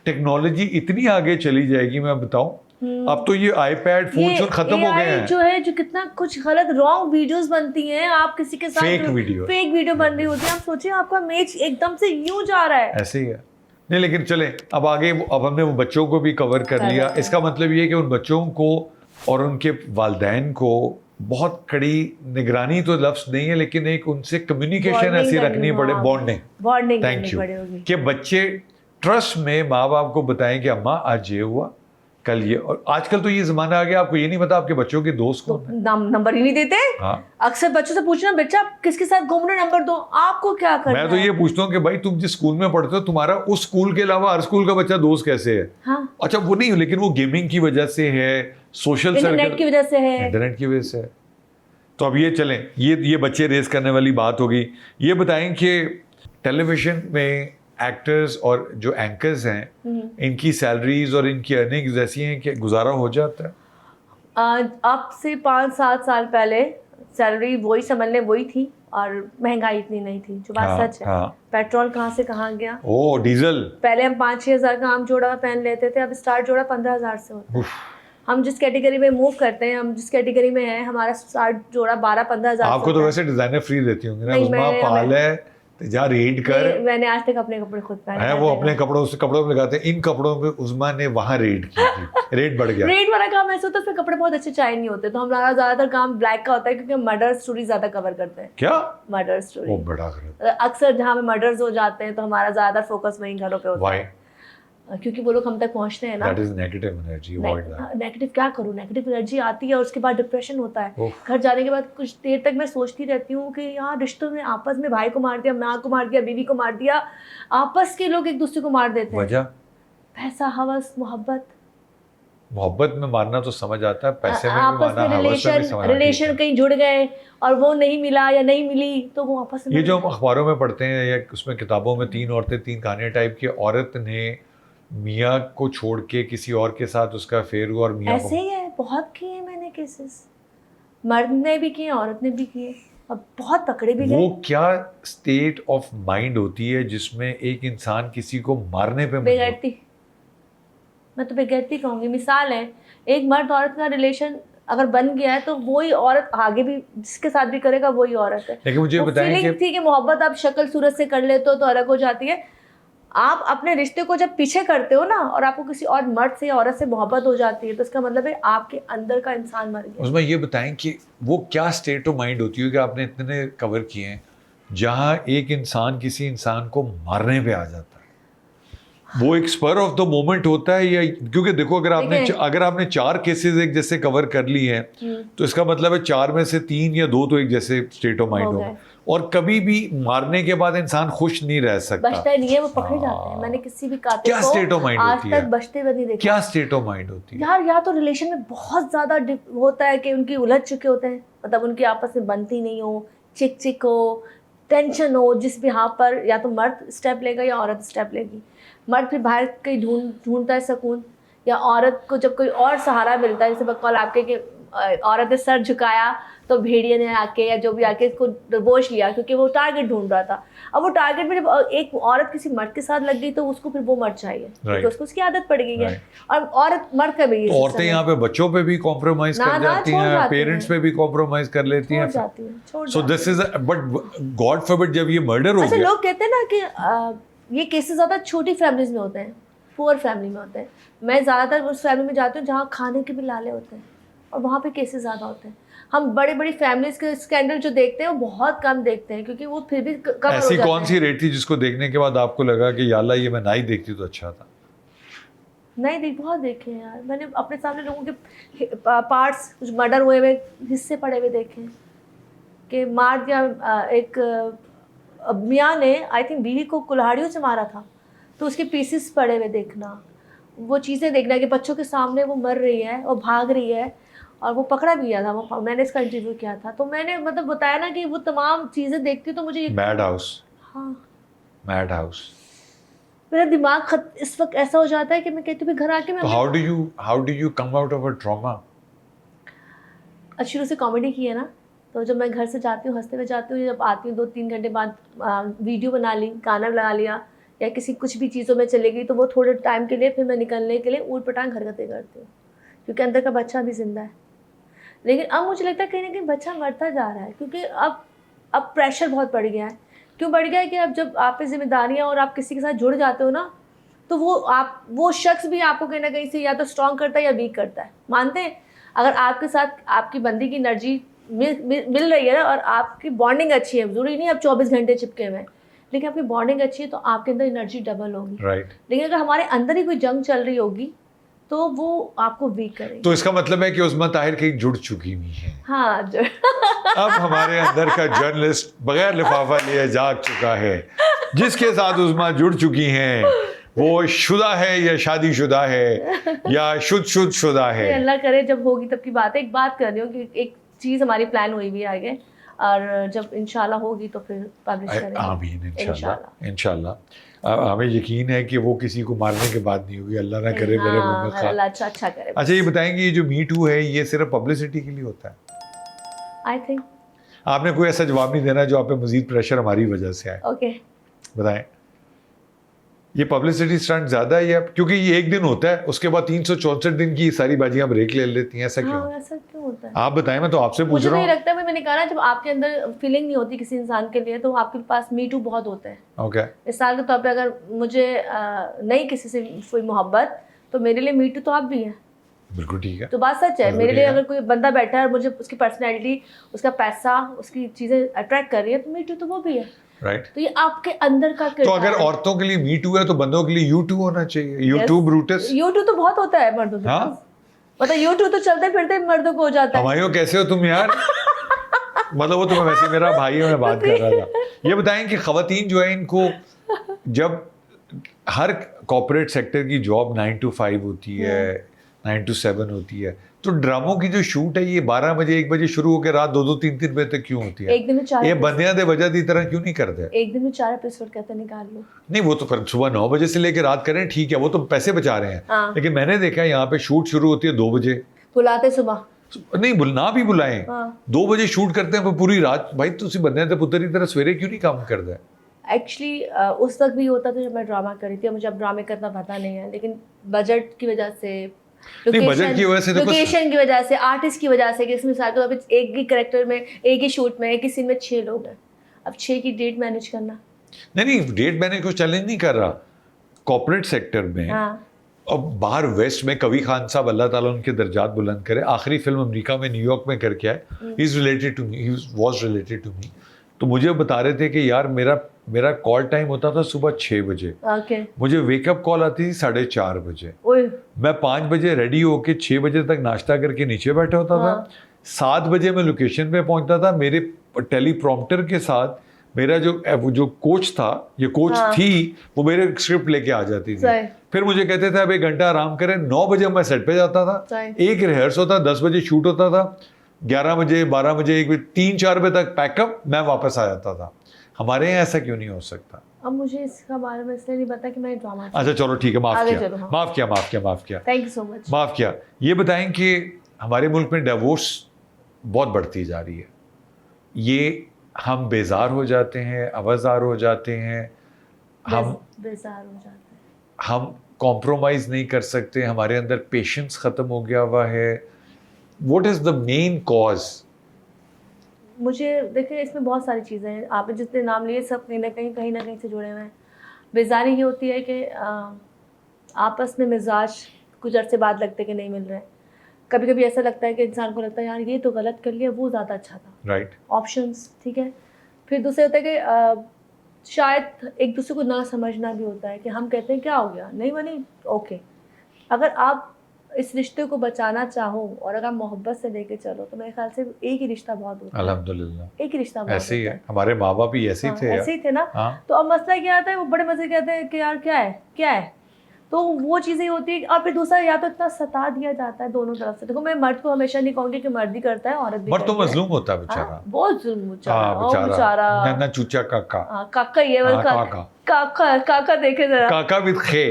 टेक्नोलॉजी इतनी आगे चली जाएगी, मैं बताऊं अब तो ये आईपैड फोन खत्म हो गए हैं, जो है जो कितना कुछ गलत रॉन्ग वीडियोस बनती हैं, आप किसी के साथ फेक वीडियो बन रही होती है, आप सोचिए आपका मैच एकदम से यूं जा रहा है, ऐसे ही है। नहीं लेकिन चले अब आगे, अब हमने वो बच्चों को भी कवर कर लिया, इसका मतलब ये कि उन बच्चों को और उनके वालिदैन को बहुत कड़ी निगरानी तो लफ्ज़ नहीं है, लेकिन एक उनसे कम्युनिकेशन ऐसी रखनी पड़े, बॉन्डिंग, थैंक यू, कि बच्चे ट्रस्ट में माँ बाप को बताएं कि अम्मा आज ये हुआ, कल ये। और आजकल तो ये ज़माना आ गया, आपको ये नहीं पता आपके बच्चों के दोस्त कौन है, नंबर ही नहीं देते। हाँ। अक्सर बच्चों से पूछना, बच्चा किसके साथ घूमना, नंबर दो, आपको क्या करना है? मैं तो ये पूछता हूँ कि भाई तुम जिस स्कूल में पढ़ते हो, तुम्हारा उस स्कूल के अलावा हर स्कूल का बच्चा दोस्त कैसे है? हाँ। अच्छा वो नहीं, लेकिन वो गेमिंग की वजह से है, सोशल इंटरनेट की वजह से है, इंटरनेट की वजह से। तो अब ये चलें, ये बच्चे रेस करने वाली बात होगी। ये बताएं कि टेलीविजन में एक्टर्स और जो एंकर्स हैं इनकी सैलरीज और इनकी अर्निंग्स ऐसी हैं कि गुजारा हो जाता है? अब से 5-7 साल पहले सैलरी वही समझ लें वही थी, और महंगाई इतनी नहीं थी, जो बात हाँ, सच है। हाँ। पेट्रोल कहाँ से कहाँ गया। ओ डीजल। पहले हम 5-6 हज़ार का आम जोड़ा पहन लेते थे, अब स्टार्ट जोड़ा 15,000 से होता है। हम जिस कैटेगरी में मूव करते हैं, हम जिस कैटेगरी में हैं, हमारा स्टार्ट जोड़ा 12-15,000 आपको तो वैसे डिजाइनर फ्री देती होंगी ना, नहीं, उस्मा पाल है तो जा रेड कर। मैंने आज तक अपने कपड़े खुद पहने है, वो अपने कपड़ों में लगाते हैं। इन कपड़ों पे उस्मा ने वहां रेड की थी, रेड बढ़ गया। रेड वाला काम ऐसा होता है, उसमें कपड़े बहुत अच्छे चाहिए नहीं होते, तो हमारा ज्यादातर काम ब्लैक का होता है, क्योंकि हम मर्डर स्टोरी ज्यादा कवर करते हैं। क्या मर्डर वो स्टोरी बड़ा गलत। अक्सर जहाँ पे मर्डर्स हो जाते हैं, तो हमारा ज्यादा फोकस वहीं घरों पे होता व्हाई? है, क्योंकि वो लोग हम तक पहुंचते हैं ना। That is negative energy, avoid that. Negative क्या करूँ, नेगेटिव एनर्जी आती है और उसके बाद डिप्रेशन होता है। ओह। घर जाने के बाद कुछ देर तक मैं सोचती रहती हूँ कि यार रिश्तों में आपस में भाई को मार दिया, माँ को मार दिया, बीवी को मार दिया, आपस के लोग एक दूसरे को मार देते हैं। वजह? पैसा, हवस, मोहब्बत। मोहब्बत में मारना तो समझ आता है, पैसे में भी आपस मारना, में हवस में भी समझ आता रिलेशन है। कहीं जुड़ गए और वो नहीं मिला या नहीं मिली, तो वो आपस में ये जो हम अखबारों में पढ़ते हैं या उसमें किताबों में 3 औरतें 3 कहानियां टाइप की, औरत ने मियाँ को छोड़ के किसी और के साथ उसका अफेयर हुआ और मियाँ ऐसे ही है। बहुत किए मैंने केसेस, मर्द ने भी किए, औरत ने भी किए, और बहुत पकड़े भी वो गए। क्या स्टेट ऑफ माइंड होती है जिसमें एक इंसान किसी को मारने पे मजबूर? बेगैरती, मैं तो बेगैरती कहूँगी। मिसाल है, एक मर्द औरत का रिलेशन अगर बन गया है, तो वही औरत आगे भी जिसके साथ भी करेगा वही औरत है। लेकिन मुझे बताएं फीलिंग कि थी कि मोहब्बत आप शक्ल सूरत से कर लेते हो तो अलग हो जाती है। आप अपने रिश्ते को जब पीछे करते हो ना, और आपको किसी और मर्द से या औरत से मोहब्बत हो जाती है, तो इसका मतलब है आपके अंदर का इंसान मर गया। उसमें ये बताएं कि वो क्या स्टेट ऑफ माइंड होती है कि आपने इतने कवर किए हैं जहां एक इंसान किसी इंसान को मारने पे आ जाता है। वो एक स्पर ऑफ द मोमेंट होता है, या क्योंकि देखो अगर आपने 4 केसेस एक जैसे कवर कर ली हैं, तो इसका मतलब है 4 में से 3 या 2 तो एक जैसे स्टेट ऑफ माइंड हो हो। गए। और कभी भी मारने के बाद इंसान खुश नहीं रह सकता। बचता नहीं है, वो पकड़े जाते हैं। मैंने किसी भी कातिल क्या को स्टेट ऑफ माइंड आज होती है? तक बचते हुए नहीं देखा। क्या स्टेट ऑफ माइंड होती है यार? या तो रिलेशन में बहुत ज्यादा होता है कि उनकी उलझ चुके होते हैं, मतलब उनकी आपस में बनती नहीं हो, चिक चिक हो, टेंशन हो, जिस भी यहाँ पर या तो मर्द स्टेप लेगा या औरत स्टेप लेगी। मर्द फिर बाहर कहीं ढूंढता है सुकून, या औरत को जब कोई और सहारा मिलता है, जैसे बकौल आपके कि औरत ने सर झुकाया तो भेड़िए ने आके या जो भी आके इसको दबोच लिया, क्योंकि वो टारगेट ढूंढ रहा था। अब वो टारगेट में जब एक औरत किसी मर्द के साथ लग गई, तो उसको फिर वो मर्द चाहिए, क्योंकि उसको उसकी आदत पड़ गई है। और औरत मर्द का भी तो औरतें यहाँ पे बच्चों पे भी कॉम्प्रोमाइज कर जाती हैं, पेरेंट्स पे भी कॉम्प्रोमाइज कर लेती हैं। So this is but God forbid जब ये मर्डर हो अच्छा, गया। लोग कहते हैं ना कि ये केसेस ज़्यादा छोटी फैमिलीज में होते हैं, पुअर फैमिली में होते हैं। मैं ज़्यादातर उस फैमिली में जाती हूँ जहाँ खाने के भी लाले होते हैं, और वहाँ पे केसेस ज़्यादा होते हैं। हम बड़ी बड़ी फैमिलीज के स्कैंडल जो देखते हैं वो बहुत कम देखते हैं, क्योंकि वो फिर भी कम हो ऐसी जाते कौन सी हैं। रेट थी जिसको देखने के बाद आपको लगा कि याल्ला ये मैं ना ही देखती तो अच्छा था? नहीं, बहुत देखे हैं यार मैंने अपने सामने, लोगों के पार्ट्स, कुछ मर्डर हुए हुए हिस्से पड़े हुए देखे हैं कि मार दिया। एक मियाँ ने आई थिंक बीवी को कुल्हाड़ियों से मारा था, तो उसके पीसेस पड़े हुए देखना, वो चीज़ें देखना कि बच्चों के सामने वो मर रही है और भाग रही है, और वो पकड़ा भी गया था। वो मैंने इसका इंटरव्यू किया था, तो मैंने मतलब बताया ना कि वो तमाम चीज़ें देखती तो मुझे मैड हाउस। हाँ, मैड हाउस। मेरा दिमाग इस वक्त ऐसा हो जाता है कि मैं कहती हूँ घर आके मैं how do you come out of a trauma? शुरू से कॉमेडी की है ना, तो जब मैं घर से जाती हूँ हंसते हुए जाती हूँ, जब आती हूँ 2-3 घंटे बाद वीडियो बना ली, गाना लगा लिया, या किसी कुछ भी चीज़ों में चली गई, तो वो थोड़े टाइम के लिए, फिर मैं निकलने के लिए ऊट पटांग हरकतें करती हूँ, क्योंकि अंदर का बच्चा भी जिंदा है। लेकिन अब मुझे लगता है कहीं ना कहीं बच्चा मरता जा रहा है, क्योंकि अब प्रेशर बहुत बढ़ गया है। क्यों बढ़ गया है कि अब जब आप पे जिम्मेदारियाँ और आप किसी के साथ जुड़ जाते हो ना, तो वो शख्स भी आपको कहीं ना कहीं से या तो स्ट्रॉन्ग करता है या वीक करता है। मानते हैं, अगर आपके साथ आपकी बंदी की एनर्जी मिल रही है ना, और आपकी बॉन्डिंग अच्छी है, जरूरी नहीं आप 24 घंटे चिपके हुए हैं, लेकिन आपकी बॉन्डिंग अच्छी है तो आपके अंदर एनर्जी डबल होगी। राइट। लेकिन अगर हमारे अंदर ही कोई जंग चल रही होगी, तो वो आपको वीक करेगी। तो इसका मतलब है कि उस्मा ताहिर कहीं जुड़ चुकी हुई है। हाँ, अब हमारे अंदर का जर्नलिस्ट बगैर लिफाफा लिए जाग चुका है। जिसके साथ उस्मा जुड़ चुकी हैं वो शुदा है या शादीशुदा है या शुदा है। अल्लाह करे जब होगी तब की बात है। एक बात कर रही हूँ कि एक चीज़ हमारी प्लान हुई भी आगे, और जब इंशाल्लाह होगी तो फिर पब्लिश करेंगे। आमीन, इंशाल्लाह इंशाल्लाह। हमें यकीन है कि वो किसी को मारने के बाद नहीं होगी, अल्लाह ना करे मेरे मुंह में खा। अल्लाह अच्छा करे। अच्छा ये बताएंगे, ये जो मी टू है ये सिर्फ पब्लिसिटी के लिए होता है? आई थिंक आपने कोई ऐसा जवाब नहीं देना जो आप पे मजीद प्रेशर हमारी वजह से आए। ओके बताएं, ये पब्लिसिटी स्टंट ज्यादा है या क्योंकि ये एक दिन होता है उसके बाद 364 दिन की सारी बाजियां ब्रेक ले लेती हैं, ऐसा क्यों? हाँ ऐसा क्यों होता है? आप बताएं, मैं तो आपसे पूछ मुझे रहा नहीं हूँ। लगता है, मैंने कहा ना जब आपके अंदर फीलिंग नहीं होती किसी इंसान के लिए तो आपके पास मी टू बहुत होता है। ओके, मिसाल के तौर पे अगर मुझे नहीं किसी से कोई मोहब्बत तो मेरे लिए मी टू तो आप भी हैं। बिल्कुल ठीक है। तो बात सच है, बिल्कुल मेरे लिए ठीक है। अगर कोई बंदा बैठा है और मुझे उसकी पर्सनैलिटी, उसका पैसा, उसकी चीज़ें अट्रैक्ट कर रही है तो मी टू तो वो भी है। राइट। तो ये आपके अंदर का तो किरदार अगर है। औरतों के लिए मी टू है तो बंदों के लिए यू टू होना चाहिए, यू टू ब्रूटस। यूट्यूब तो बहुत होता है मर्दों के हाँ? पास, मतलब यूट्यूब तो चलते फिरते मर्दों को हो जाता है। हमारे कैसे हो तुम यार? मतलब वो तो वैसे मेरा भाई है, मैं बात कर रहा था। ये बताएं कि खवातीन जो है इनको, जब हर कॉर्पोरेट सेक्टर की जॉब 9 to 5 होती है, 9 to 7 होती है, तो ड्रामों की जो शूट है ये 12 बजे 1 बजे शुरू होकर रात 2-2 3-3 बजे तक क्यों होती है? एक दिन में 4 ये बंदियां दे वजह दी तरह क्यों नहीं करते? एक दिन में 4 एपिसोड कहते निकाल लो। नहीं वो तो फिर सुबह 9 बजे से लेकर रात करें, ठीक है, वो तो पैसे बचा रहे हैं। हाँ। लेकिन मैंने देखा है यहाँ पे शूट शुरू होती है 2 बजे। बुलाते सुबह। नहीं बुलना भी बुलाएं, हाँ। 2 बजे शूट करते हैं पूरी रात। भाई तुसी बंदे ते पुत्र की तरह सवेरे क्यों नहीं काम करता है? एक्चुअली उस वक्त भी होता था जब मैं ड्रामा कर रही थी, मुझे अब ड्रामे करना पता नहीं है, लेकिन बजट की वजह से, नहीं बजट की वजह से, लोकेशन की वजह से, आर्टिस्ट की वजह से कि इसमें सारे तो अभी एक ही कैरेक्टर में, एक ही शूट में, एक ही सीन में 6 लोग हैं, अब 6 की डेट मैनेज करना। नहीं डेट मैंने कुछ चैलेंज नहीं कर रहा। कॉर्पोरेट सेक्टर में हाँ। अब बाहर वेस्ट में कबीर खान साहब, अल्लाह ताला उनके दर्जात बुलंद करे, आखिरी फिल्म अमेरिका में न्यूयॉर्क में करके आए। He is related to me, he was related to me. तो मुझे बता रहे थे कि यार मेरा कॉल टाइम होता था सुबह 6 बजे, ओके। मुझे वेकअप कॉल आती थी 4:30 बजे। ओए। मैं 5 बजे रेडी होके 6 बजे तक नाश्ता करके नीचे बैठा होता था। 7 बजे मैं लोकेशन पे पहुंचता था, मेरे टेलीप्रॉम्प्टर के साथ मेरा जो कोच था, ये कोच थी, वो मेरे स्क्रिप्ट लेके आ जाती थी। फिर मुझे कहते थे अब 1 घंटा आराम करें। 9 बजे मैं सेट पे जाता था, एक रिहर्स होता, 10 बजे शूट होता था, 11 बजे 12 बजे 1 बजे 3-4 बजे तक पैकअप, मैं वापस आ जाता था। हमारे यहाँ ऐसा क्यों नहीं हो सकता? अब मुझे इसका बारे में इसलिए नहीं पता कि मैं ड्रामा। अच्छा चलो ठीक है, माफ किया। Thank you so much. माफ किया। ये बताएं कि हमारे मुल्क में डिवोर्स बहुत बढ़ती जा रही है। ये हम बेजार हो जाते हैं, अवजार हो जाते हैं, हम बेजार हो जाते हैं, हम कॉम्प्रोमाइज नहीं कर सकते, हमारे अंदर पेशेंस खत्म हो गया हुआ है। What is the main cause? मुझे देखिए इसमें बहुत सारी चीज़ें हैं, आपने जितने नाम लिए सब कहीं ना कहीं से जुड़े हुए हैं। बेजारी ये होती है कि आपस में मिजाज कुछ अरसे बाद लगते कि नहीं मिल रहे हैं। कभी कभी ऐसा लगता है कि इंसान को लगता है यार ये तो गलत कर लिया, वो ज़्यादा अच्छा था। राइट। ऑप्शंस ठीक है। फिर दूसरे होता है कि शायद एक दूसरे को ना समझना भी होता है कि हम कहते हैं क्या हो गया, नहीं बनी, ओके। अगर आप इस रिश्ते को बचाना चाहो और अगर आप मोहब्बत से लेके चलो तो मेरे ख्याल से एक ही रिश्ता बहुत होता है। अल्हम्दुलिल्लाह एक ही रिश्ता बहुत ऐसे ही है। हमारे माँ बाप भी ऐसे ही थे। ऐसे ही थे ना। हाँ। तो अब मसला क्या आता है, वो बड़े मजे कहते हैं कि यार क्या है, तो वो चीज़ें होती है। और फिर दूसरा, या तो इतना सता दिया जाता है दोनों तरफ से। देखो मैं मर्द को हमेशा नहीं कहूँगी कि मर्द ही करता है, औरत भी मर्द तो करती है। मजलूम होता है बेचारा, बहुत जुल्म बेचारा। नन्ना चूचा काका। काका ये वाला काका देखे जरा, काका विद खे।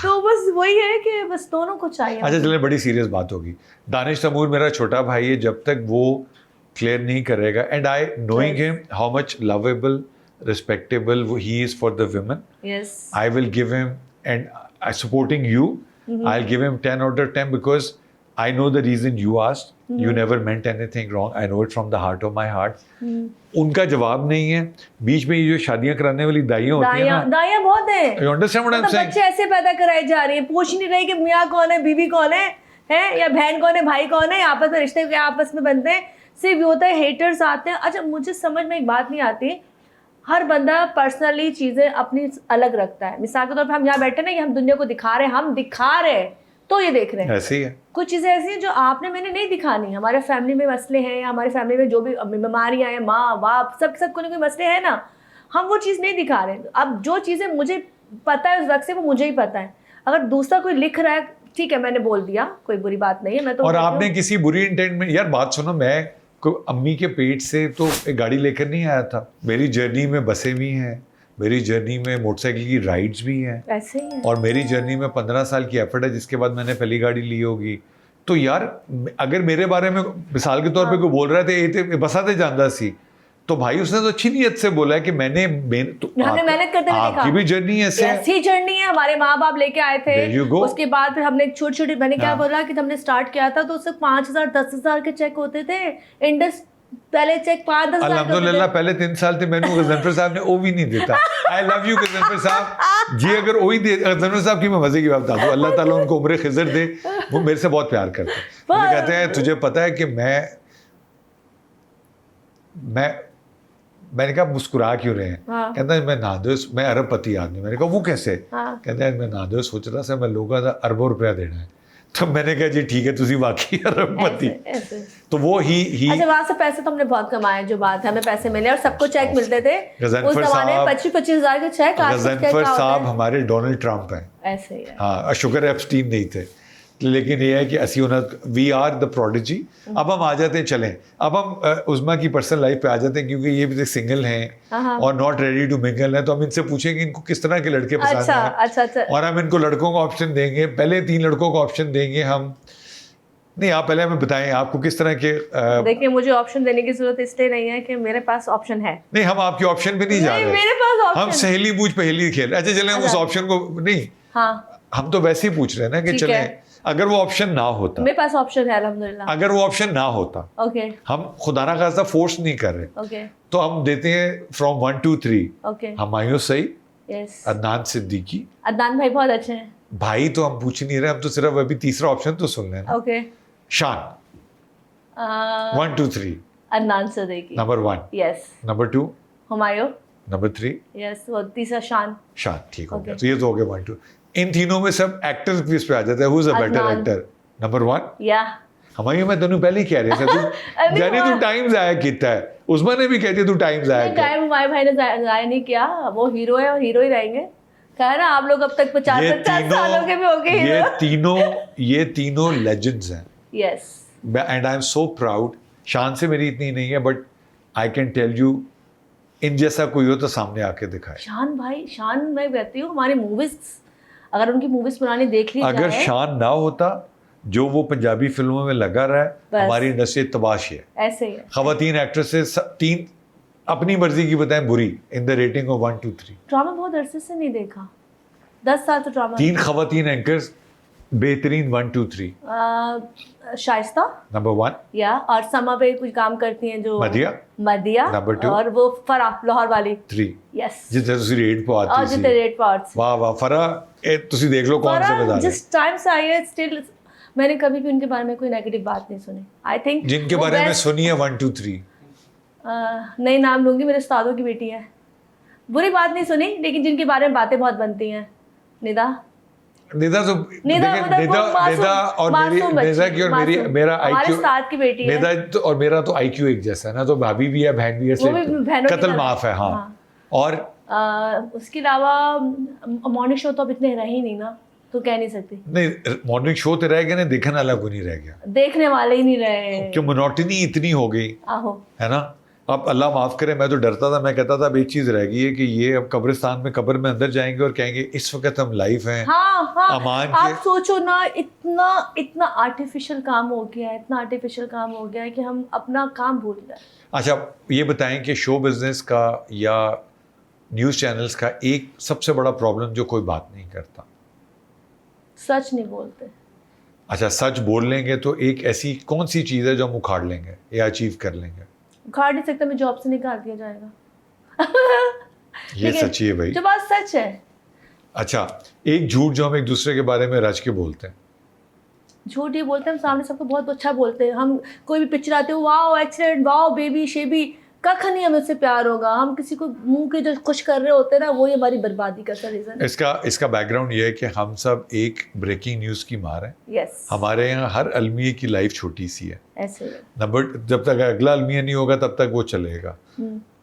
तो बस वही है कि बस दोनों को चाहिए। अच्छा चलिए, बड़ी सीरियस बात होगी। दानिश तैमूर मेरा छोटा भाई है, जब तक वो क्लियर नहीं करेगा, and I knowing him how much lovable, respectable he is for the women, yes, I will give him, and supporting you, I'll give him 10 out of 10 because I know the reason you asked. You never meant anything wrong. I know it from the heart of my heart. उनका जवाब नहीं है। बीच में ये जो शादियां कराने वाली दाइयां होती हैं ना, दाइयां बहुत हैं। You understand what I'm saying? बच्चे ऐसे पैदा कराए जा रही हैं, पूछ नहीं रही कि मियाँ कौन है, बीवी कौन है, या बहन कौन है, भाई कौन है, आपस में रिश्ते आपस में बनते हैं। सिर्फ ये होता है हेटर्स आते हैं। अच्छा मुझे समझ में एक बात नहीं आती, हर बंदा पर्सनली चीज़ें अपनी अलग रखता है। मिसाल के तौर पर हम यहाँ बैठे ना, ये हम दुनिया को दिखा रहे हैं, तो ये देख रहे हैं। ऐसे ही है। कुछ चीज़ें ऐसी हैं जो आपने मैंने नहीं दिखानी। हमारे फैमिली में मसले हैं, हमारे फैमिली में जो भी बीमारियाँ हैं, माँ बाप सब कोई ना कोई मसले हैं ना, हम वो चीज़ नहीं दिखा रहे। अब जो चीज़ें मुझे पता है उस वक्त से, वो मुझे ही पता है। अगर दूसरा कोई लिख रहा है, ठीक है मैंने बोल दिया, कोई बुरी बात नहीं है। मैं तो और आपने किसी बुरी इंटेंट में, यार बात सुनो, मैं अम्मी के पेट से तो एक गाड़ी लेकर नहीं आया था। मेरी जर्नी में बसें भी हैं, मेरी जर्नी में मोटरसाइकिल की राइड्स भी हैं, ऐसे ही है। और मेरी जर्नी में 15 साल की एफर्ट है जिसके बाद मैंने पहली गाड़ी ली होगी। तो यार अगर मेरे बारे में मिसाल के तौर पे कोई बोल रहा था ये बसाते जांदा सी, तो भाई उसने तो अच्छी नीयत से बोला है कि हमने मेहनत करते हुए देखा। आपकी भी जर्नी ऐसे है। ऐसी जर्नी है, हमारे माँ बाप लेके आए थे। There you go. उसके बाद फिर हमने छोटी छोटी, मैंने क्या हाँ। बोला कि हमने स्टार्ट किया था तो उससे 5,000 10,000 के चेक होते थे। इंडस पहले चेक 5-10 हजार अल्हम्दुलिल्लाह पहले 3 साल थे मैंने गजनफर साहब ने वो भी नहीं देता। आई लव यू गजनफर साहब जी, अगर वही दे गजनफर साहब की मैं मजे की बात बता दूं, अल्लाह ताला उनको उम्र खिजर दे, वो मेरे से बहुत प्यार करते हैं। मुझे कहते हैं तुझे पता है कि मैंने कहा मुस्कुरा क्यों रहे हैं? हाँ। कहता है मैं नादोस, मैं अरबपति आदमी। मैंने कहा वो कैसे? हाँ। कहता है मैं नादोस सोच रहा था मैं लोगों का अरबों रुपया देना है। तो मैंने कहा जी ठीक है तुझी वाकई अरबपति। ऐसे। तो वो ही अच्छा, वहाँ से पैसे तो हमने बहुत कमाए, जो बात है, हमें पैसे मिले और सबको चेक मिलते थे उस गजनफर जमाने में। साहब 25-25 हजार के चेक। गजनफर साहब हमारे डोनाल्ड ट्रंप हैं। ऐसे ही है। हाँ, शुगर एप्स्टीन नहीं थे, लेकिन ये है कि असी वी आर द प्रोडिजी। अब हम आ जाते हैं, चलें अब हम उस्मा की पर्सनल लाइफ पे आ जाते हैं, क्योंकि ये भी सिंगल हैं और नॉट रेडी टू मिंगल हैं। तो हम इनसे पूछेंगे इनको किस तरह के लड़के पसंद अच्छा, हैं। अच्छा। और हम इनको लड़कों का ऑप्शन देंगे, पहले 3 लड़कों का ऑप्शन देंगे हम। नहीं, आप पहले हमें बताएं आपको किस तरह के देखिए, मुझे ऑप्शन देने की जरूरत इसलिए नहीं है कि मेरे पास ऑप्शन है। नहीं, हम आपके ऑप्शन पे नहीं जा रहे, मेरे पास हम ऑप्शन। सहेली बूझ पहेली खेल। अच्छा चलें, उस ऑप्शन को नहीं, हाँ, हम तो वैसे ही पूछ रहे हैं ना कि ठीक चलें है। अगर वो ऑप्शन ना होता, मेरे पास ऑप्शन है अल्हम्दुलिल्लाह। अगर वो ऑप्शन ना होता, ओके हम खुदा ना खास्ता फोर्स नहीं कर रहे, ओके तो हम देते हैं from 1 2 3। Okay Humayun Saeed, yes. Adnan Siddiqui. Adnan भाई बहुत अच्छे हैं। भाई तो हम पूछ ही नहीं रहे, हम तो सिर्फ अभी तीसरा ऑप्शन तो सुन लेना। ओके। शान 1 2 3। Adnan Siddiqui number 1, yes. Number 2, Humayun number 3 yes. वो तीसरा शान। शान। ठीक हो गया, Okay. तो ये तो हो गया 1 2। इन तीनों में सब एक्टर्स भी इस पे आ जाते हैं, who is a better Adnan. Actor? Number 1 या हमायूं, मैं तेनू पहले ही कह रही था तू जाने तू टाइम जाया कितना है। उस्मा ने भी कहती है तू टाइम जाया कर। टाइम हमारे भाई ने जाया नहीं किया, वो हीरो है और हीरो ही रहेंगे। कहा ना आप लोग अब तक 50 सालों के भी हो गए ये तीनों लेजेंड्स हैं। Yes. And I am so proud. शान से मेरी इतनी नहीं है, but I can tell you in जैसा कोई हो तो सामने आके दिखाए। शान मैं कहती हूँ हमारी मूवीज, अगर उनकी मूवीज पुरानी देख ली अगर जाए, शान ना होता, जो वो पंजाबी फिल्मों में लगा रहा है, बस। हमारी इंडस्ट्री तबाश है। ऐसे ही है। खवातीन एक्ट्रेसेस 3 अपनी मर्जी की बताएं बुरी, in the rating of 1 2 3। Drama बहुत अरसे से नहीं देखा, 10 साल से ड्रामा। 3 खवातीन एंकर्स बेहतरीन 1 2 3। शाइस्ता नंबर 1 या, और समा पे कुछ काम करती हैं जो मदिया Number 2 और वो फराह लाहौर वाली। 3 यस। जितने ਤੁਸੀਂ रेट पे और आती जितने सी। Rate parts. वाह वाह, फरा ए ਤੁਸੀਂ देख लो कौन सा बता रहे। जिस टाइम से आई है स्टिल मैंने कभी भी उनके बारे में कोई नेगेटिव बात नहीं सुनी। आई थिंक जिनके बारे में सुनी है 1 2 3। नहीं नाम लूंगी, मेरे उस्तादों की बेटी है, बुरी बात नहीं सुनी, लेकिन जिनके बारे में बातें बहुत बनती हैं। निदा निदा और मेरा आईक्यू, उस्ताद की बेटी है। निदा और मेरा तो आईक्यू एक जैसा है ना, तो भाभी भी है, बहन भी है, वो भी बहनों की कत्ल तरह। माफ है। हाँ, और उसके अलावा मॉर्निंग शो तो अब इतने रहे ही नहीं ना, तो कह नहीं सकती। नहीं, मॉर्निंग शो तो रह गया ना, देखने वाला कोई नहीं रह गया, देखने वाले ही नहीं रहे। क्यों मोनोटनी इतनी हो गई आहो, है ना। अब अल्लाह माफ़ करे, मैं तो डरता था, मैं कहता था अब एक चीज़ रह गई है कि ये अब कब्रिस्तान में कब्र में अंदर जाएंगे और कहेंगे इस वक्त हम लाइव हैं। हाँ, अमान आप के सोचो ना, इतना आर्टिफिशियल काम हो गया है, इतना आर्टिफिशियल काम हो गया है कि हम अपना काम भूल गए। अच्छा ये बताएं कि शो बिजनेस का या न्यूज़ चैनल्स का एक सबसे बड़ा प्रॉब्लम जो कोई बात नहीं करता। सच नहीं बोलते। अच्छा, सच बोल लेंगे तो एक ऐसी कौन सी चीज़ है जो हम उखाड़ लेंगे या अचीव कर लेंगे? उखाड़ नहीं सकते, मैं जॉब से निकाल दिया जाएगा। ये सच्ची है भाई, जो बात सच है। अच्छा, एक झूठ जो हम एक दूसरे के बारे में रच के बोलते हैं। झूठ ये बोलते हैं, हम सामने सबको बहुत अच्छा बोलते हैं। हम कोई भी पिक्चर आते हो, वाओ एक्सीडेंट, वाओ बेबी शेबी, कख नहीं हमें उससे प्यार होगा। हम किसी को मुंह के जो कुछ कर रहे होते हैं ना, वो ही हमारी बर्बादी का रीजन है। इसका बैकग्राउंड ये है कि हम सब एक ब्रेकिंग न्यूज़ की मार है। यस। हमारे यहाँ हर अलमिये की लाइफ छोटी सी है। ऐसे ही है। नंबर, जब तक अगला अलमिया नहीं होगा तब तक वो चलेगा।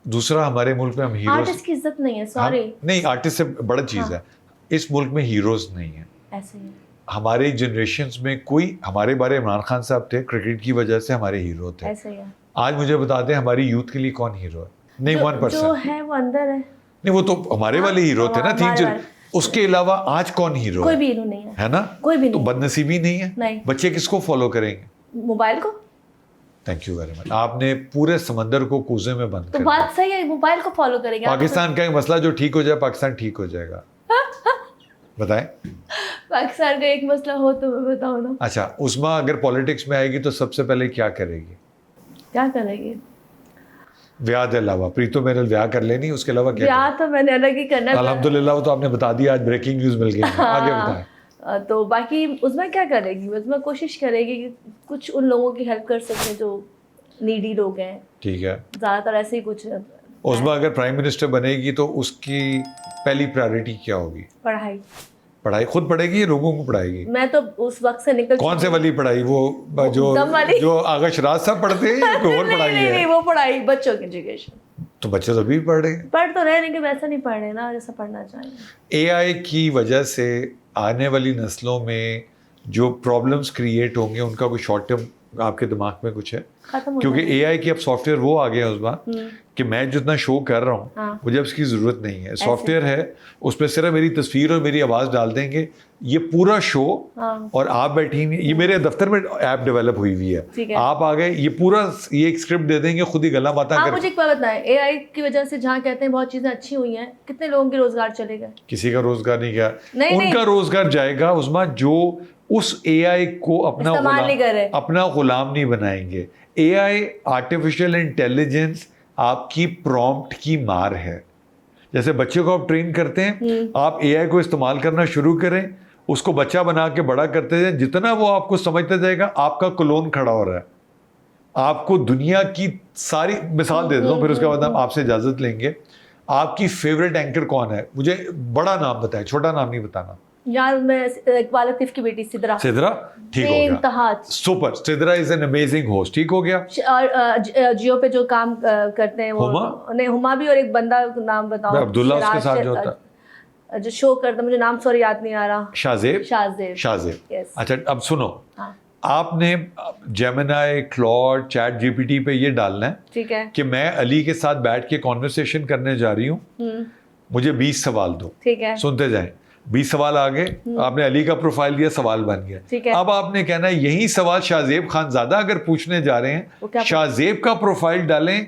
दूसरा, हमारे मुल्क में हम हीरोज, आर्टिस्ट की इज्जत नहीं है, सॉरी। नहीं, आर्टिस्ट से बड़ा चीज़ है, इस मुल्क में हीरोज नहीं है। ऐसे ही है। हमारे जनरेशन्स में कोई, हमारे बारे इमरान खान साहब थे, क्रिकेट की वजह से हमारे हीरो थे। ऐसे ही है। आज मुझे बता दें हमारी यूथ के लिए कौन हीरो है? नहीं, 1%। जो है वो अंदर है। नहीं, वो तो हमारे वाले हीरो थे ना, हमारे थीम। वाले। उसके अलावा आज कौन हीरो कोई है? भी हीरो नहीं है ना? कोई भी तो नहीं। बदनसीबी नहीं है। नहीं। बच्चे किसको फॉलो करेंगे? मोबाइल को। Thank you very much. आपने पूरे समंदर को कूजे में बंद तो कर बात सही है, मोबाइल को फॉलो करेंगे। पाकिस्तान का एक मसला जो ठीक हो जाए, पाकिस्तान ठीक हो जाएगा। बताएं। पाकिस्तान का एक मसला हो तो मैं बताऊँ ना। अच्छा, उस्मा अगर पॉलिटिक्स में आएगी तो सबसे पहले क्या करेगी? क्या करेगी? ब्याह के अलावा, प्रीतो मेरे ब्याह कर लेनी, उसके अलावा क्या ब्याह तो मैंने अलग ही करना है। अल्हम्दुलिल्लाह, वो तो आपने बता दिया, आज ब्रेकिंग न्यूज मिल गई। आगे बताएं। तो बाकी उसमें क्या करेगी? उसमें कोशिश करेगी कि कुछ उन लोगों की हेल्प कर सके जो नीडी लोग हैं। ठीक है। ज़्यादातर ऐसे ही कुछ। उस्मा अगर प्राइम मिनिस्टर बनेगी तो उसकी पहली प्रायोरिटी क्या होगी? पढ़ाई। पढ़ाई खुद पढ़ेगी, लोगों को पढ़ाएगी? मैं तो उस वक्त से निकल कौन से वाली पढ़ाई? वो जो दम वाली? जो आगा शराज साहब पढ़ते हैं या कोई और पढ़ाई नहीं, है? वो पढ़ाई बच्चों की एजुकेशन। तो बच्चे तो अभी भी पढ़ रहे हैं। पढ़ तो रहे, लेकिन वैसा नहीं पढ़ रहे ना जैसा पढ़ना चाहिए। एआई की वजह से आने वाली नस्लों में जो प्रॉब्लम्स क्रिएट होंगे, उनका कोई शॉर्ट टर्म आपके दिमाग में कुछ है? खत्म हो क्योंकि जाएगा। एआई की अब सॉफ्टवेयर वो आ गया है उस बार कि मैं जितना शो कर रहा हूँ हाँ। मुझे अब इसकी ज़रूरत नहीं है। सॉफ्टवेयर है, उस पर सिर्फ मेरी तस्वीर और मेरी आवाज़ डाल देंगे, ये पूरा शो। हाँ। और आप बैठी हुई, ये मेरे दफ्तर में ऐप डेवलप हुई हुई ठीक है, है। आप आ गए, ये पूरा ये एक स्क्रिप्ट दे देंगे, खुद ही गला बाता आप कर। मुझे एक बात बताएं, एआई की वजह से जहाँ कहते हैं बहुत चीजें अच्छी हुई हैं, कितने लोगों के रोजगार चले गए? किसी का रोजगार नहीं गया, नहीं, उनका रोजगार जाएगा उस्मा जो उस एआई को इस्तेमाल नहीं कर रहे। अपना गुलाम नहीं बनाएंगे। एआई आर्टिफिशियल इंटेलिजेंस आपकी प्रॉम्प्ट की मार है। जैसे बच्चे को आप ट्रेन करते हैं, आप एआई को इस्तेमाल करना शुरू करें, उसको बच्चा बना के बड़ा करते जाए, जितना वो आपको समझता जाएगा आपका क्लोन खड़ा हो रहा है। आपको दुनिया की सारी मिसाल दे देता हूँ, फिर उसके बाद हम आपसे इजाजत लेंगे। आपकी फेवरेट एंकर कौन है? मुझे बड़ा नाम बताएं, छोटा नाम नहीं बताना। यार मैं इकबाल लतीफ की बेटी सिद्रा। सिद्रा ठीक हो गया, बेइंतहा। Super. Sidra is an amazing host, ठीक हो गया। और जियो पे जो काम करते हैं वो हुमा? नहीं, हुमा भी, और एक बंदा नाम बताओ। अब्दुल्ला उसके साथ जो होता है, जो शो करता, मुझे नाम सॉरी याद नहीं आ रहा। शाहजेब। शाहजेब। शाहजेब। Yes. अच्छा, अब सुनो, हाँ। आपने जेमिनाई, क्लॉड, चैट जीपीटी पे ये डालना है ठीक है। कि मैं अली के साथ बैठ के कॉन्वर्सेशन करने जा रही हूँ, मुझे 20 सवाल दो। ठीक है। सुनते जाएं। 20 सवाल आ गए, आपने अली का प्रोफाइल दिया, सवाल बन गया। ठीक है। अब आपने कहना है यही सवाल शाहजेब खान ज़्यादा अगर पूछने जा रहे वो क्या हैं, शाहजेब का प्रोफाइल डालें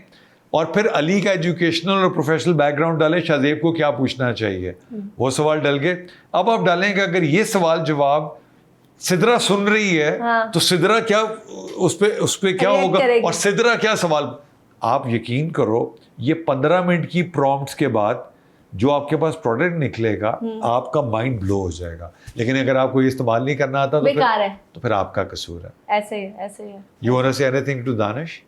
और फिर अली का एजुकेशनल और प्रोफेशनल बैकग्राउंड डालें, शाहजेब को क्या पूछना चाहिए, वो सवाल डल गए। अब आप डालेंगे अगर ये सवाल जवाब सिद्रा सुन रही है, हाँ। तो सिद्रा क्या उस पे क्या React होगा करेगी। और सिद्रा क्या सवाल। आप यकीन करो, ये 15 मिनट की प्रॉम्प्ट्स के बाद जो आपके पास प्रोडक्ट निकलेगा, आपका माइंड ब्लो हो जाएगा। लेकिन अगर आपको ये इस्तेमाल नहीं करना आता बेकार है। तो फिर आपका कसूर है। ऐसे ही ऐसे ही है। You want to say anything to Danish?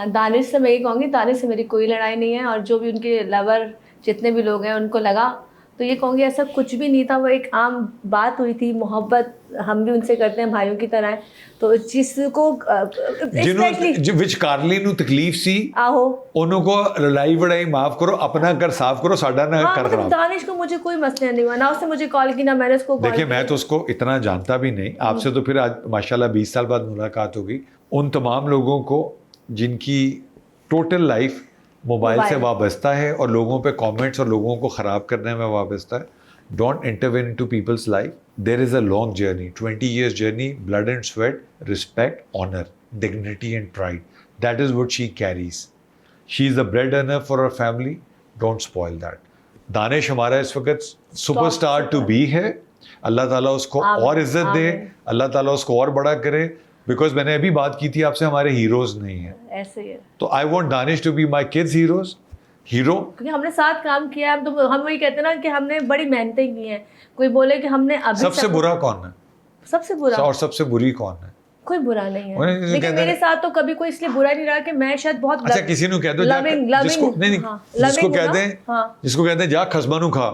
Danish से मैं ये कहूँगी, दानिश से मेरी कोई लड़ाई नहीं है, और जो भी उनके लवर जितने भी लोग हैं उनको लगा तो ये कहूँगी ऐसा कुछ भी नहीं था। वो एक आम बात हुई थी, मोहब्बत हम भी उनसे करते हैं, भाइयों की तरह है। तो जिसको जिन्होंने विचकारली नू तकलीफ सी, आहो उन्हों को लड़ाई वड़ाई माफ करो, अपना घर साफ करो, साडा ना हाँ, कर मतलब खराब। दानिश को मुझे कोई मसला नहीं हुआ, ना उसने मुझे कॉल की, ना मैंने उसको कॉल देखिए, की। मैं तो उसको इतना जानता भी नहीं, आपसे तो फिर आज माशाल्लाह 20 साल बाद मुलाकात होगी। उन तमाम लोगों को जिनकी टोटल लाइफ मोबाइल से वाबस्ता है और लोगों पे कमेंट्स और लोगों को ख़राब करने में वाबस्ता है, don't intervene into people's life. There is a long journey, 20 years journey, blood and sweat, respect, honour, dignity and pride, that is what she carries. She is the bread earner for her family, don't spoil that. Danish हमारा इस वक्त superstar to be है, अल्लाह ताला उसको और इज्जत दे, अल्लाह ताला उसको और बड़ा करे। बिकॉज मैंने अभी बात की थी आपसे, हमारे हीरोज नहीं है, ऐसे ही है। तो I want Danish to be my kids heroes, hero. क्योंकि हमने साथ काम किया है, तो हम वही कहते हैं ना कि हमने बड़ी मेहनतें की हैं। कोई बोले कि हमने अभी सबसे बुरा कौन है? सबसे बुरा और सबसे बुरी कौन है? कोई बुरा नहीं है, उन्हें लेकिन कहते मेरे हैं- साथ तो कभी कोई इसलिए बुरा नहीं रहा कि मैं शायद बहुत अच्छा, किसी ने कह दो loving, जिसको loving, नहीं हाँ, जिसको loving कहते हूँ हैं, ना, हाँ। जिसको कहते हैं जा खसमा नू खा।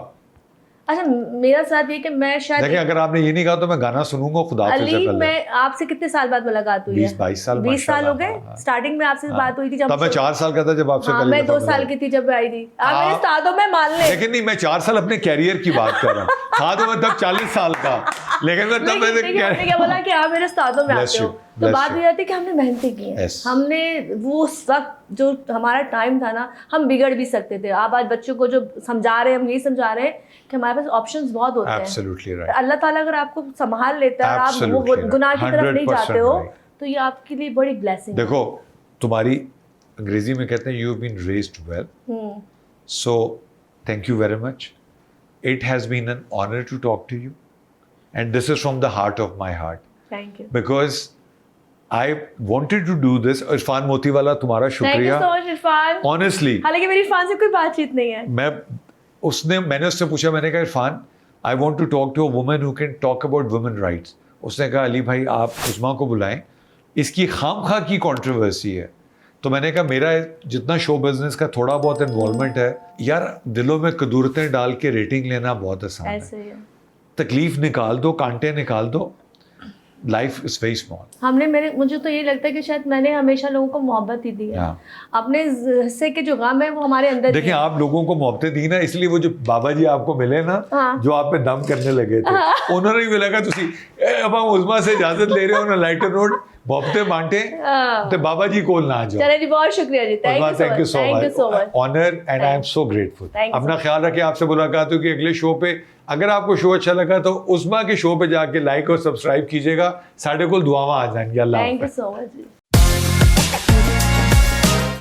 अच्छा, मेरा साथ ये कि मैं शायद देखिए, अगर आपने ये नहीं कहा तो मैं गाना सुनूंगा खुदा से अली, पहले। मैं आपसे कितने साल बाद मुलाकात हुई है? 20-22 साल, 20 साल हो माशाल्लाह, गए। हाँ। स्टार्टिंग में आपसे बात हुई थी जब तब मैं 4 साल का था जब आपसे हाँ, पहले मैं दफा 2 साल मिला। की थी जब आई थी। आप मेरे साथ हो, मैं मान ले। लेकिन नहीं, मैं 4 साल अपने कैरियर की बात कर रहा हूँ। था तो मैं तब 40 साल का, लेकिन मैं तब मैंने देखिए, आपने क्या बोला कि आप मेरे उस्तादों में Bless आते हो, you, तो bless बात you. हो जाती है कि हमने मेहनतें की हैं। Yes. हमने वो वक्त जो हमारा टाइम था ना, हम बिगड़ भी सकते थे। आप आज बच्चों को जो समझा रहे हैं, हम यही समझा रहे हैं कि हमारे पास ऑप्शंस बहुत होते हैं। Absolutely right. अल्लाह ताला अगर आपको संभाल लेता है और आप वो Absolutely right. गुनाह की तरफ नहीं 100% जाते हो, right. तो ये आपके लिए बड़ी ब्लेसिंग है। देखो, तुम्हारी अंग्रेजी में कहते हैं you have been raised well, so thank you very much. It has been an honour to talk to you, and this is from the heart of my heart, thank you, because I wanted to do this. Irfan Motiwala, तुम्हारा thank you शुक्रिया. So much Irfan. Honestly हालांकि मेरी इरफान से कोई बातचीत नहीं है। मैंने उससे पूछा, मैंने कहा Irfan, I want to talk to a woman who can talk about women rights. उसने कहा अली भाई आप उस्मा को बुलाएं, इसकी खामखा की कंट्रोवर्सी है. तो मैंने कहा मेरा जितना शो बिजनेस का थोड़ा बहुत इन्वॉल्वमेंट है यार, दिलों में कदूरतें डाल के रेटिंग लेना बहुत आसान है. ऐसे ही है। तकलीफ निकाल दो, कांटे निकाल दो. Life is very small. मुझे तो ये लगता है कि शायद मैंने हमेशा लोगों को मोहब्बत ही दी है। हाँ. अपने हिस्से के जो गम है वो हमारे अंदर ही देखिए है। आप लोगों को मोहब्बतें दी ना, इसलिए वो जो बाबा जी आपको मिले ना, हाँ। जो आप पे दम करने लगे थे, उन्होंने भी लगा तुसी अब हम उस्मा से इजाजत ले रहे हो ना, लाइटर नोट मोहब्बतें बांटे हाँ। तो बाबा जी को ना जाओ. चलिए जी, बहुत शुक्रिया जी, thank you so much. Honour and I am so grateful. Thank you so अपना much. ख्याल रखें. आपसे मुलाकात होगी अगले शो पे. अगर आपको शो अच्छा लगा तो उस्मा के शो पे जाके लाइक और सब्सक्राइब कीजिएगा. साढ़े को दुआवां आ जाएंगी. अल्लाह थैंक यू हाफ़िज़. सो मच जी.